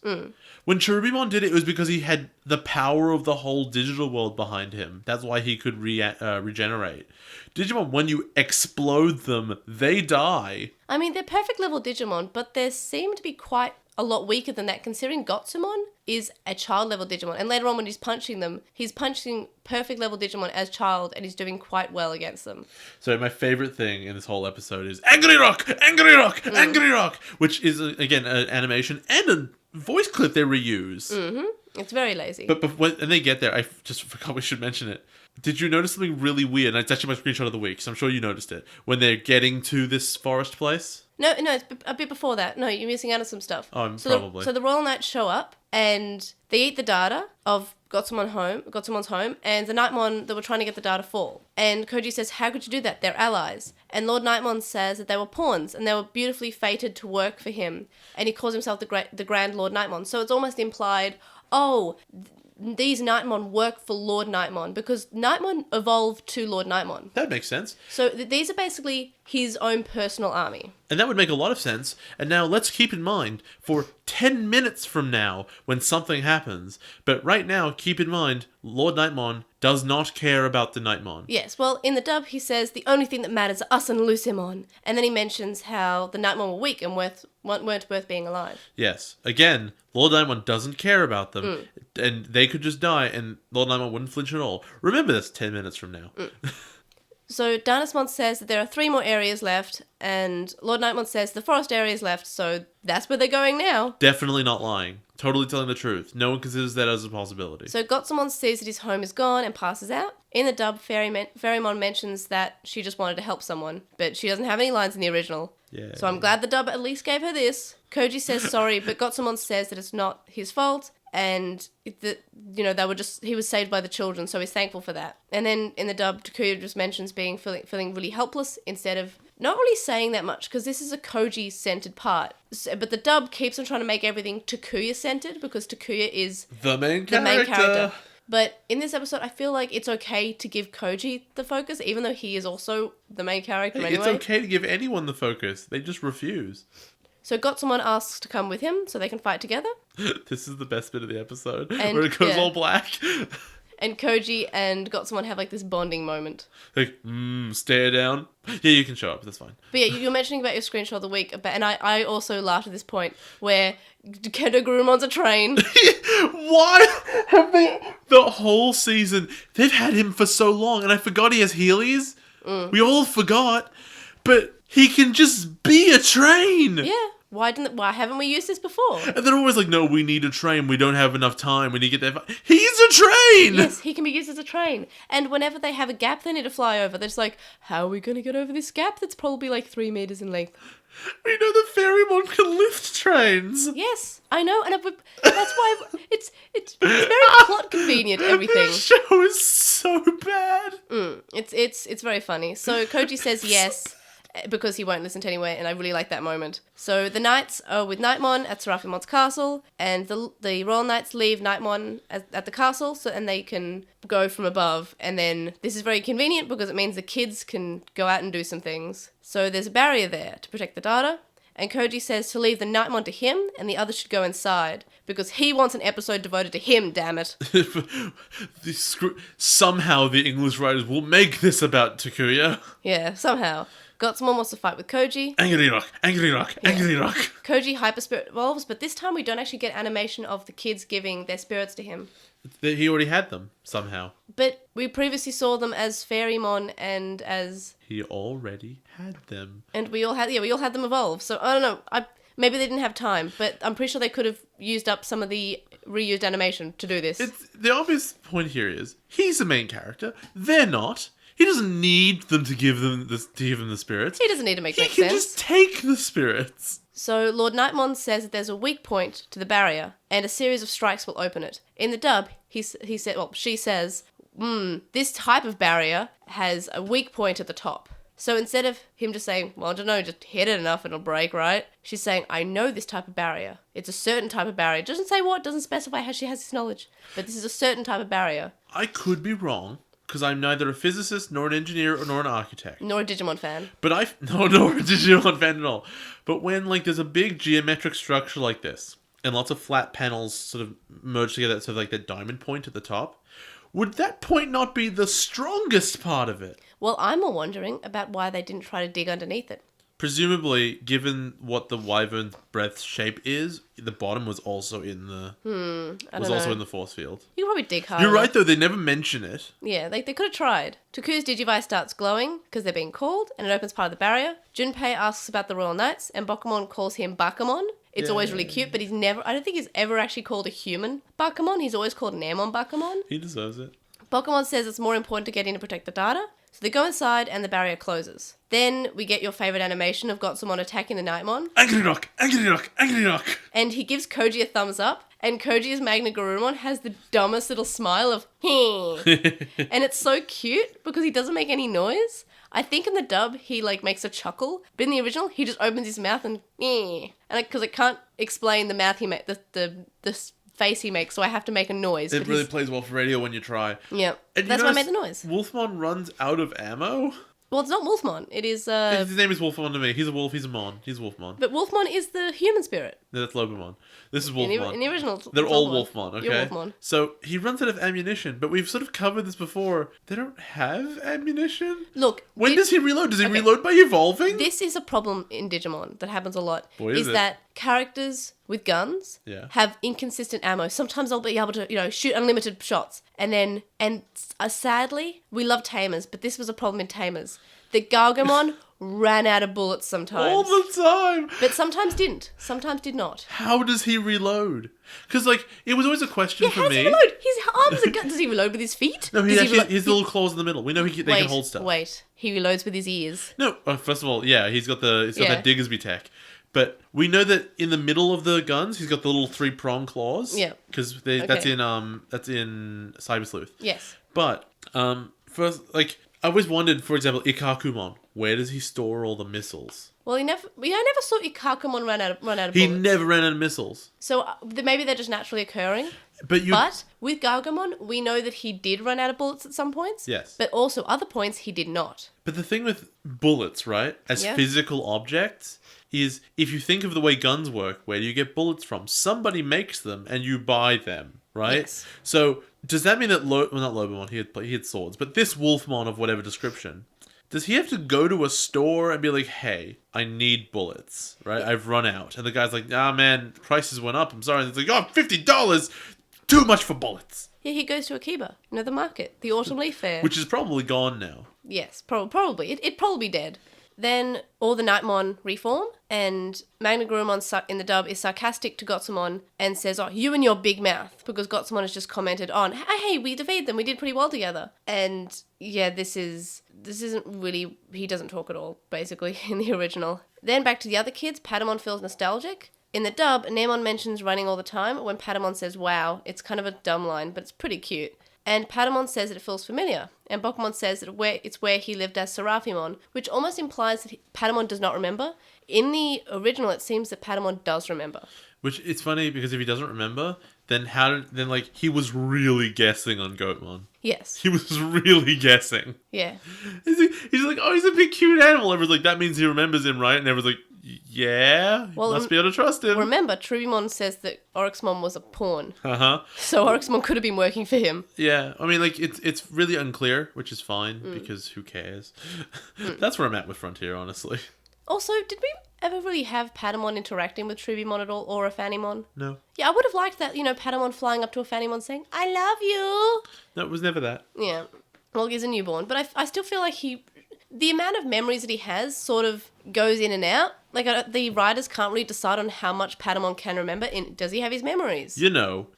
Speaker 2: When Cherubimon did it, it was because he had the power of the whole digital world behind him. That's why he could regenerate. Digimon, when you explode them, they die.
Speaker 1: I mean, they're perfect level Digimon, but they seem to be quite a lot weaker than that, considering Gotsumon is a child level Digimon. And later on when he's punching them, he's punching perfect level Digimon as child, and he's doing quite well against them. So
Speaker 2: my favorite thing in this whole episode is Angry Rock! Angry Rock! Angry Rock! Which is, again, an animation and a voice clip they reuse.
Speaker 1: It's very lazy.
Speaker 2: But when they get there, I just forgot we should mention it. Did you notice something really weird? And it's actually my screenshot of the week, so I'm sure you noticed it. When they're getting to this forest place.
Speaker 1: No, it's a bit before that. No, you're missing out on some stuff.
Speaker 2: Oh, probably.
Speaker 1: So the Royal Knights show up, and they eat the data of Gotsumon's home, and the Nightmon that were trying to get the data fall. And Kouji says, how could you do that? They're allies. And Lord Nightmon says that they were pawns, and they were beautifully fated to work for him. And he calls himself the Grand Lord Nightmon. So it's almost implied, these Nightmon work for Lord Nightmon, because Nightmon evolved to Lord Nightmon.
Speaker 2: That makes sense.
Speaker 1: So these are basically his own personal army.
Speaker 2: And that would make a lot of sense. And now let's keep in mind, for 10 minutes from now, when something happens, but right now, keep in mind, Lord Nightmon does not care about the Nightmon.
Speaker 1: Yes, well, in the dub, he says, the only thing that matters are us and Lucemon. And then he mentions how the Nightmon were weak and weren't worth being alive.
Speaker 2: Yes. Again, Lord Nightmon doesn't care about them. And they could just die, and Lord Nightmon wouldn't flinch at all. Remember this 10 minutes from now.
Speaker 1: So Dynasmon says that there are 3 more areas left, and Lord Nightmon says the forest area is left, so that's where they're going now.
Speaker 2: Definitely not lying. Totally telling the truth. No one considers that as a possibility.
Speaker 1: So Gotsumon sees that his home is gone and passes out. In the dub, Ferrymon mentions that she just wanted to help someone, but she doesn't have any lines in the original.
Speaker 2: Yeah.
Speaker 1: So I'm glad the dub at least gave her this. Kouji says sorry, but Gotsumon says that it's not his fault, and that, he was saved by the children, so he's thankful for that. And then in the dub, Takuya just mentions feeling really helpless instead of not really saying that much, because this is a Kouji-centered part. But the dub keeps on trying to make everything Takuya-centered, because Takuya is
Speaker 2: the main character.
Speaker 1: But in this episode, I feel like it's okay to give Kouji the focus, even though he is also the main character anyway.
Speaker 2: It's okay to give anyone the focus. They just refuse.
Speaker 1: So Gotsumon asks to come with him so they can fight together.
Speaker 2: This is the best bit of the episode, where it goes all black.
Speaker 1: And Kouji and Gotsumon have like this bonding moment.
Speaker 2: Like, stare down. Yeah, you can show up, that's fine.
Speaker 1: But yeah, you're mentioning about your screenshot of the week, and I also laughed at this point where Kendo Gurumon's a train.
Speaker 2: Why have they... The whole season, they've had him for so long, and I forgot he has Heelys. We all forgot. But he can just be a train.
Speaker 1: Yeah. Why haven't we used this before?
Speaker 2: And they're always like, no, we need a train. We don't have enough time. We need to get there. He's a train!
Speaker 1: Yes, he can be used as a train. And whenever they have a gap they need to fly over, they're just like, how are we going to get over this gap that's probably like 3 meters in length?
Speaker 2: We know the Ferrymon can lift trains.
Speaker 1: Yes, I know. And that's why it's very plot convenient, everything.
Speaker 2: This show is so bad.
Speaker 1: It's very funny. So Kouji says yes, because he won't listen to anyway, and I really like that moment. So the Knights are with Nightmon at Serafimon's castle, and the Royal Knights leave Nightmon at the castle, and they can go from above. And then this is very convenient because it means the kids can go out and do some things. So there's a barrier there to protect the data, and Kouji says to leave the Nightmon to him, and the others should go inside, because he wants an episode devoted to him, damn it.
Speaker 2: Somehow the English writers will make this about Takuya.
Speaker 1: Yeah, somehow. Gotsumon wants to fight with Kouji.
Speaker 2: Angry Rock, Angry Rock, Angry Rock.
Speaker 1: Kouji hyper spirit evolves, but this time we don't actually get animation of the kids giving their spirits to him.
Speaker 2: He already had them, somehow.
Speaker 1: But we previously saw them as Ferrymon and as...
Speaker 2: He already had them.
Speaker 1: And we all had them evolve. So, I don't know. Maybe they didn't have time, but I'm pretty sure they could have used up some of the reused animation to do this.
Speaker 2: The obvious point here is, he's the main character. They're not. He doesn't need them to give them the spirits.
Speaker 1: He doesn't need to make sense.
Speaker 2: He can just take the spirits.
Speaker 1: So Lord Nightmon says that there's a weak point to the barrier, and a series of strikes will open it. In the dub, she says, this type of barrier has a weak point at the top. So instead of him just saying, well, I don't know, just hit it enough, it'll break, right? She's saying, I know this type of barrier. It's a certain type of barrier. It doesn't say what, doesn't specify how she has this knowledge. But this is a certain type of barrier.
Speaker 2: I could be wrong, because I'm neither a physicist, nor an engineer, nor an architect.
Speaker 1: Nor a Digimon fan.
Speaker 2: But nor a Digimon fan at all. But when, like, there's a big geometric structure like this, and lots of flat panels sort of merge together, sort of like that diamond point at the top, would that point not be the strongest part of it?
Speaker 1: Well, I'm more wondering about why they didn't try to dig underneath it.
Speaker 2: Presumably, given what the wyvern's breath shape is, the bottom was also in the in the force field.
Speaker 1: You could probably dig harder.
Speaker 2: You're right, though. They never mention it.
Speaker 1: Yeah, they could have tried. Taku's Digivice starts glowing because they're being called, and it opens part of the barrier. Junpei asks about the Royal Knights, and Bokumon calls him Bakumon. It's always really cute, but I don't think he's ever actually called a human Bakumon. He's always called an Airmon Bakumon.
Speaker 2: He deserves it.
Speaker 1: Bokumon says it's more important to get in to protect the data. So they go inside and the barrier closes. Then we get your favourite animation of Gotsumon attacking the Nightmon.
Speaker 2: Angry Rock! Angry Rock! Angry Rock!
Speaker 1: And he gives Kouji a thumbs up. And Koji as Magna Garurumon has the dumbest little smile of heh. And it's so cute because he doesn't make any noise. I think in the dub he like makes a chuckle, but in the original he just opens his mouth and and because I can't explain the mouth he makes, the face he makes, so I have to make a noise.
Speaker 2: It really plays well for radio when you try.
Speaker 1: Yeah, that's why I made the noise.
Speaker 2: Wolfmon runs out of ammo.
Speaker 1: Well, it's not Wolfmon. It is.
Speaker 2: His name is Wolfmon to me. He's a wolf. He's a mon. He's Wolfmon.
Speaker 1: But Wolfmon is the human spirit.
Speaker 2: No, that's Lobomon. This is Wolfmon.
Speaker 1: In the original,
Speaker 2: they're all Wolfmon. Okay.
Speaker 1: You're Wolfmon.
Speaker 2: So he runs out of ammunition, but we've sort of covered this before. They don't have ammunition.
Speaker 1: Look,
Speaker 2: when does he reload? Does he reload by evolving?
Speaker 1: This is a problem in Digimon that happens a lot.
Speaker 2: Boy, is it.
Speaker 1: That characters with guns have inconsistent ammo. Sometimes they'll be able to, shoot unlimited shots. And sadly, we love Tamers, but this was a problem in Tamers. The Gargomon ran out of bullets sometimes.
Speaker 2: All the time.
Speaker 1: But sometimes didn't. Sometimes did not.
Speaker 2: How does he reload? Because, it was always a question for me.
Speaker 1: How does he reload? His arms are does he reload with his feet?
Speaker 2: No, he has little claws in the middle. We know they can hold stuff.
Speaker 1: Wait, he reloads with his ears.
Speaker 2: No, first of all, he's got that Diggersby tech. But we know that in the middle of the guns, he's got the little 3-prong claws.
Speaker 1: Yeah.
Speaker 2: Because that's in Cyber Sleuth.
Speaker 1: Yes.
Speaker 2: But first, I always wondered, for example, Ikakumon, where does he store all the missiles?
Speaker 1: Well, I never saw Ikakumon run out of bullets.
Speaker 2: He never ran out of missiles.
Speaker 1: So maybe they're just naturally occurring. But with Gargomon, we know that he did run out of bullets at some points.
Speaker 2: Yes.
Speaker 1: But also other points he did not.
Speaker 2: But the thing with bullets, right, as physical objects, is if you think of the way guns work, where do you get bullets from? Somebody makes them and you buy them, right?
Speaker 1: Yes.
Speaker 2: So does that mean that not Lobomon, he had swords, but this Wolfmon of whatever description, does he have to go to a store and be like, hey, I need bullets, right? I've run out. And the guy's like, man, prices went up. I'm sorry. And it's like, $50, too much for bullets.
Speaker 1: Yeah, he goes to Akiba, the market, the Autumn Leaf Fair.
Speaker 2: Which is probably gone now.
Speaker 1: Yes, probably. It'd probably be dead. Then all the Nightmon reform, and Magna Garurumon in the dub is sarcastic to Gotsumon and says, you and your big mouth, because Gotsumon has just commented on, hey, we defeated them, we did pretty well together. And this isn't really, he doesn't talk at all, basically, in the original. Then back to the other kids, Patamon feels nostalgic. In the dub, Nemon mentions running all the time. When Patamon says, wow, it's kind of a dumb line, but it's pretty cute. And Patamon says that it feels familiar. And Bokumon says that it's where he lived as Seraphimon, which almost implies that Patamon does not remember. In the original, it seems that Patamon does remember. Which, it's funny, because if he doesn't remember, then he was really guessing on Goatmon. Yes. He was really guessing. Yeah. He's like, he's a big cute animal. Everyone's like, that means he remembers him, right? And everyone's like, yeah, must be able to trust him. Remember, Trubimon says that Oryxmon was a pawn. Uh-huh. So Oryxmon could have been working for him. Yeah, I mean, it's really unclear, which is fine, because who cares? That's where I'm at with Frontier, honestly. Also, did we ever really have Patamon interacting with Trubimon at all, or a Fanimon? No. Yeah, I would have liked that, Patamon flying up to a Fanimon saying, I love you! No, it was never that. Yeah. Well, he's a newborn, but I still feel like the amount of memories that he has sort of goes in and out. The writers can't really decide on how much Patamon can remember. Does he have his memories?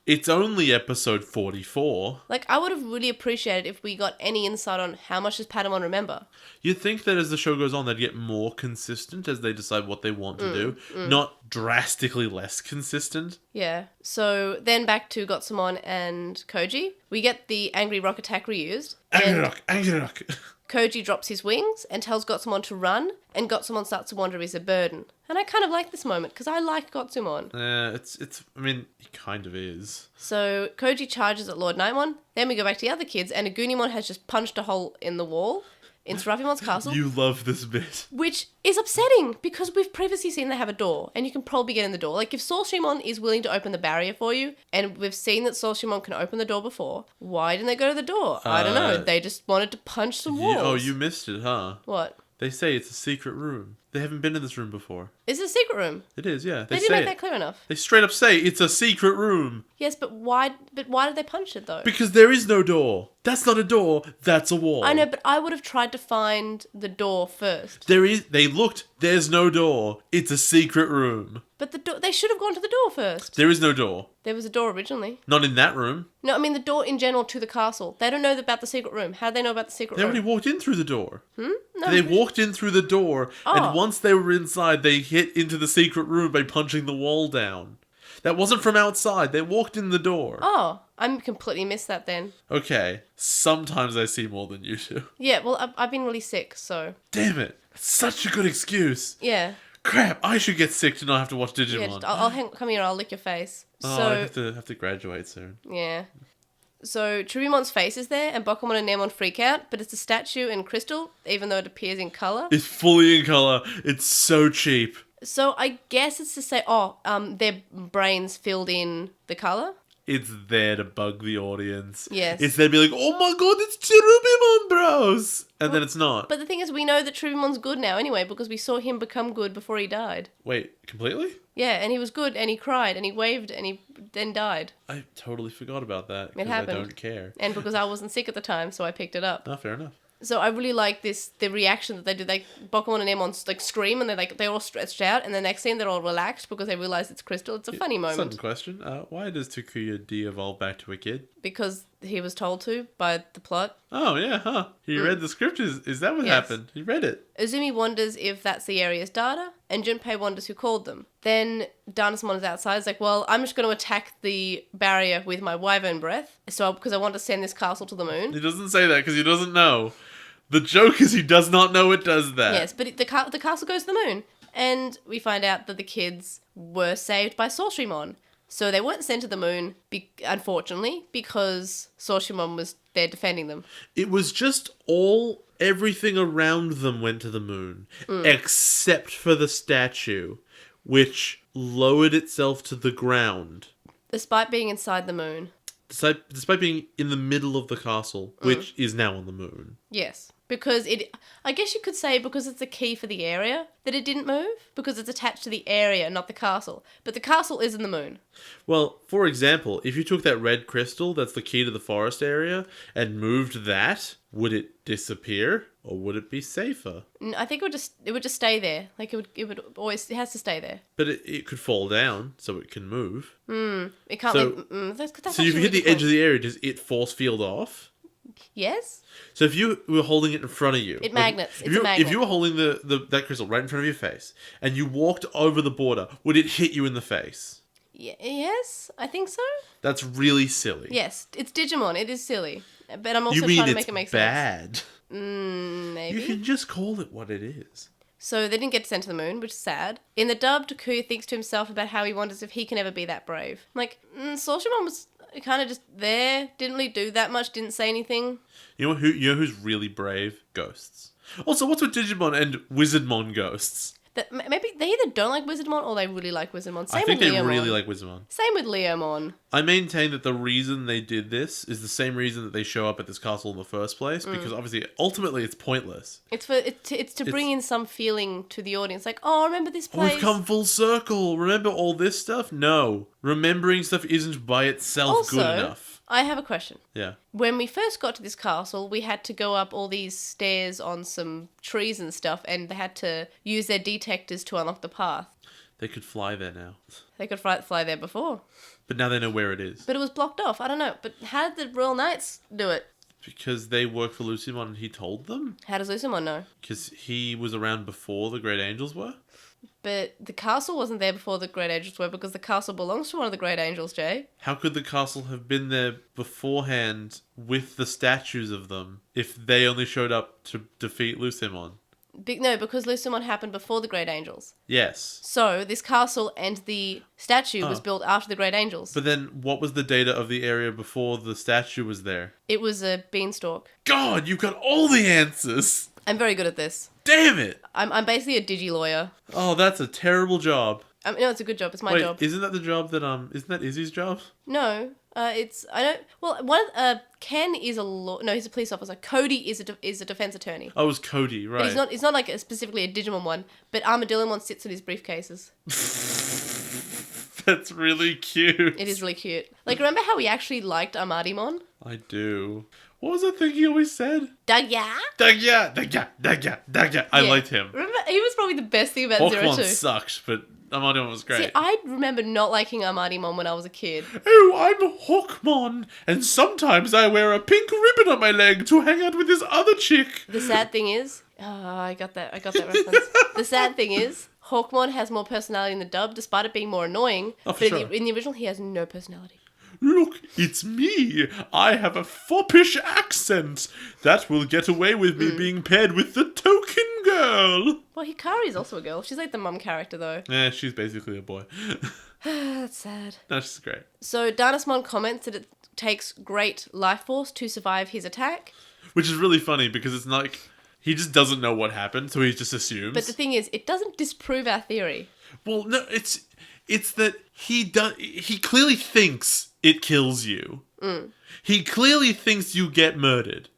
Speaker 1: It's only episode 44. I would have really appreciated if we got any insight on how much does Patamon remember. You'd think that as the show goes on, they'd get more consistent as they decide what they want to do. Not drastically less consistent. Yeah. So then back to Gotsumon and Kouji. We get the Angry Rock attack reused. Angry Rock! Kouji drops his wings and tells Gotsumon to run, and Gotsumon starts to wonder if he's a burden. And I kind of like this moment, because I like Gotsumon.
Speaker 2: I mean, he kind of is.
Speaker 1: So, Kouji charges at Lord Nightmon, then we go back to the other kids, and Agunimon has just punched a hole in the wall in Seraphimon castle.
Speaker 2: You love this bit.
Speaker 1: Which is upsetting, because we've previously seen they have a door, and you can probably get in the door. Like, if Sorcerymon is willing to open the barrier for you, and we've seen that Sorcerymon can open the door before, why didn't they go to the door? I don't know. They just wanted to punch some walls.
Speaker 2: You missed it, huh?
Speaker 1: What?
Speaker 2: They say it's a secret room. They haven't been in this room before.
Speaker 1: Is it a secret room?
Speaker 2: It is, yeah.
Speaker 1: They didn't make that clear enough.
Speaker 2: They straight up say it's a secret room.
Speaker 1: Yes, but why did they punch it, though?
Speaker 2: Because there is no door. That's not a door. That's a wall.
Speaker 1: I know, but I would have tried to find the door first.
Speaker 2: They looked. There's no door. It's a secret room.
Speaker 1: But they should have gone to the door first.
Speaker 2: There is no door.
Speaker 1: There was a door originally.
Speaker 2: Not in that room.
Speaker 1: No, I mean the door in general to the castle. They don't know about the secret room. How do they know about the secret
Speaker 2: They
Speaker 1: room?
Speaker 2: already walked in through the door.
Speaker 1: No.
Speaker 2: They walked in through the door, and once they were inside, they hit into the secret room by punching the wall down. That wasn't from outside. They walked in the door.
Speaker 1: Oh, I completely missed that then.
Speaker 2: Okay, sometimes I see more than you do.
Speaker 1: Yeah, well, I've been really sick, so...
Speaker 2: Damn it. Such a good excuse.
Speaker 1: Yeah.
Speaker 2: Crap, I should get sick to not have to watch Digimon.
Speaker 1: Yeah, I'll come here and I'll lick your face.
Speaker 2: I have to graduate soon.
Speaker 1: Yeah. So, Cherubimon's face is there, and Bokumon and Naemon freak out, but it's a statue in crystal, even though it appears in colour.
Speaker 2: It's fully in colour. It's so cheap.
Speaker 1: So, I guess it's to say, their brains filled in the colour.
Speaker 2: It's there to bug the audience.
Speaker 1: Yes.
Speaker 2: It's there to be like, oh my god, it's Cherubimon, bros! And then it's not.
Speaker 1: But the thing is, we know that Cherubimon's good now anyway, because we saw him become good before he died.
Speaker 2: Wait, completely?
Speaker 1: Yeah, and he was good, and he cried, and he waved, and he then died.
Speaker 2: I totally forgot about that.
Speaker 1: It happened.
Speaker 2: I don't care.
Speaker 1: And because I wasn't sick at the time, so I picked it up.
Speaker 2: Oh, fair enough.
Speaker 1: So I really like the reaction that they do. Bokumon and Naemon scream, and they're all stretched out, and the next scene they're all relaxed because they realise it's crystal. It's a funny moment.
Speaker 2: Sudden question. Why does Takuya de-evolve back to a kid?
Speaker 1: Because he was told to by the plot.
Speaker 2: Oh, yeah, huh. He read the script. Is that what happened? He read it.
Speaker 1: Azumi wonders if that's the area's data, and Junpei wonders who called them. Then Dynasmon is outside. It's like, well, I'm just going to attack the barrier with my wyvern breath, because I want to send this castle to the moon.
Speaker 2: He doesn't say that because he doesn't know. The joke is he does not know it does that.
Speaker 1: Yes, but the castle goes to the moon. And we find out that the kids were saved by Sorcerymon. So they weren't sent to the moon, unfortunately, because Sorcerymon was there defending them.
Speaker 2: It was just everything around them went to the moon, except for the statue, which lowered itself to the ground.
Speaker 1: Despite being inside the moon.
Speaker 2: Despite being in the middle of the castle, which is now on the moon.
Speaker 1: Yes. Because I guess you could say because it's a key for the area that it didn't move, because it's attached to the area, not the castle. But the castle is in the moon.
Speaker 2: Well, for example, if you took that red crystal that's the key to the forest area and moved that, would it disappear or would it be safer?
Speaker 1: I think it would just stay there. Like it has to stay there.
Speaker 2: But it could fall down so it can move.
Speaker 1: It can't.
Speaker 2: So if you hit the edge of the area, does it force field off?
Speaker 1: Yes.
Speaker 2: So if you were holding it in front of you...
Speaker 1: It's a magnet. If
Speaker 2: you were holding that crystal right in front of your face and you walked over the border, would it hit you in the face?
Speaker 1: Yes, I think so.
Speaker 2: That's really silly.
Speaker 1: Yes, it's Digimon. It is silly. But I'm also trying to make it make
Speaker 2: sense.
Speaker 1: Sense. Maybe.
Speaker 2: You can just call it what it is.
Speaker 1: So they didn't get sent to the moon, which is sad. In the dub, Takuya thinks to himself about how he wonders if he can ever be that brave. I'm like, Sorcerymon was kind of just there, didn't really do that much, didn't say anything.
Speaker 2: You know who's really brave? Ghosts. Also, what's with Digimon and Wizardmon ghosts?
Speaker 1: Maybe they either don't like Wizardmon or they really like Wizardmon.
Speaker 2: I think they really like Wizardmon.
Speaker 1: Same with Leomon.
Speaker 2: I maintain that the reason they did this is the same reason that they show up at this castle in the first place, because obviously, ultimately, it's pointless. It's
Speaker 1: to bring in some feeling to the audience, like, oh, remember this place?
Speaker 2: We've come full circle. Remember all this stuff? No. Remembering stuff isn't by itself good enough.
Speaker 1: I have a question.
Speaker 2: Yeah.
Speaker 1: When we first got to this castle, we had to go up all these stairs on some trees and stuff, and they had to use their detectors to unlock the path.
Speaker 2: They could fly there now.
Speaker 1: They could fly there before.
Speaker 2: But now they know where it is.
Speaker 1: But it was blocked off. I don't know. But how did the Royal Knights do it?
Speaker 2: Because they work for Lucimon and he told them.
Speaker 1: How does Lucimon know?
Speaker 2: Because he was around before the Great Angels were.
Speaker 1: But the castle wasn't there before the Great Angels were because the castle belongs to one of the Great Angels, Jay.
Speaker 2: How could the castle have been there beforehand with the statues of them if they only showed up to defeat Lucemon?
Speaker 1: No, because Lucemon happened before the Great Angels.
Speaker 2: Yes.
Speaker 1: So this castle and the statue was built after the Great Angels.
Speaker 2: But then what was the data of the area before the statue was there?
Speaker 1: It was a beanstalk.
Speaker 2: God, you've got all the answers!
Speaker 1: I'm very good at this.
Speaker 2: Damn it!
Speaker 1: I'm basically a digi-lawyer.
Speaker 2: Oh, that's a terrible job.
Speaker 1: No, it's a good job. It's my job.
Speaker 2: Isn't that the job that, isn't that Izzy's job?
Speaker 1: No, Ken is a law. No, he's a police officer. Cody is a defense attorney.
Speaker 2: Oh, it was Cody, right.
Speaker 1: But it's not like specifically a Digimon one, but Armadillomon sits in his briefcases.
Speaker 2: That's really cute.
Speaker 1: It is really cute. Like, remember how we actually liked Armadimon?
Speaker 2: I do. What was that thing he always said?
Speaker 1: Dagya?
Speaker 2: I liked him.
Speaker 1: Remember, he was probably the best thing about Zero
Speaker 2: Hawkmon
Speaker 1: Two.
Speaker 2: sucked, but Armadimon was great.
Speaker 1: See, I remember not liking Armadimon when I was a kid.
Speaker 2: Oh, I'm Hawkmon, and sometimes I wear a pink ribbon on my leg to hang out with this other chick.
Speaker 1: The sad thing is... Oh, I got that reference. The sad thing is, Hawkmon has more personality in the dub, despite it being more annoying.
Speaker 2: Oh, for sure.
Speaker 1: In the original, he has no personality.
Speaker 2: Look, it's me. I have a foppish accent. That will get away with me being paired with the token girl.
Speaker 1: Well, Hikari's also a girl. She's like the mum character, though.
Speaker 2: Yeah, she's basically a boy.
Speaker 1: That's sad.
Speaker 2: No, she's great.
Speaker 1: So, Dynasmon comments that it takes great life force to survive his attack.
Speaker 2: Which is really funny because it's not like... He just doesn't know what happened, so he just assumes.
Speaker 1: But the thing is, it doesn't disprove our theory.
Speaker 2: Well, no, it's that he clearly thinks it kills you. He clearly thinks you get murdered.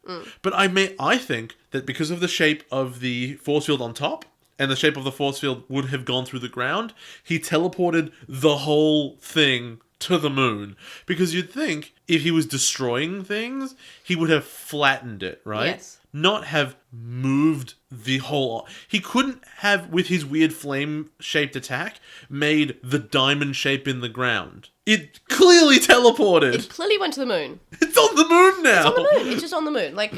Speaker 2: But I think that because of the shape of the force field on top and the shape of the force field would have gone through the ground, he teleported the whole thing to the moon. Because you'd think if he was destroying things, he would have flattened it, right?
Speaker 1: Yes.
Speaker 2: Not have moved the whole... He couldn't have, with his weird flame-shaped attack, made the diamond shape in the ground. It clearly teleported.
Speaker 1: It clearly went to the moon.
Speaker 2: It's on the moon now.
Speaker 1: It's on the moon. It's just on the moon. Like,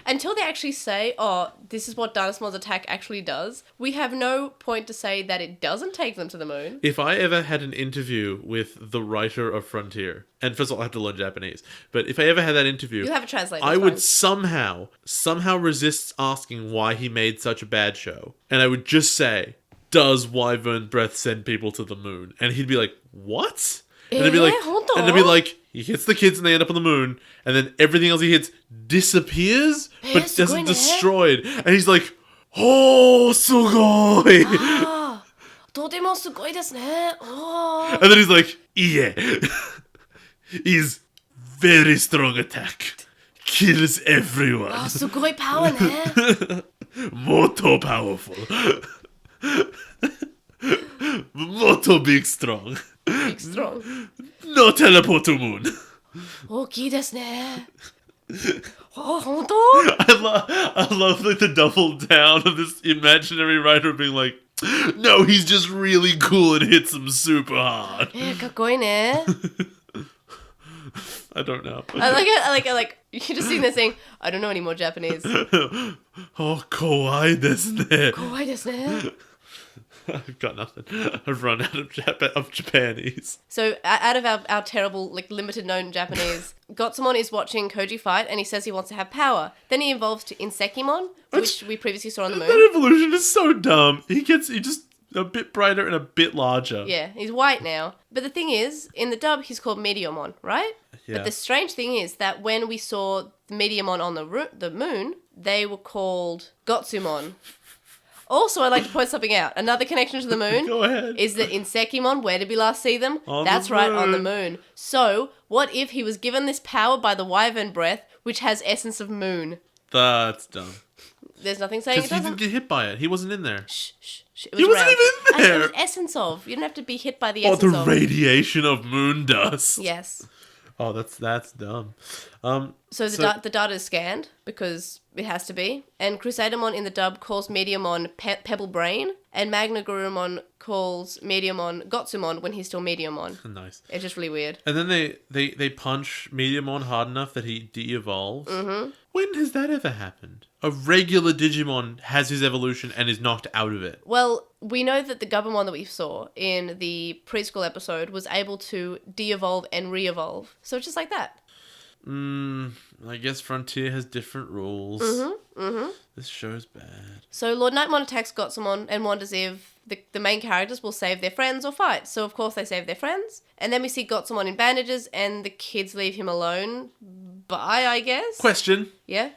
Speaker 1: until they actually say, oh, this is what Dynasmon's attack actually does, we have no point to say that it doesn't take them to the moon.
Speaker 2: If I ever had an interview with the writer of Frontier, and first of all, I have to learn Japanese, but if I ever had that interview...
Speaker 1: You'll have a translator.
Speaker 2: I would somehow resist asking why he made such a bad show. And I would just say, does Wyvern Breath send people to the moon? And he'd be like, what? And they'd be like, he hits the kids and they end up on the moon, and then everything else he hits disappears, but doesn't destroy it. And he's like, oh, sugoi!
Speaker 1: Ah, とてもすごいですね. Oh.
Speaker 2: And then he's like, yeah. He's very strong attack. Kills everyone.
Speaker 1: あ、すごいパワーね.
Speaker 2: Moto powerful. Moto big strong.
Speaker 1: Big strong.
Speaker 2: No teleport to moon.
Speaker 1: 大きいですね. Oh, 本当?
Speaker 2: I love like the double down of this imaginary writer being like, no, he's just really cool and hits him super hard.
Speaker 1: かっこいいね.
Speaker 2: I don't know.
Speaker 1: I like you can just sing this saying, I don't know any more Japanese.
Speaker 2: Oh, kawaii desu ne.
Speaker 1: Kawaii desu ne.
Speaker 2: I've got nothing. I've run out of Japanese.
Speaker 1: So, out of our terrible, like, limited known Japanese, Gotsumon is watching Kouji fight, and he says he wants to have power. Then he evolves to Insekimon, which we previously saw on the moon.
Speaker 2: That evolution is so dumb. He just a bit brighter and a bit larger.
Speaker 1: Yeah, he's white now. But the thing is, in the dub, he's called Meteormon, right?
Speaker 2: Yeah.
Speaker 1: But the strange thing is that when we saw the Meteormon on the moon, they were called Gotsumon. Also, I'd like to point something out. Another connection to the moon
Speaker 2: Go ahead.
Speaker 1: is that Insekimon, where did we last see them?
Speaker 2: That's
Speaker 1: right, on the moon. So, what if he was given this power by the Wyvern Breath, which has essence of moon?
Speaker 2: That's dumb.
Speaker 1: There's nothing saying it
Speaker 2: Because he
Speaker 1: doesn't.
Speaker 2: didn't get hit by it. He wasn't in there.
Speaker 1: Shh. It
Speaker 2: He wasn't even there.
Speaker 1: It was essence of. You don't have to be hit by the
Speaker 2: Oh,
Speaker 1: essence
Speaker 2: the
Speaker 1: of.
Speaker 2: radiation of moon dust.
Speaker 1: Yes.
Speaker 2: Oh, that's dumb.
Speaker 1: So the data is scanned because it has to be. And Crusadermon in the dub calls Mediamon Pebble Brain, and Magna Gurumon calls Mediamon Gotsumon when he's still Mediamon.
Speaker 2: Nice.
Speaker 1: It's just really weird.
Speaker 2: And then they punch Mediamon hard enough that he de-evolves. Mm-hmm. When has that ever happened? A regular Digimon has his evolution and is knocked out of it.
Speaker 1: Well, we know that the Gabumon that we saw in the preschool episode was able to de-evolve and re-evolve. So it's just like that.
Speaker 2: I guess Frontier has different rules. This show's bad.
Speaker 1: So Lord Nightmon attacks Gotsumon and wonders if the main characters will save their friends or fight. So of course they save their friends. And then we see Gotsumon in bandages and the kids leave him alone. Bye, I guess.
Speaker 2: Question.
Speaker 1: Yeah?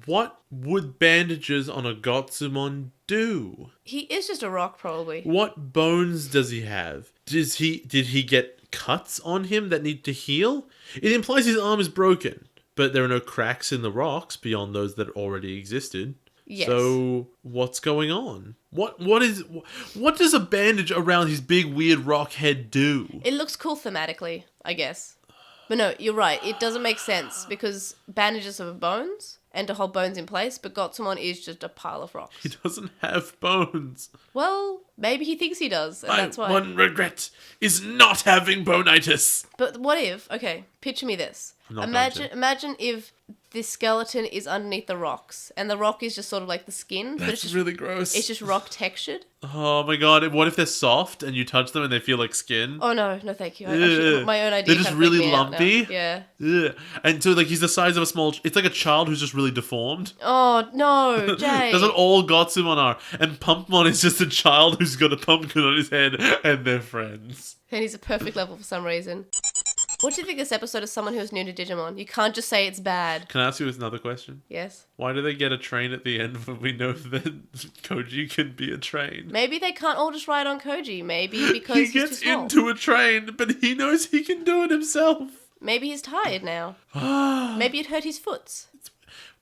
Speaker 2: What would bandages on a Gotsumon do?
Speaker 1: He is just a rock, probably.
Speaker 2: What bones does he have? Did he get cuts on him that need to heal? It implies his arm is broken, but there are no cracks in the rocks beyond those that already existed.
Speaker 1: Yes.
Speaker 2: So what's going on? What does a bandage around his big weird rock head do?
Speaker 1: It looks cool thematically, I guess. But no, you're right. It doesn't make sense because bandages are bones and to hold bones in place, but Gotsumon is just a pile of rocks.
Speaker 2: He doesn't have bones.
Speaker 1: Well, maybe he thinks he does, and that's why.
Speaker 2: My one regret is not having bonitis.
Speaker 1: But what if? Okay, picture me this. Imagine if this skeleton is underneath the rocks, and the rock is just sort of like the skin.
Speaker 2: That's
Speaker 1: but it's just,
Speaker 2: really gross.
Speaker 1: It's just rock textured.
Speaker 2: Oh my god! What if they're soft and you touch them and they feel like skin?
Speaker 1: Oh no, thank you. Actually, my own idea.
Speaker 2: They're just really lumpy.
Speaker 1: Yeah.
Speaker 2: Ugh. And so like he's the size of a small. It's like a child who's just really deformed.
Speaker 1: Oh no, Jay.
Speaker 2: That's what all Gotsumon are. And Pumpmon is just a child who's got a pumpkin on his head, and they're friends.
Speaker 1: And he's a perfect level for some reason. What do you think of this episode as someone who is new to Digimon? You can't just say it's bad.
Speaker 2: Can I ask you another question?
Speaker 1: Yes.
Speaker 2: Why do they get a train at the end when we know that Kouji can be a train?
Speaker 1: Maybe they can't all just ride on Kouji. Maybe because
Speaker 2: he gets into a train, but he knows he can do it himself.
Speaker 1: Maybe he's tired now. Maybe it hurt his foots.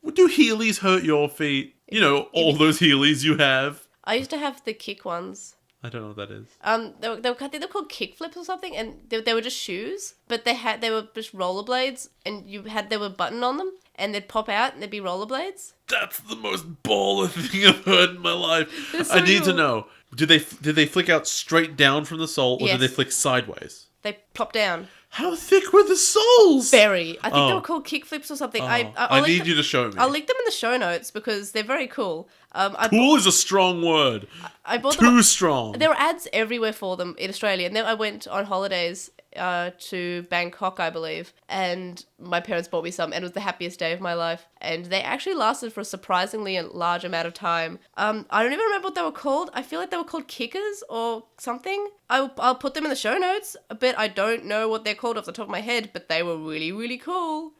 Speaker 2: Do Heelys hurt your feet? You know, all those Heelys you have.
Speaker 1: I used to have the kick ones.
Speaker 2: I don't know what that is.
Speaker 1: They were called kick flips or something, and they were just shoes, but they were just rollerblades, and they were button on them, and they'd pop out, and they'd be rollerblades.
Speaker 2: That's the most baller thing I've heard in my life.
Speaker 1: So
Speaker 2: I need to know: did they flick out straight down from the sole, or did they flick sideways?
Speaker 1: They plop down.
Speaker 2: How thick were the soles?
Speaker 1: Very. I think they were called kick flips or something.
Speaker 2: I need you to show me.
Speaker 1: I'll link them in the show notes because they're very cool.
Speaker 2: Cool is a strong word.
Speaker 1: I bought
Speaker 2: them. Too strong.
Speaker 1: There were ads everywhere for them in Australia. And then I went on holidays to Bangkok, I believe. And my parents bought me some. And it was the happiest day of my life. And they actually lasted for a surprisingly large amount of time. I don't even remember what they were called. I feel like they were called kickers or something. I'll put them in the show notes. But I don't know what they're called off the top of my head. But they were really, really cool.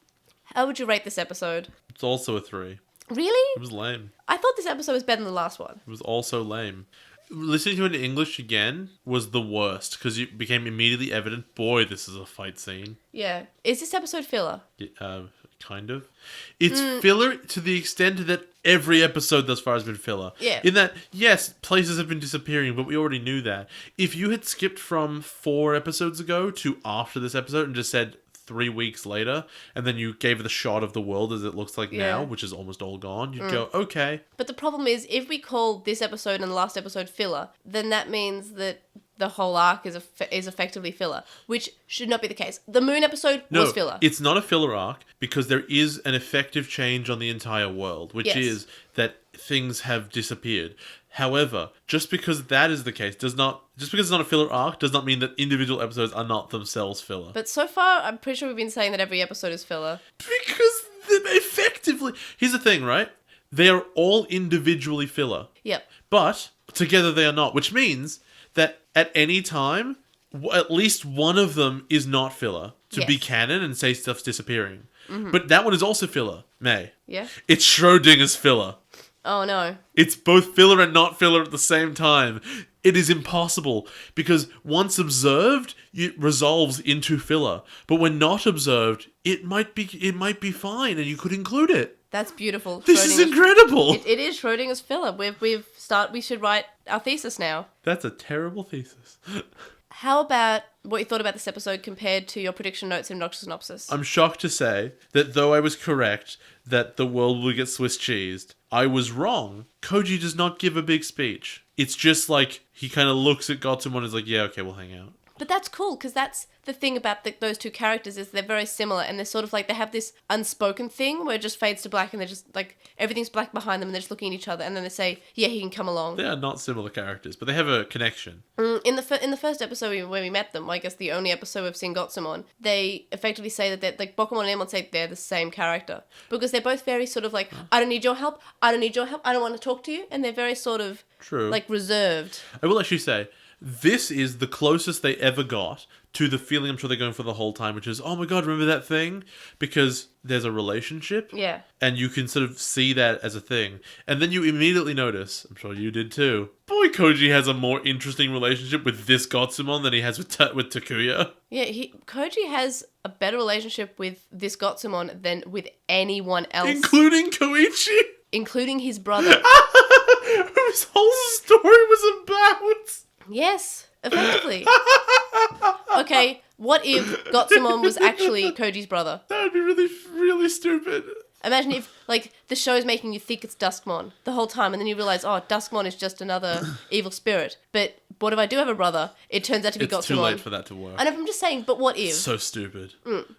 Speaker 1: How would you rate this episode?
Speaker 2: It's also a 3.
Speaker 1: Really?
Speaker 2: It was lame.
Speaker 1: I thought this episode was better than the last one.
Speaker 2: It was also lame. Listening to it in English again was the worst because it became immediately evident, boy, this is a fight scene.
Speaker 1: Yeah. Is this episode filler?
Speaker 2: Kind of. It's filler to the extent that every episode thus far has been filler.
Speaker 1: Yeah.
Speaker 2: In that, yes, places have been disappearing, but we already knew that. If you had skipped from 4 episodes ago to after this episode and just said 3 weeks later, and then you gave the shot of the world as it looks like now, which is almost all gone, you'd go, okay.
Speaker 1: But the problem is, if we call this episode and the last episode filler, then that means that the whole arc is effectively filler, which should not be the case. The Moon episode was filler.
Speaker 2: It's not a filler arc because there is an effective change on the entire world, which is that things have disappeared. However, just because that is the case just because it's not a filler arc does not mean that individual episodes are not themselves filler.
Speaker 1: But so far, I'm pretty sure we've been saying that every episode is filler.
Speaker 2: Because effectively... Here's the thing, right? They are all individually filler.
Speaker 1: Yep.
Speaker 2: But together they are not, which means that at any time, at least one of them is not filler to be canon and say stuff's disappearing. Mm-hmm. But that one is also filler, May.
Speaker 1: Yeah?
Speaker 2: It's Schrodinger's filler.
Speaker 1: Oh, no.
Speaker 2: It's both filler and not filler at the same time. It is impossible because once observed, it resolves into filler. But when not observed, it might be fine and you could include it.
Speaker 1: That's beautiful.
Speaker 2: This is incredible.
Speaker 1: It is Schrodinger's filler. We should write our thesis now.
Speaker 2: That's a terrible thesis.
Speaker 1: How about what you thought about this episode compared to your prediction notes in Obnoxious Synopsis?
Speaker 2: I'm shocked to say that though I was correct that the world will get Swiss cheesed, I was wrong. Kouji does not give a big speech. It's just like, he kind of looks at Gotsumon and is like, yeah, okay, we'll hang out.
Speaker 1: But that's cool, because that's the thing about those two characters is they're very similar, and they're sort of like, they have this unspoken thing where it just fades to black, and they're just like, everything's black behind them, and they're just looking at each other, and then they say, yeah, he can come along.
Speaker 2: They are not similar characters, but they have a connection.
Speaker 1: In the first episode where we met them, I guess the only episode we've seen Gotsumon, they effectively say that they're, like, Bokumon and Emon say they're the same character. Because they're both very sort of like, I don't need your help, I don't need your help, I don't want to talk to you, and they're very sort of,
Speaker 2: True.
Speaker 1: like, reserved.
Speaker 2: I will actually say, this is the closest they ever got to the feeling I'm sure they're going for the whole time, which is, oh my god, remember that thing? Because there's a relationship.
Speaker 1: Yeah.
Speaker 2: And you can sort of see that as a thing. And then you immediately notice, I'm sure you did too, boy, Kouji has a more interesting relationship with this Gotsumon than he has with Takuya.
Speaker 1: Yeah, Kouji has a better relationship with this Gotsumon than with anyone else.
Speaker 2: Including Koichi?
Speaker 1: Including his brother.
Speaker 2: Whose whole story was about...
Speaker 1: Yes, effectively. Okay, what if Gotsumon was actually Koji's brother?
Speaker 2: That would be really, really stupid.
Speaker 1: Imagine if, like, the show's making you think it's Duskmon the whole time, and then you realise, oh, Duskmon is just another evil spirit. But what if I do have a brother? It turns out to be Gotsumon.
Speaker 2: It's too late for that to work.
Speaker 1: I know, I'm just saying, but what if?
Speaker 2: So stupid.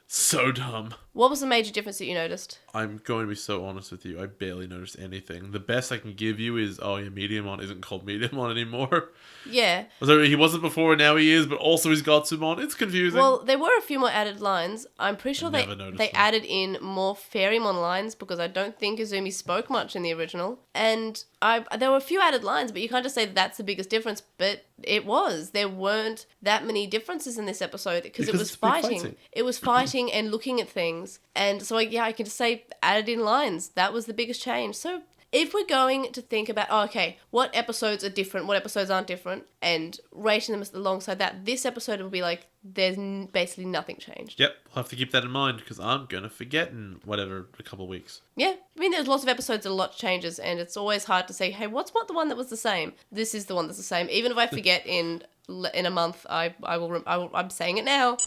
Speaker 2: So dumb.
Speaker 1: What was the major difference that you noticed?
Speaker 2: I'm going to be so honest with you. I barely noticed anything. The best I can give you is, oh yeah, Mediamon isn't called Mediamon anymore.
Speaker 1: Yeah.
Speaker 2: So he wasn't before and now he is, but also he's Gotsumon. It's confusing.
Speaker 1: Well, there were a few more added lines. I'm pretty sure they added in more Fairymon lines because I don't think Izumi spoke much in the original. And there were a few added lines, but you can't just say that's the biggest difference. But it was. There weren't that many differences in this episode because it was fighting. It was fighting and looking at things. And so, yeah, I can just say added in lines. That was the biggest change. So if we're going to think about, oh, okay, what episodes are different, what episodes aren't different, and rating them alongside that, this episode will be like, there's basically nothing changed.
Speaker 2: Yep, I'll have to keep that in mind because I'm going to forget in a couple of weeks.
Speaker 1: Yeah, I mean, there's lots of episodes that a lot changes, and it's always hard to say, hey, what's the one that was the same? This is the one that's the same. Even if I forget in a month, I'm saying it now.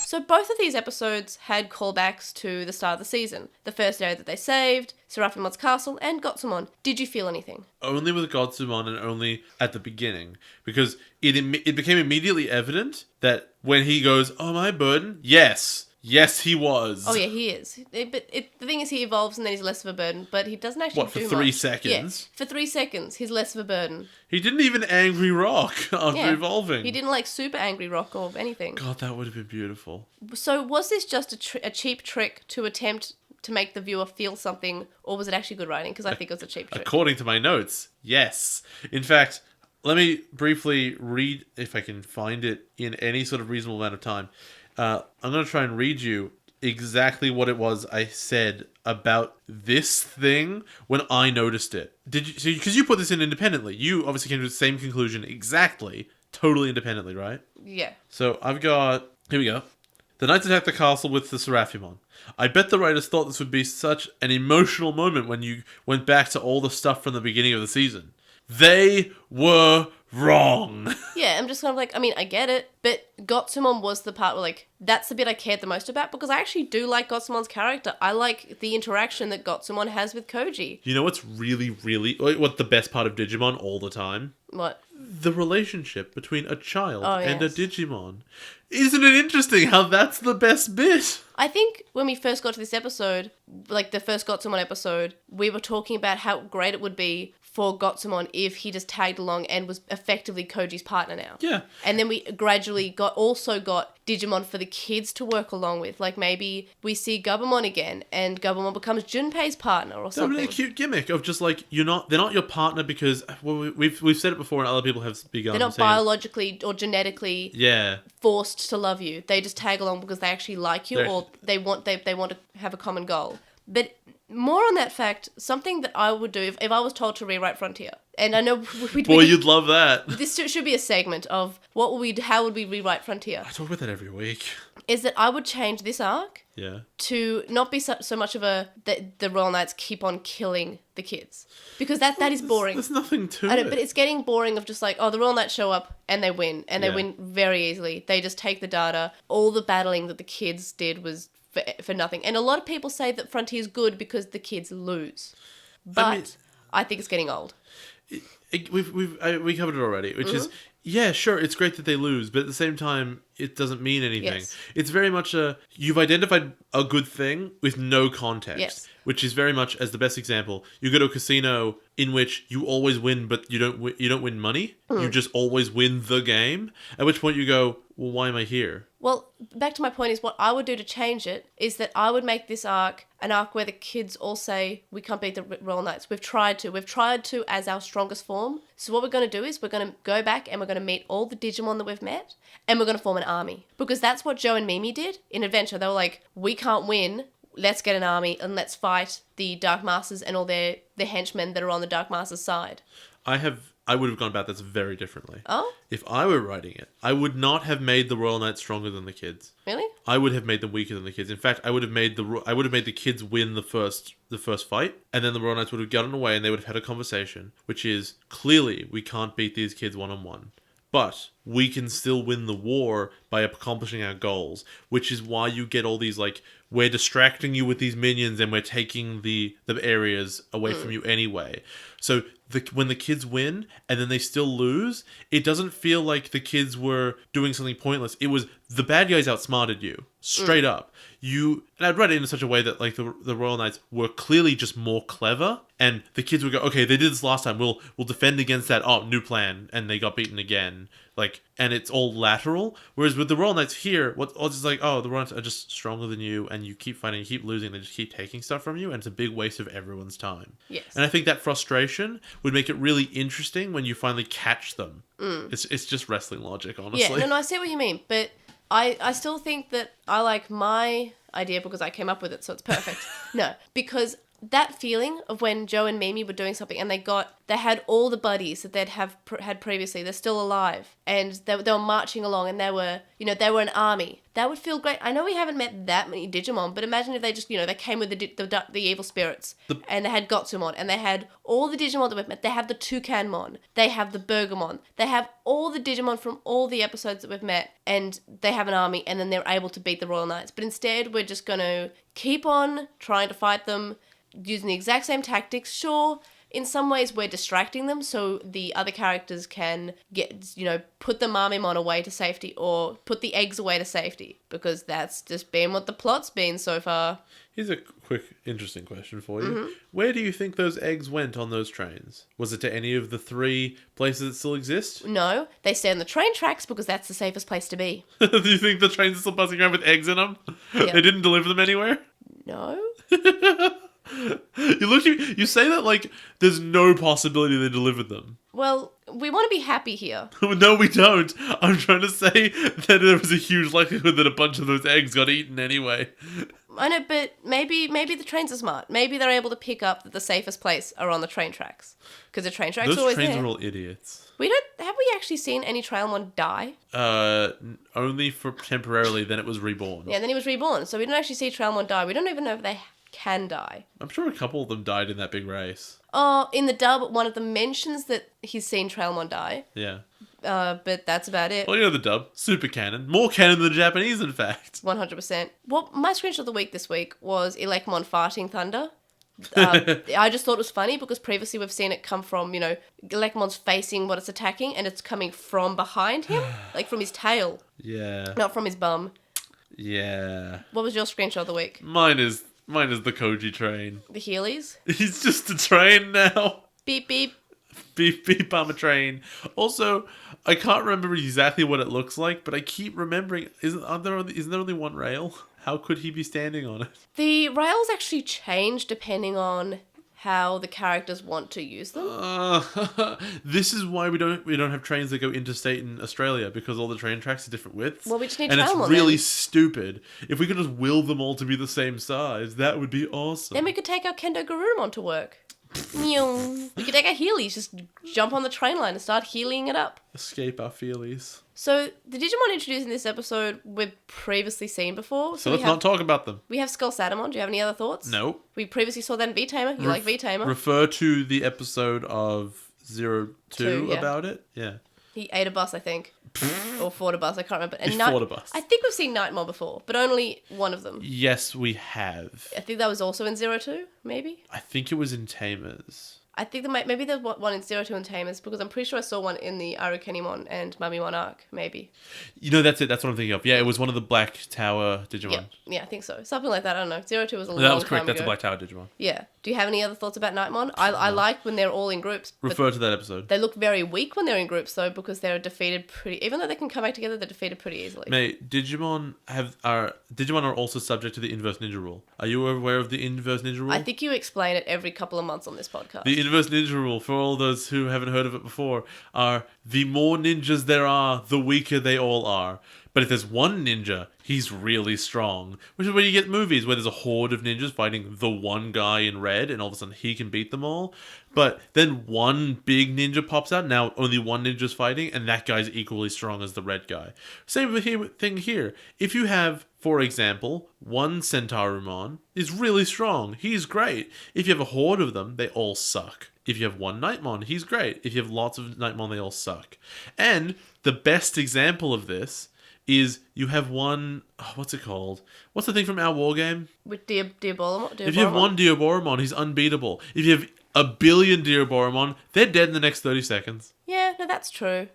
Speaker 1: So both of these episodes had callbacks to the start of the season. The first area that they saved, Seraphimon's castle, and Gotsumon. Did you feel anything?
Speaker 2: Only with Gotsumon and only at the beginning. Because it became immediately evident that when he goes, oh, my burden? Yes, he was.
Speaker 1: Oh, yeah, he is. But the thing is, he evolves and then he's less of a burden, but he doesn't actually do much.
Speaker 2: What, for 3 seconds?
Speaker 1: Yeah, for 3 seconds, he's less of a burden.
Speaker 2: He didn't even angry rock after evolving.
Speaker 1: He didn't, like, super angry rock or anything.
Speaker 2: God, that would have been beautiful.
Speaker 1: So was this just a cheap trick to attempt to make the viewer feel something, or was it actually good writing? Because I think it was a cheap trick.
Speaker 2: According to my notes, yes. In fact, let me briefly read, if I can find it in any sort of reasonable amount of time. I'm going to try and read you exactly what it was I said about this thing when I noticed it. Because you put this in independently. You obviously came to the same conclusion exactly, totally independently, right?
Speaker 1: Yeah.
Speaker 2: So I've got, here we go. The knights attack the castle with the Seraphimon. I bet the writers thought this would be such an emotional moment when you went back to all the stuff from the beginning of the season. They were wrong.
Speaker 1: Yeah, I'm just kind of like, I mean, I get it, but Gotsumon was the part where, like, that's the bit I cared the most about because I actually do like Gotsumon's character. I like the interaction that Gotsumon has with Kouji.
Speaker 2: You know what's really, really, what the best part of Digimon all the time?
Speaker 1: What?
Speaker 2: The relationship between a child and a Digimon. Isn't it interesting how that's the best bit?
Speaker 1: I think when we first got to this episode, like the first Gotsumon episode, we were talking about how great it would be for Gotsumon if he just tagged along and was effectively Koji's partner now.
Speaker 2: Yeah.
Speaker 1: And then we gradually got Digimon for the kids to work along with. Like maybe we see Gabumon again and Gabumon becomes Junpei's partner or something.
Speaker 2: That really cute gimmick of just like, they're not your partner because, well, we've said it before and other people have begun
Speaker 1: they're not
Speaker 2: saying
Speaker 1: biologically or genetically forced to love you. They just tag along because they actually like you or they want to have a common goal. But more on that fact, something that I would do if I was told to rewrite Frontier, and I know
Speaker 2: you'd love that.
Speaker 1: This should be a segment of how would we rewrite Frontier?
Speaker 2: I talk about that every week.
Speaker 1: is that I would change this arc
Speaker 2: Yeah.
Speaker 1: to not be so much of the Royal Knights keep on killing the kids. Because that is boring.
Speaker 2: There's nothing to
Speaker 1: I know,
Speaker 2: it.
Speaker 1: but it's getting boring of just like, oh, the Royal Knights show up and they win. And they win very easily. They just take the data. All the battling that the kids did was for nothing. And a lot of people say that Frontier's good because the kids lose. But I think it's getting old.
Speaker 2: We covered it already, which is, yeah, sure, it's great that they lose, but at the same time, it doesn't mean anything.
Speaker 1: Yes.
Speaker 2: It's very much you've identified a good thing with no context, which is very much, as the best example, you go to a casino in which you always win, but you don't win money. You just always win the game, at which point you go, well, why am I here?
Speaker 1: Well, back to my point is what I would do to change it is that I would make this arc an arc where the kids all say, we can't beat the Royal Knights. We've tried to as our strongest form. So what we're going to do is we're going to go back and we're going to meet all the Digimon that we've met and we're going to form an army. Because that's what Joe and Mimi did in Adventure. They were like, we can't win. Let's get an army and let's fight the Dark Masters and all their henchmen that are on the Dark Masters' side.
Speaker 2: I would have gone about this very differently.
Speaker 1: Oh?
Speaker 2: If I were writing it, I would not have made the Royal Knights stronger than the kids.
Speaker 1: Really?
Speaker 2: I would have made them weaker than the kids. In fact, I would have made the kids win the first fight, and then the Royal Knights would have gotten away, and they would have had a conversation, which is clearly we can't beat these kids 1-on-1, but we can still win the war by accomplishing our goals, which is why you get all these like, we're distracting you with these minions and we're taking the areas away from you anyway. So when the kids win and then they still lose, it doesn't feel like the kids were doing something pointless. It was the bad guys outsmarted you straight up. And I'd write it in such a way that like the Royal Knights were clearly just more clever, and the kids would go, okay, they did this last time. We'll defend against that. Oh, new plan, and they got beaten again. Like, and it's all lateral. Whereas with the Royal Knights here, it's just like, oh, the Royal Knights are just stronger than you, and you keep fighting, you keep losing, they just keep taking stuff from you, and it's a big waste of everyone's time.
Speaker 1: Yes.
Speaker 2: And I think that frustration would make it really interesting when you finally catch them. It's just wrestling logic, honestly.
Speaker 1: Yeah, no, I see what you mean, but I still think that I like my idea because I came up with it, so it's perfect. No, because that feeling of when Joe and Mimi were doing something and they had all the buddies that they'd had previously, they're still alive, and they were marching along, and they were an army. That would feel great. I know we haven't met that many Digimon, but imagine if they just, they came with the evil spirits, and they had Gotsumon, and they had all the Digimon that we've met. They have the Toucanmon, they have the Bergamon, they have all the Digimon from all the episodes that we've met, and they have an army, and then they're able to beat the Royal Knights. But instead, we're just going to keep on trying to fight them, using the exact same tactics. Sure, in some ways we're distracting them so the other characters can get, put the Marmimon away to safety or put the eggs away to safety, because that's just been what the plot's been so far.
Speaker 2: Here's a quick, interesting question for you. Where do you think those eggs went on those trains? Was it to any of the 3 places that still exist?
Speaker 1: No, they stay on the train tracks because that's the safest place to be.
Speaker 2: Do you think the trains are still buzzing around with eggs in them? Yep. They didn't deliver them anywhere?
Speaker 1: No.
Speaker 2: You say that like there's no possibility they delivered them.
Speaker 1: Well, we want to be happy here.
Speaker 2: No, we don't. I'm trying to say that there was a huge likelihood that a bunch of those eggs got eaten anyway.
Speaker 1: I know, but maybe the trains are smart. Maybe they're able to pick up that the safest place are on the train tracks, because the train tracks are always there.
Speaker 2: Those trains are all idiots.
Speaker 1: Have we actually seen any Trailmon die?
Speaker 2: Only for temporarily. Then it was reborn.
Speaker 1: Yeah, then he was reborn. So we don't actually see Trailmon die. We don't even know if they can die.
Speaker 2: I'm sure a couple of them died in that big race.
Speaker 1: Oh, in the dub, one of them mentions that he's seen Trailmon die.
Speaker 2: Yeah.
Speaker 1: But that's about it.
Speaker 2: Well, the dub. Super canon. More canon than the Japanese, in fact.
Speaker 1: 100%. Well, my screenshot of the week this week was Elecmon farting thunder. I just thought it was funny because previously we've seen it come from, Elecmon's facing what it's attacking and it's coming from behind him, like from his tail.
Speaker 2: Yeah.
Speaker 1: Not from his bum.
Speaker 2: Yeah.
Speaker 1: What was your screenshot of the week?
Speaker 2: Mine is the Kouji train.
Speaker 1: The Heelys? He's
Speaker 2: just a train now.
Speaker 1: Beep, beep.
Speaker 2: Beep, beep, I'm a train. Also, I can't remember exactly what it looks like, but I keep remembering, isn't there only one rail? How could he be standing on it?
Speaker 1: The rails actually change depending on how the characters want to use them.
Speaker 2: This is why we don't have trains that go interstate in Australia, because all the train tracks are different widths.
Speaker 1: Well, we just need
Speaker 2: and
Speaker 1: Trailmon,
Speaker 2: it's really
Speaker 1: then.
Speaker 2: stupid. If we could just will them all to be the same size, that would be awesome.
Speaker 1: Then we could take our Kendo Garurumon to work. We could take our Heelys, just jump on the train line and start healing it up.
Speaker 2: Escape our feelies.
Speaker 1: So, the Digimon introduced in this episode we've previously seen before.
Speaker 2: So let's not talk about them.
Speaker 1: We have Skull Satamon. Do you have any other thoughts?
Speaker 2: No.
Speaker 1: We previously saw that in V-Tamer. You like V-Tamer?
Speaker 2: Refer to the episode of 02 about it. Yeah.
Speaker 1: He ate a bus, I think. Or fought a bus, I can't remember. And
Speaker 2: He fought a bus.
Speaker 1: I think we've seen Nightmare before, but only one of them.
Speaker 2: Yes, we have.
Speaker 1: I think that was also in 02, maybe?
Speaker 2: I think it was in Tamers.
Speaker 1: I think maybe there's one in 02 and Tamers, because I'm pretty sure I saw one in the Arukenimon and Mamimon arc, maybe.
Speaker 2: You know, that's it. That's what I'm thinking of. Yeah, it was one of the Black Tower Digimon.
Speaker 1: Yeah, I think so. Something like that. I don't know. 02 was a long time ago.
Speaker 2: That was correct. That's a Black Tower Digimon.
Speaker 1: Yeah. Do you have any other thoughts about Nightmon? I like when they're all in groups.
Speaker 2: Refer to that episode.
Speaker 1: They look very weak when they're in groups, though, because they're defeated pretty... Even though they can come back together, they're defeated pretty easily.
Speaker 2: Mate, Digimon are also subject to the inverse ninja rule. Are you aware of the inverse ninja rule?
Speaker 1: I think you explain it every couple of months on this podcast.
Speaker 2: The inverse ninja rule, for all those who haven't heard of it before, are the more ninjas there are, the weaker they all are. But if there's one ninja, he's really strong. Which is where you get movies where there's a horde of ninjas fighting the one guy in red, and all of a sudden he can beat them all. But then one big ninja pops out, now only one ninja's fighting, and that guy's equally strong as the red guy. Same thing here. If you have, for example, one Centaurumon is really strong. He's great. If you have a horde of them, they all suck. If you have one Nightmon, he's great. If you have lots of Nightmon, they all suck. And the best example of this is you have one... what's it called? What's the thing from our war game?
Speaker 1: With Diaboromon?
Speaker 2: If you have one Diaboromon, he's unbeatable. If you have a billion Diaboromon, they're dead in the next 30 seconds.
Speaker 1: Yeah, no, that's true.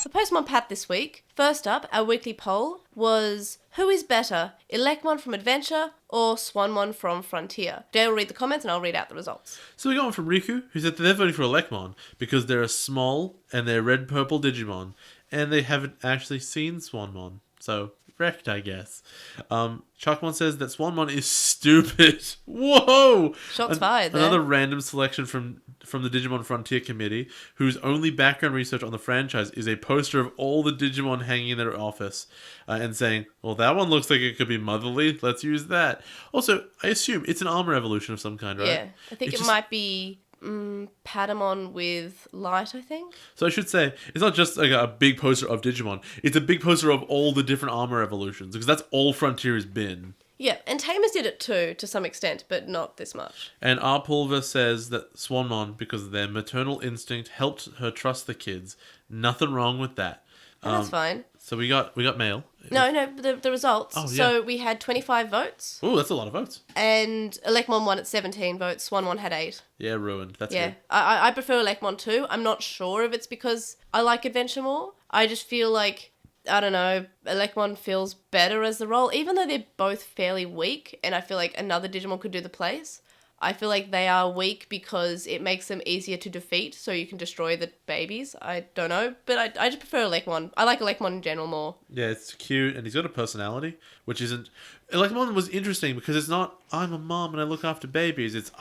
Speaker 1: For Postmon Pat this week, first up, our weekly poll was, who is better, Elecmon from Adventure or Swanmon from Frontier? Jay will read the comments and I'll read out the results.
Speaker 2: So we got one from Riku, who said that they're voting for Elecmon because they're a small and they're red-purple Digimon, and they haven't actually seen Swanmon. So, wrecked, I guess. Chuckmon says that Swanmon is stupid. Whoa!
Speaker 1: Shots fired there.
Speaker 2: Another random selection from the Digimon Frontier Committee, whose only background research on the franchise is a poster of all the Digimon hanging in their office and saying, well, that one looks like it could be motherly. Let's use that. Also, I assume it's an armor evolution of some kind, right?
Speaker 1: Yeah, I think it might be... Patamon with LiT, I think.
Speaker 2: So I should say, it's not just like a big poster of Digimon. It's a big poster of all the different armor evolutions, because that's all Frontier has been.
Speaker 1: Yeah, and Tamers did it too, to some extent, but not this much.
Speaker 2: And R. Pulver says that Swanmon, because their maternal instinct helped her trust the kids. Nothing wrong with that.
Speaker 1: That's fine.
Speaker 2: So we got mail.
Speaker 1: No, the results.
Speaker 2: Oh, yeah.
Speaker 1: So we had 25 votes.
Speaker 2: Oh, that's a lot of votes.
Speaker 1: And Elecmon won at 17 votes. Swanmon had 8.
Speaker 2: Yeah, ruined. That's
Speaker 1: good. I prefer Elecmon too. I'm not sure if it's because I like Adventure more. I just feel like, I don't know, Elecmon feels better as the role, even though they're both fairly weak, and I feel like another Digimon could do the place. I feel like they are weak because it makes them easier to defeat, so you can destroy the babies. I don't know, but I just prefer Elecmon. I like Elecmon in general more.
Speaker 2: Yeah, it's cute, and he's got a personality, which isn't... Elecmon was interesting because it's not, I'm a mom and I look after babies. It's,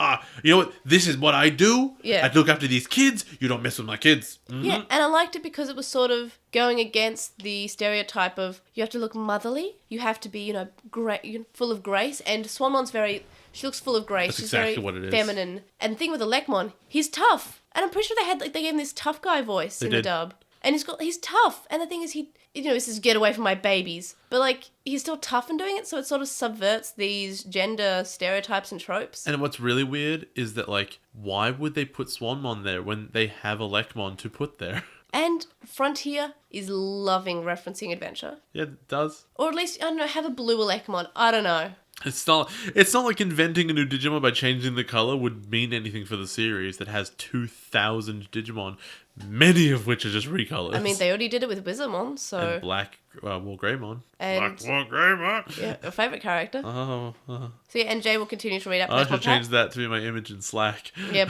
Speaker 2: you know what, this is what I do.
Speaker 1: Yeah.
Speaker 2: I look after these kids. You don't mess with my kids. Mm-hmm.
Speaker 1: Yeah, and I liked it because it was sort of going against the stereotype of you have to look motherly, you have to be, great, full of grace, and Swanmon's very... She looks full of grace.
Speaker 2: That's
Speaker 1: She's
Speaker 2: exactly
Speaker 1: very
Speaker 2: what it is.
Speaker 1: Feminine. And the thing with Elecmon, he's tough. And I'm pretty sure they gave him this tough guy voice the dub. And he's tough. And the thing is, he says, get away from my babies. But, he's still tough in doing it, so it sort of subverts these gender stereotypes and tropes.
Speaker 2: And what's really weird is that, why would they put Swanmon there when they have Elecmon to put there?
Speaker 1: And Frontier is loving referencing Adventure.
Speaker 2: Yeah, it does.
Speaker 1: Or at least, I don't know, have a blue Elecmon. I don't know.
Speaker 2: It's not like inventing a new Digimon by changing the color would mean anything for the series that has 2,000 Digimon, many of which are just recolors.
Speaker 1: I mean, they already did it with Wizardmon, so...
Speaker 2: And Black Wargreymon.
Speaker 1: And...
Speaker 2: Black Wargreymon!
Speaker 1: Yeah, a favourite character.
Speaker 2: Oh.
Speaker 1: So yeah, and Jay will continue to read out
Speaker 2: I should change that to be my image in Slack.
Speaker 1: Yep.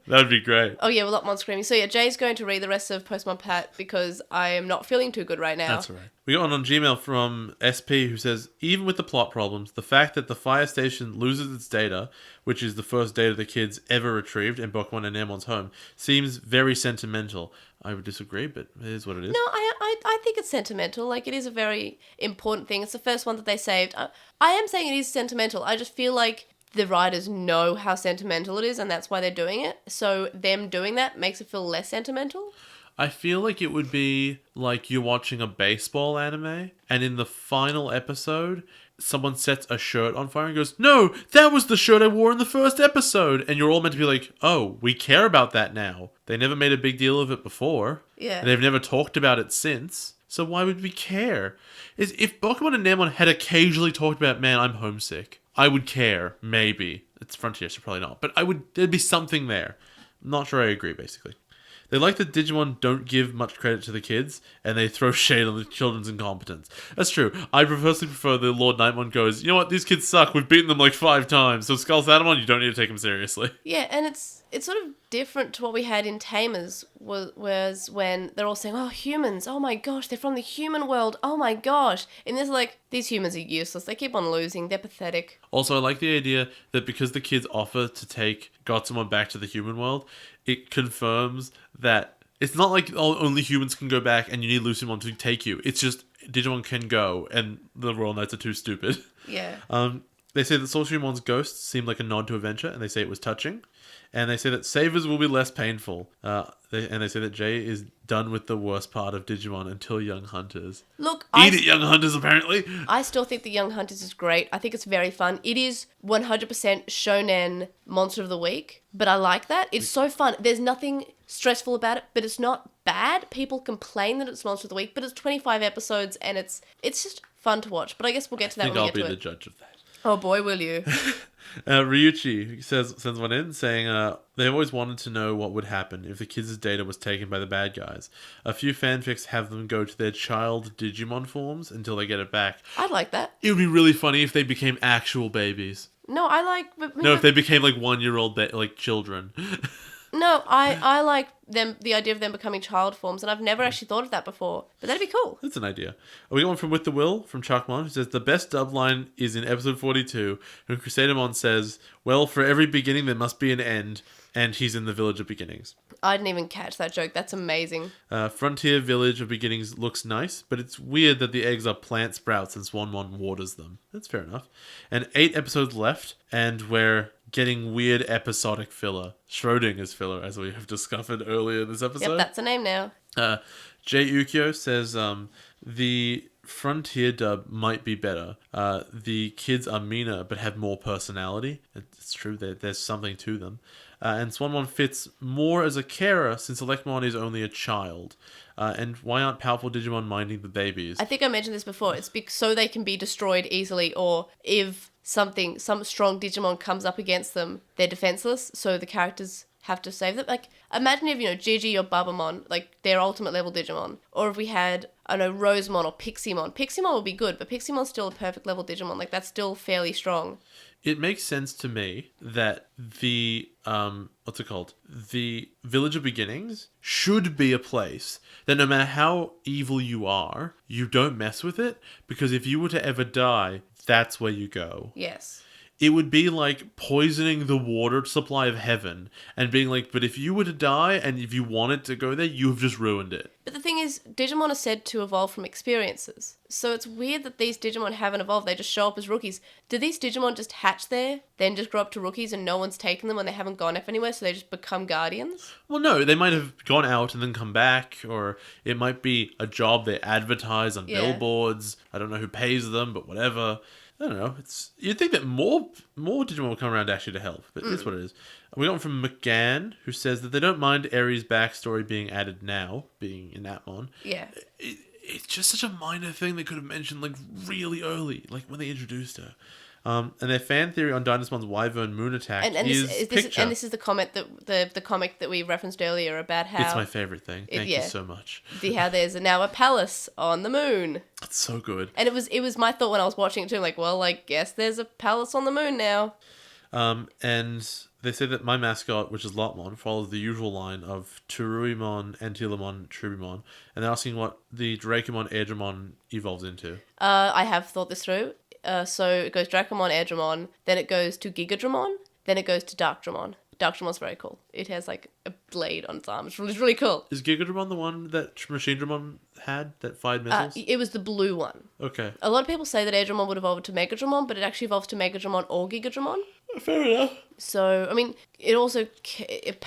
Speaker 2: That'd be great.
Speaker 1: Oh yeah, well, Lotmon screaming. So yeah, Jay's going to read the rest of Postmon Pat because I am not feeling too good right now.
Speaker 2: That's all right. We got one on Gmail from SP who says, even with the plot problems, the fact that the fire station loses its data, which is the first data the kids ever retrieved in Bokmon and Airmon's home, seems very sentimental. I would disagree, but it is what it is.
Speaker 1: No, I think it's sentimental. It is a very important thing. It's the first one that they saved. I am saying it is sentimental. I just feel like the writers know how sentimental it is, and that's why they're doing it. So them doing that makes it feel less sentimental.
Speaker 2: I feel like it would be like you're watching a baseball anime, and in the final episode, someone sets a shirt on fire and goes, "No, that was the shirt I wore in the first episode." And you're all meant to be like, "Oh, we care about that now. They never made a big deal of it before.
Speaker 1: Yeah.
Speaker 2: And they've never talked about it since. So why would we care?" If Pokemon and Namon had occasionally talked about, "Man, I'm homesick," I would care, maybe. It's Frontier, so probably not. But there'd be something there. I'm not sure I agree, basically. They like that Digimon don't give much credit to the kids, and they throw shade on the children's incompetence. That's true. I personally prefer the Lord Nightmon goes, "You know what, these kids suck, we've beaten them like 5 times, so Skull Satamon, you don't need to take them seriously."
Speaker 1: Yeah, and it's sort of different to what we had in Tamers, was when they're all saying, "Oh, humans, oh my gosh, they're from the human world, oh my gosh." And there's like, these humans are useless, they keep on losing, they're pathetic.
Speaker 2: Also, I like the idea that because the kids offer to take Gotsumon back to the human world, it confirms that it's not like only humans can go back and you need Lucimon to take you. It's just Digimon can go and the Royal Knights are too stupid.
Speaker 1: Yeah.
Speaker 2: They say that Sorcerymon's ghost seemed like a nod to adventure, and they say it was touching. And they say that savers will be less painful. And they say that Jay is done with the worst part of Digimon until Young Hunters.
Speaker 1: Look,
Speaker 2: Eat it, Young Hunters, apparently.
Speaker 1: I still think the Young Hunters is great. I think it's very fun. It is 100% shonen monster of the week, but I like that. It's so fun. There's nothing stressful about it, but it's not bad. People complain that it's monster of the week, but it's 25 episodes and it's just fun to watch. But I guess we'll get to that when we get to it.
Speaker 2: I'll be the judge of that.
Speaker 1: Oh boy, will you.
Speaker 2: Ryuichi sends one in saying they've always wanted to know what would happen if the kids' data was taken by the bad guys. A few fanfics have them go to their child Digimon forms until they get it back.
Speaker 1: I'd like that.
Speaker 2: It would be really funny if they became actual babies.
Speaker 1: No, I like...
Speaker 2: No, if they became like 1-year-old like children.
Speaker 1: No, I like the idea of them becoming child forms, and I've never actually thought of that before. But that'd be cool.
Speaker 2: That's an idea. We got one from With the Will, from Chuckmon, who says, the best dub line is in episode 42, when Crusadermon says, "Well, for every beginning there must be an end," and he's in the Village of Beginnings.
Speaker 1: I didn't even catch that joke. That's amazing.
Speaker 2: Frontier Village of Beginnings looks nice, but it's weird that the eggs are plant sprouts and Swanmon waters them. That's fair enough. And 8 episodes left, and we're getting weird episodic filler. Schrodinger's filler, as we have discovered earlier in this episode.
Speaker 1: Yep, that's a name now.
Speaker 2: Jay Ukyo says the Frontier dub might be better. The kids are meaner but have more personality. It's true, there's something to them. And Swanmon fits more as a carer since Electmon is only a child. And why aren't powerful Digimon minding the babies?
Speaker 1: I think I mentioned this before. It's so they can be destroyed easily, or if some strong Digimon comes up against them, they're defenseless, so the characters have to save them. Like, imagine if, Gigi or Bubamon, like, their ultimate level Digimon. Or if we had, I don't know, Rosemon or Piximon. Piximon would be good, but Piximon's still a perfect level Digimon. Like, that's still fairly strong.
Speaker 2: It makes sense to me that the, the Village of Beginnings should be a place that no matter how evil you are, you don't mess with it, because if you were to ever die, that's where you go.
Speaker 1: Yes.
Speaker 2: It would be like poisoning the water supply of heaven and being like, but if you were to die and if you wanted to go there, you have just ruined it.
Speaker 1: But the thing is, Digimon are said to evolve from experiences. So it's weird that these Digimon haven't evolved. They just show up as rookies. Do these Digimon just hatch there, then just grow up to rookies and no one's taken them and they haven't gone off anywhere, so they just become guardians?
Speaker 2: Well, no, they might have gone out and then come back, or it might be a job they advertise on billboards. I don't know who pays them, but whatever. I don't know. You'd think that more Digimon will come around actually to help, but it's what it is. We got one from McGann, who says that they don't mind Eri's backstory being added now, being in Atmon.
Speaker 1: Yeah.
Speaker 2: It's just such a minor thing they could have mentioned like really early, like when they introduced her. And their fan theory on Dynasmon's Wyvern Moon attack is picture.
Speaker 1: And this is the comment that the comic that we referenced earlier about how
Speaker 2: it's my favorite thing. Thank you so much.
Speaker 1: How there's now a palace on the moon.
Speaker 2: It's so good.
Speaker 1: And it was my thought when I was watching it too. Like, well, I guess there's a palace on the moon now.
Speaker 2: And they say that my mascot, which is Lotmon, follows the usual line of Turuimon, Antilamon, Trubimon, and they're asking what the Drakumon, Airdramon evolves into.
Speaker 1: I have thought this through. So it goes Drakumon, Airdramon, then it goes to Gigadramon, then it goes to Darkdramon. Darkdramon's very cool. It has like a blade on its arm. It's really cool.
Speaker 2: Is Gigadramon the one that Machine Dramon had that fired missiles?
Speaker 1: It was the blue one.
Speaker 2: Okay.
Speaker 1: A lot of people say that Airdramon would evolve to Megadramon, but it actually evolves to Megadramon or Gigadramon.
Speaker 2: Fair enough.
Speaker 1: So, I mean, it also it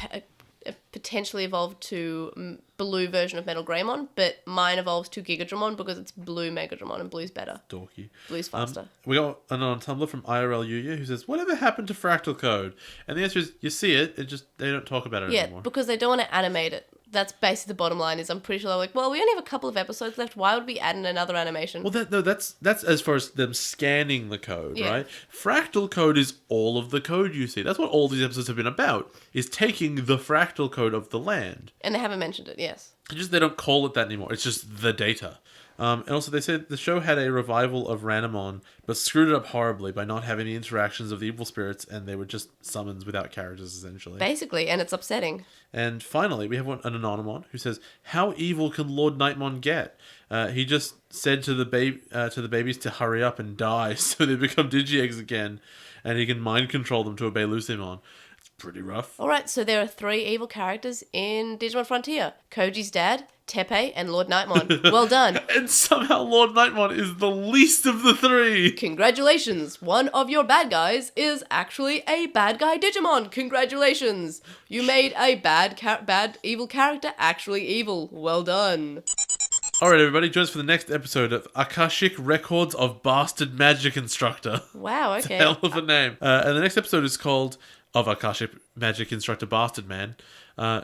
Speaker 1: potentially evolved to blue version of Metal Greymon, but mine evolves to Gigadramon because it's blue Megadramon and blue's better.
Speaker 2: Dorky.
Speaker 1: Blue's faster.
Speaker 2: We got an on Tumblr from IRL Yuya who says, whatever happened to Fractal Code? And the answer is, you see it, they don't talk about it anymore.
Speaker 1: Yeah, because they don't want to animate it. That's basically the bottom line. Is I'm pretty sure they're like, well, we only have a couple of episodes left. Why would we add in another animation?
Speaker 2: Well, that's as far as them scanning the code, right? Fractal code is all of the code you see. That's what all these episodes have been about, is taking the fractal code of the land.
Speaker 1: And they haven't mentioned it, yes.
Speaker 2: They don't call it that anymore. It's just the data. And also they said the show had a revival of Ranamon, but screwed it up horribly by not having any interactions of the evil spirits, and they were just summons without characters, essentially.
Speaker 1: Basically, and it's upsetting.
Speaker 2: And finally, we have an Anonymon who says, how evil can Lord Nightmon get? He just said to the babies to hurry up and die so they become Digi-Eggs again, and he can mind control them to obey Lucymon. It's pretty rough.
Speaker 1: Alright, so there are 3 evil characters in Digimon Frontier. Kouji's dad, Tepe, and Lord Nightmon. Well done.
Speaker 2: And somehow Lord Nightmon is the least of the 3.
Speaker 1: Congratulations. One of your bad guys is actually a bad guy Digimon. Congratulations. You made a bad evil character actually evil. Well done.
Speaker 2: Alright everybody, join us for the next episode of Akashic Records of Bastard Magic Instructor.
Speaker 1: Wow, okay.
Speaker 2: Hell of a name. And the next episode is called of Akashic Magic Instructor Bastard Man,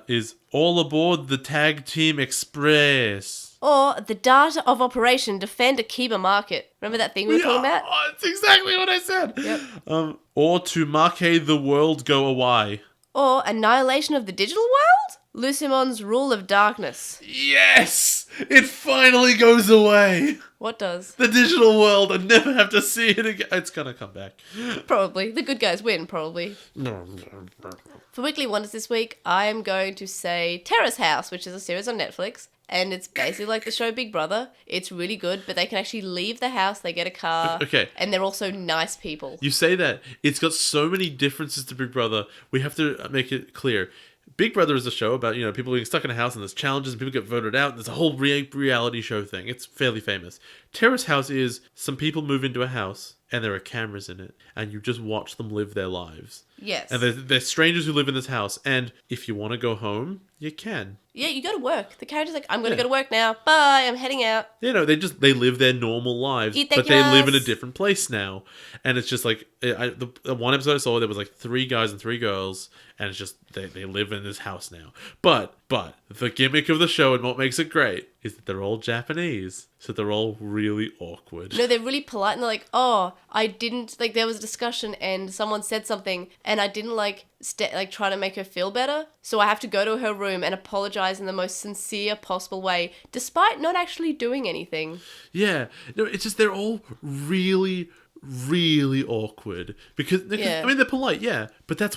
Speaker 2: is All Aboard the Tag Team Express.
Speaker 1: Or the data of Operation Defend Akiba Market. Remember that thing we were talking about?
Speaker 2: Oh, that's exactly what I said.
Speaker 1: Yep.
Speaker 2: Or To Marque the World Go Away.
Speaker 1: Or Annihilation of the Digital World? Lucymon's Rule of Darkness.
Speaker 2: Yes! It finally goes away!
Speaker 1: What does?
Speaker 2: The digital world, and never have to see it again. It's gonna come back.
Speaker 1: Probably. The good guys win, probably. For Weekly Wonders this week, I am going to say Terrace House, which is a series on Netflix. And it's basically like the show Big Brother. It's really good, but they can actually leave the house, they get a car,
Speaker 2: okay.
Speaker 1: And they're also nice people.
Speaker 2: You say that. It's got so many differences to Big Brother. We have to make it clear. Big Brother is a show about, people being stuck in a house and there's challenges and people get voted out. And there's a whole reality show thing. It's fairly famous. Terrace House is some people move into a house and there are cameras in it and you just watch them live their lives.
Speaker 1: Yes.
Speaker 2: And they're strangers who live in this house. And if you want to go home, you can.
Speaker 1: Yeah, you go to work. The character's like, I'm going to go to work now. Bye, I'm heading out.
Speaker 2: They live their normal lives, but they live in a different place now. And it's just like, the one episode I saw, there was like 3 guys and 3 girls, and it's just, they live in this house now. But the gimmick of the show and what makes it great is that they're all Japanese. So they're all really awkward.
Speaker 1: No, they're really polite and they're like, oh, I didn't, like there was a discussion and someone said something and I didn't try to make her feel better. So I have to go to her room and apologize in the most sincere possible way, despite not actually doing anything.
Speaker 2: Yeah. No, it's just they're all really, really awkward. Because
Speaker 1: yeah.
Speaker 2: I mean, they're polite, yeah. But that's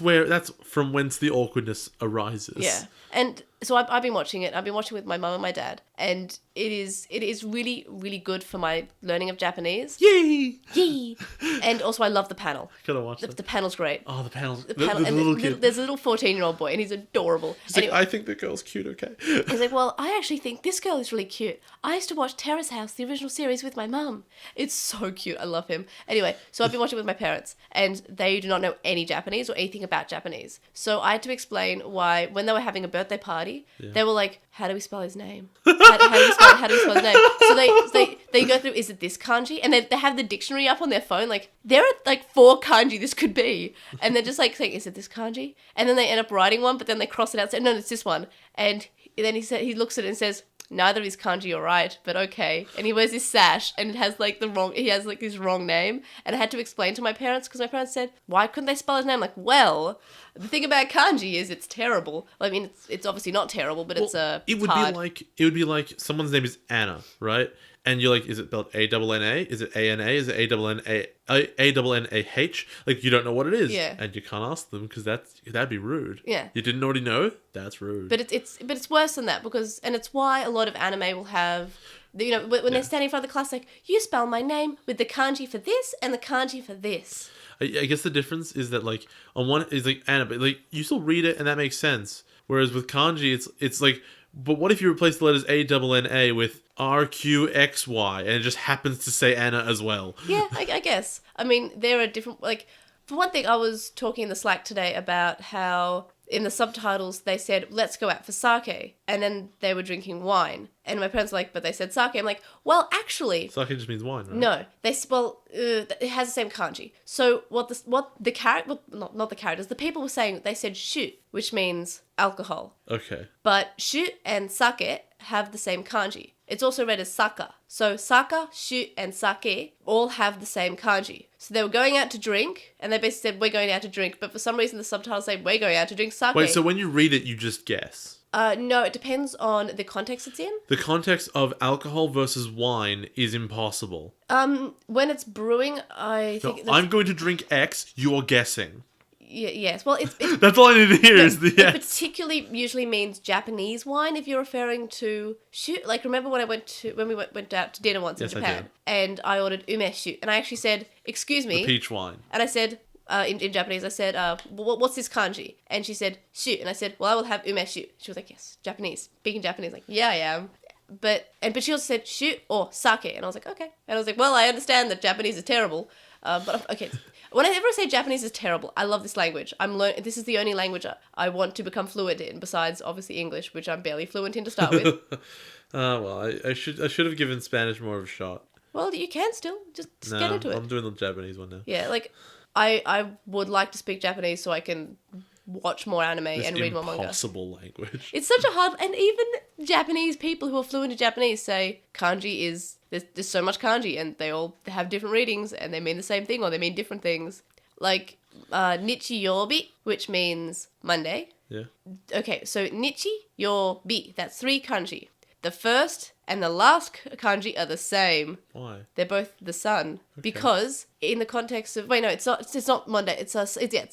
Speaker 2: from whence the awkwardness arises.
Speaker 1: Yeah. And so I've been watching it. I've been watching with my mum and my dad. And it is really, really good for my learning of Japanese.
Speaker 2: Yay!
Speaker 1: Yay! And also I love the panel.
Speaker 2: Gotta watch
Speaker 1: the panel's great.
Speaker 2: Oh, the panel.
Speaker 1: The panel.
Speaker 2: The little kid.
Speaker 1: There's a little 14-year-old boy and he's adorable.
Speaker 2: He's like, I think the girl's cute, okay?
Speaker 1: He's like, well, I actually think this girl is really cute. I used to watch Terrace House, the original series, with my mum. It's so cute. I love him. Anyway, so I've been watching it with my parents and they do not know any Japanese or anything about Japanese. So I had to explain why, when they were having a birthday party, they were like, how do we spell his name? How do we spell his name? So they go through, is it this kanji? And they have the dictionary up on their phone, like, there are like 4 kanji this could be. And they're just like saying, is it this kanji? And then they end up writing one, but then they cross it out and say, no, it's this one. And then he looks at it and says, neither is kanji are right, but okay. And he wears this sash and it has like his wrong name. And I had to explain to my parents because my parents said, why couldn't they spell his name? Like, well, the thing about kanji is it's terrible. I mean, it's obviously not terrible, but it's hard.
Speaker 2: It would be like someone's name is Anna, right? And you're like, is it spelled A-N-N-A? Is it A-N-A? Is it A-N-N-A-H? Like, you don't know what it is.
Speaker 1: Yeah.
Speaker 2: And you can't ask them because that'd be rude.
Speaker 1: Yeah.
Speaker 2: You didn't already know? That's rude.
Speaker 1: But it's worse than that and it's why a lot of anime will have, when they're standing in front of the class, like, you spell my name with the kanji for this and the kanji for this.
Speaker 2: I guess the difference is that, like, on one is like Anna, but like you still read it and that makes sense. Whereas with kanji, it's like, but what if you replace the letters A-N-N-A with R-Q-X-Y and it just happens to say Anna as well?
Speaker 1: Yeah, I guess. I mean, there are different, like, For one thing, I was talking in the Slack today about how in the subtitles they said, let's go out for sake. And then they were drinking wine. And my parents were like, but they said sake. I'm like, well, actually...
Speaker 2: Sake just means wine, right?
Speaker 1: No. It has the same kanji. So not the characters, the people were saying, they said shu, which means alcohol.
Speaker 2: Okay.
Speaker 1: But shu and sake have the same kanji. It's also read as saka. So saka, shu, and sake all have the same kanji. So they were going out to drink, and they basically said, we're going out to drink. But for some reason, the subtitles say, we're going out to drink sake.
Speaker 2: Wait, so when you read it, you just guess?
Speaker 1: No, it depends on the context it's in.
Speaker 2: The context of alcohol versus wine is impossible.
Speaker 1: When it's brewing, I think...
Speaker 2: No, I'm going to drink X, you're guessing.
Speaker 1: Yes, well, it's
Speaker 2: that's all I need to hear is the yes.
Speaker 1: It particularly usually means Japanese wine if you're referring to shu. Like, remember when we went out to dinner once in Japan, and I ordered umeshu, and I actually said, excuse me,
Speaker 2: the peach wine,
Speaker 1: and I said in Japanese, I said, what's this kanji? And she said shu, and I said, well, I will have umeshu. She was like, yes, Japanese, speaking Japanese, like, yeah, I am. But she also said shu or sake, and I was like, okay, and I was like, well, I understand that Japanese is terrible, but okay. Whenever I say Japanese is terrible, I love this language. This is the only language I want to become fluent in, besides obviously English, which I'm barely fluent in to start with.
Speaker 2: Well, I should have given Spanish more of a shot.
Speaker 1: Well, you can still just get into it.
Speaker 2: I'm doing the Japanese one now.
Speaker 1: Yeah, like I would like to speak Japanese so I can watch more anime and read more manga.
Speaker 2: Impossible language.
Speaker 1: It's such a hard, and even Japanese people who are fluent in Japanese say kanji is there's so much kanji and they all have different readings and they mean the same thing or they mean different things. Like nichiyobi, which means Monday.
Speaker 2: Yeah.
Speaker 1: Okay, so nichi, yobi, that's 3 kanji. The first and the last kanji are the same.
Speaker 2: Why?
Speaker 1: They're both the sun. Okay. Because in the context of... Wait, no, it's not Monday. It's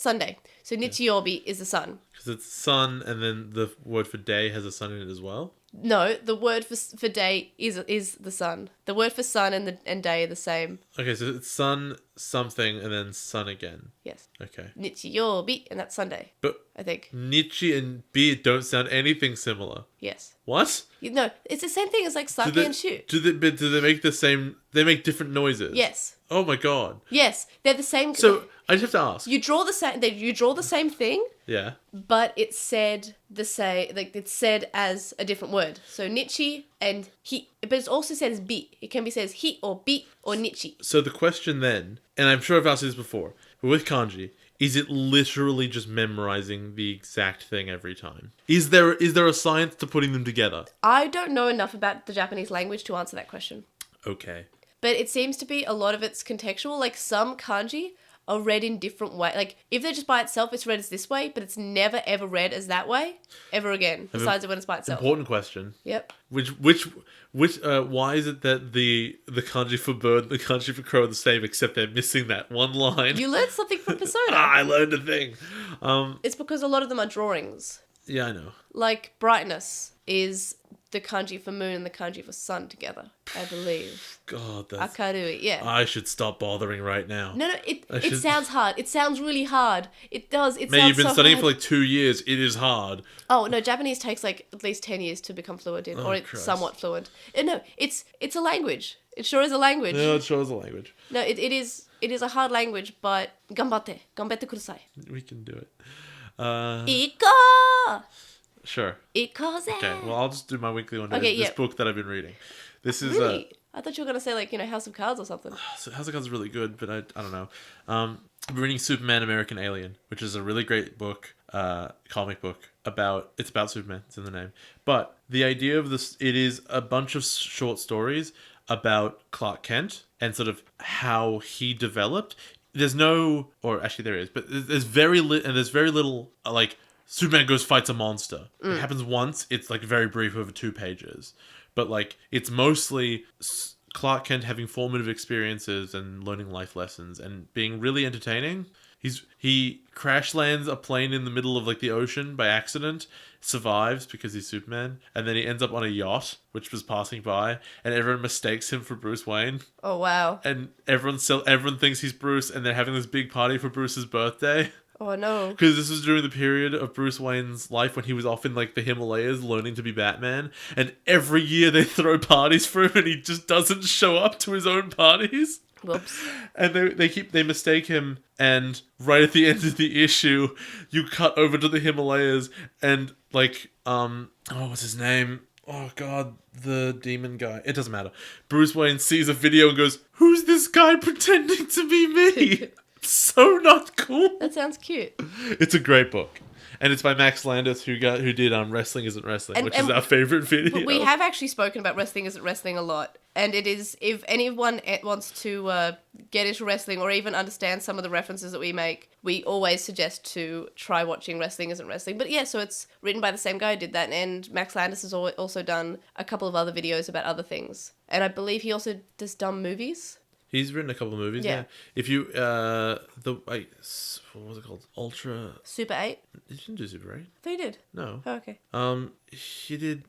Speaker 1: Sunday. So nichiyobi is the sun.
Speaker 2: Because it's sun and then the word for day has a sun in it as well?
Speaker 1: No, the word for day is the sun. The word for sun and day are the same.
Speaker 2: Okay, so it's sun something and then sun again.
Speaker 1: Yes.
Speaker 2: Okay.
Speaker 1: Nichiyobi, and that's Sunday. But I think
Speaker 2: nichi and bi don't sound anything similar.
Speaker 1: Yes.
Speaker 2: What?
Speaker 1: No, it's the same thing as like sake and shu.
Speaker 2: Do they make the same? They make different noises.
Speaker 1: Yes.
Speaker 2: Oh my god.
Speaker 1: Yes, they're the same.
Speaker 2: So I just have to ask.
Speaker 1: You draw the same. You draw the same thing.
Speaker 2: Yeah.
Speaker 1: But it's said it's said as a different word. So nichi and hi, but it's also said as bi. It can be said as hi or bi or nichi.
Speaker 2: So the question then, and I'm sure I've asked this before, but with kanji, is it literally just memorizing the exact thing every time? Is there a science to putting them together?
Speaker 1: I don't know enough about the Japanese language to answer that question.
Speaker 2: Okay.
Speaker 1: But it seems to be a lot of it's contextual. Like some kanji are read in different ways. Like if they're just by itself, it's read as this way, but it's never ever read as that way ever again. Besides when it's by itself.
Speaker 2: Important question.
Speaker 1: Yep.
Speaker 2: Why is it that the kanji for bird and the kanji for crow are the same, except they're missing that one line?
Speaker 1: You learned something from Persona.
Speaker 2: I learned a thing.
Speaker 1: It's because a lot of them are drawings.
Speaker 2: Yeah, I know.
Speaker 1: Like brightness is the kanji for moon and the kanji for sun together, I believe.
Speaker 2: God, that's...
Speaker 1: Akarui, yeah.
Speaker 2: I should stop bothering right now.
Speaker 1: No, it sounds hard. It sounds really hard. It does. It sounds so hard.
Speaker 2: Man, you've been studying for like 2 years. It is hard.
Speaker 1: Oh, no, Japanese takes like at least 10 years to become fluent in, or it's somewhat fluent. No, it's a language. It sure is a language.
Speaker 2: No, it sure is a language.
Speaker 1: No, it is a hard language, but ganbatte kudasai.
Speaker 2: We can do it.
Speaker 1: Iko!
Speaker 2: Sure.
Speaker 1: Ikoze!
Speaker 2: Okay, well, I'll just do my weekly one.
Speaker 1: Okay,
Speaker 2: this book that I've been reading. This is
Speaker 1: really? I thought you were going to say, like, House of Cards or something.
Speaker 2: House of Cards is really good, but I don't know. I've been reading Superman American Alien, which is a really great book, comic book, it's about Superman. It's in the name. But the idea of this, it is a bunch of short stories about Clark Kent and sort of how he developed. There's no, or actually there is, but there's very little, like, Superman goes fights a monster. It happens once. It's like very brief over 2 pages. But like it's mostly Clark Kent having formative experiences and learning life lessons and being really entertaining. He crash lands a plane in the middle of like the ocean by accident, survives because he's Superman, and then he ends up on a yacht which was passing by, and everyone mistakes him for Bruce Wayne.
Speaker 1: Oh wow.
Speaker 2: And everyone thinks he's Bruce, and they're having this big party for Bruce's birthday.
Speaker 1: Oh no.
Speaker 2: Because this was during the period of Bruce Wayne's life when he was off in like the Himalayas learning to be Batman, and every year they throw parties for him and he just doesn't show up to his own parties.
Speaker 1: Whoops.
Speaker 2: And they mistake him, and right at the end of the issue, you cut over to the Himalayas, and what's his name? Oh god, the demon guy. It doesn't matter. Bruce Wayne sees a video and goes, "Who's this guy pretending to be me?" So not cool.
Speaker 1: That sounds cute.
Speaker 2: It's a great book. And it's by Max Landis, who did Wrestling Isn't Wrestling, which is our favorite video.
Speaker 1: But we have actually spoken about Wrestling Isn't Wrestling a lot. And it is, if anyone wants to get into wrestling or even understand some of the references that we make, we always suggest to try watching Wrestling Isn't Wrestling. But yeah, so it's written by the same guy who did that. And Max Landis has also done a couple of other videos about other things. And I believe he also does dumb movies.
Speaker 2: He's written a couple of movies, yeah. If you, what was it called?
Speaker 1: Super 8?
Speaker 2: He didn't do Super 8.
Speaker 1: I thought he did.
Speaker 2: No.
Speaker 1: Oh, okay.
Speaker 2: He did,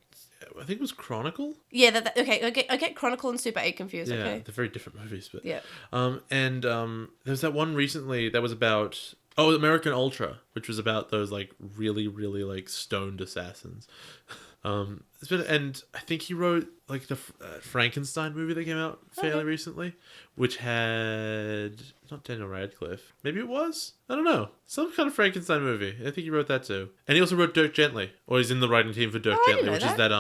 Speaker 2: I think it was Chronicle?
Speaker 1: Yeah, okay, I get Chronicle and Super 8 confused,
Speaker 2: yeah,
Speaker 1: okay.
Speaker 2: They're very different movies, but...
Speaker 1: Yeah.
Speaker 2: There's that one recently that was about... Oh, American Ultra, which was about those, really, really, stoned assassins. And I think he wrote the Frankenstein movie that came out fairly recently, which had not Daniel Radcliffe. Maybe it was. I don't know. Some kind of Frankenstein movie. I think he wrote that too. And he also wrote Dirk Gently, or he's in the writing team for Dirk Gently, which is that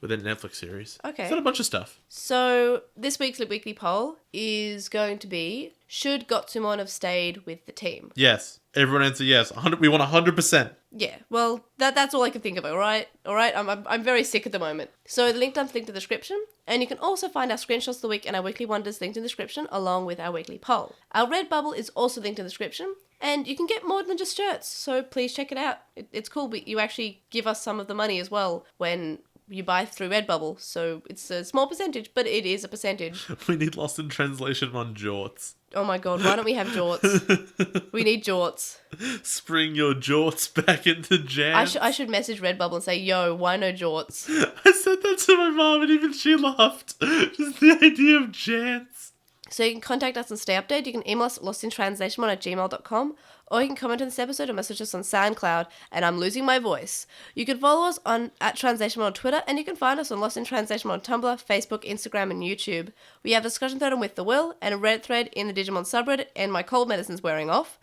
Speaker 2: within Netflix series.
Speaker 1: Okay.
Speaker 2: He's done a bunch of stuff.
Speaker 1: So this week's LiT Weekly poll is going to be: should Gotsumon have stayed with the team?
Speaker 2: Yes. Everyone answer yes. 100. We want 100%.
Speaker 1: Yeah, well, that's all I can think of, all right? I'm very sick at the moment. So the link dump's linked in the description, and you can also find our screenshots of the week and our weekly wonders linked in the description, along with our weekly poll. Our Redbubble is also linked in the description, and you can get more than just shirts, so please check it out. It's cool, but you actually give us some of the money as well when you buy through Redbubble, so it's a small percentage, but it is a percentage.
Speaker 2: We need Lost in Translation on jorts.
Speaker 1: Oh my god, why don't we have jorts? We need jorts.
Speaker 2: Spring your jorts back into jams.
Speaker 1: I should message Redbubble and say, yo, why no jorts?
Speaker 2: I said that to my mom and even she laughed. Just the idea of jants.
Speaker 1: So you can contact us and stay updated. You can email us at lostintranslationmon@gmail.com, or you can comment on this episode or message us on SoundCloud, and I'm losing my voice. You can follow us at Translationmon on Twitter, and you can find us on Lost in Translationmon on Tumblr, Facebook, Instagram, and YouTube. We have a discussion thread on With the Will, and a Reddit thread in the Digimon subreddit, and my cold medicine's wearing off.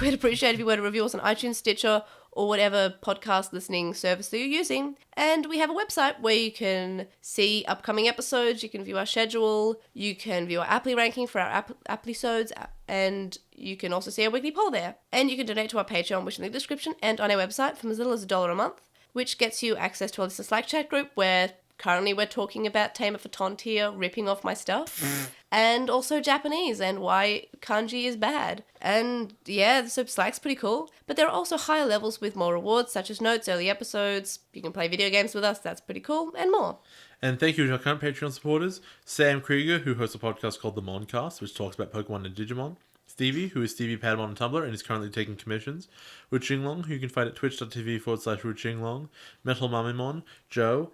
Speaker 1: We'd appreciate if you were to review us on iTunes, Stitcher, or whatever podcast listening service that you're using. And we have a website where you can see upcoming episodes, you can view our schedule, you can view our Apply ranking for our Apply-sodes, and you can also see our weekly poll there. And you can donate to our Patreon, which is in the description, and on our website from as little as $1 a month, which gets you access to our Slack chat group where currently we're talking about Tamer for Tontier ripping off my stuff. And also Japanese and why kanji is bad. And yeah, so Slack's pretty cool. But there are also higher levels with more rewards, such as notes, early episodes, you can play video games with us, that's pretty cool, and more.
Speaker 2: And thank you to our current Patreon supporters, Sam Krieger, who hosts a podcast called The Moncast, which talks about Pokemon and Digimon. Stevie, who is Stevie Padmon on Tumblr and is currently taking commissions. Ruchinglong, who you can find at twitch.tv/Ruchinglong. Metal Mamimon. Joe,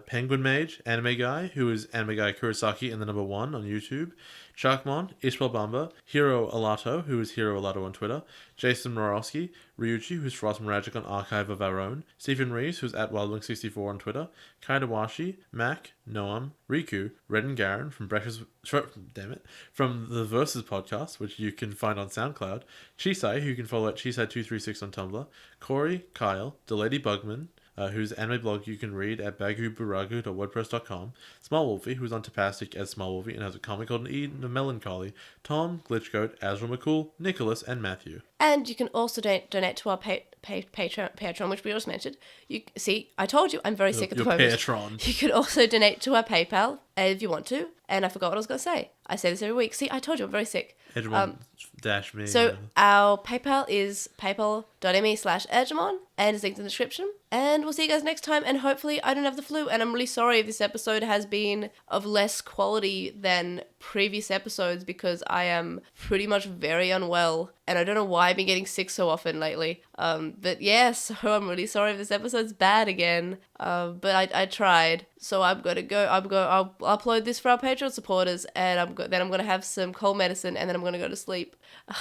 Speaker 2: Penguin Mage, Anime Guy, who is Anime Guy Kurosaki and the number 1 on YouTube. Sharkmon, Ishbel Bamba, Hiro Alato, who is Hiro Alato on Twitter, Jason Morowski, Ryuchi, who's Frost Miragic on Archive of Our Own, Stephen Rees, who's at Wildwing64 on Twitter, Kaidawashi, Mac, Noam, Riku, Red and Garen from from the Versus podcast, which you can find on SoundCloud, Chisai, who you can follow at Chisai236 on Tumblr, Corey, Kyle, Delady Bugman, whose anime blog you can read at baguburagu.wordpress.com, Small Wolfie, who's on Tapastic as Small Wolfie and has a comic called An Eden of Melancholy, Tom, Glitchgoat, Azrael McCool, Nicholas, and Matthew. And
Speaker 1: you can also donate to our Patreon, which we just mentioned. You see, I told you, I'm very sick at the moment.
Speaker 2: Patreon.
Speaker 1: You can also donate to our PayPal if you want to. And I forgot what I was going to say. I say this every week. See, I told you, I'm very sick.
Speaker 2: Edgemon-me.
Speaker 1: So our PayPal is paypal.me/Edgemon and is linked in the description. And we'll see you guys next time. And hopefully I don't have the flu. And I'm really sorry if this episode has been of less quality than previous episodes because I am pretty much very unwell. And I don't know why I've been getting sick so often lately. But yeah, so I'm really sorry if this episode's bad again. But I tried. So I'll upload this for our Patreon supporters, and then I'm gonna have some cold medicine, and then I'm gonna go to sleep,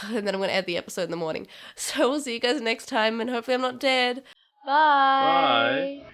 Speaker 1: and then I'm gonna edit the episode in the morning. So we'll see you guys next time, and hopefully I'm not dead. Bye.
Speaker 2: Bye.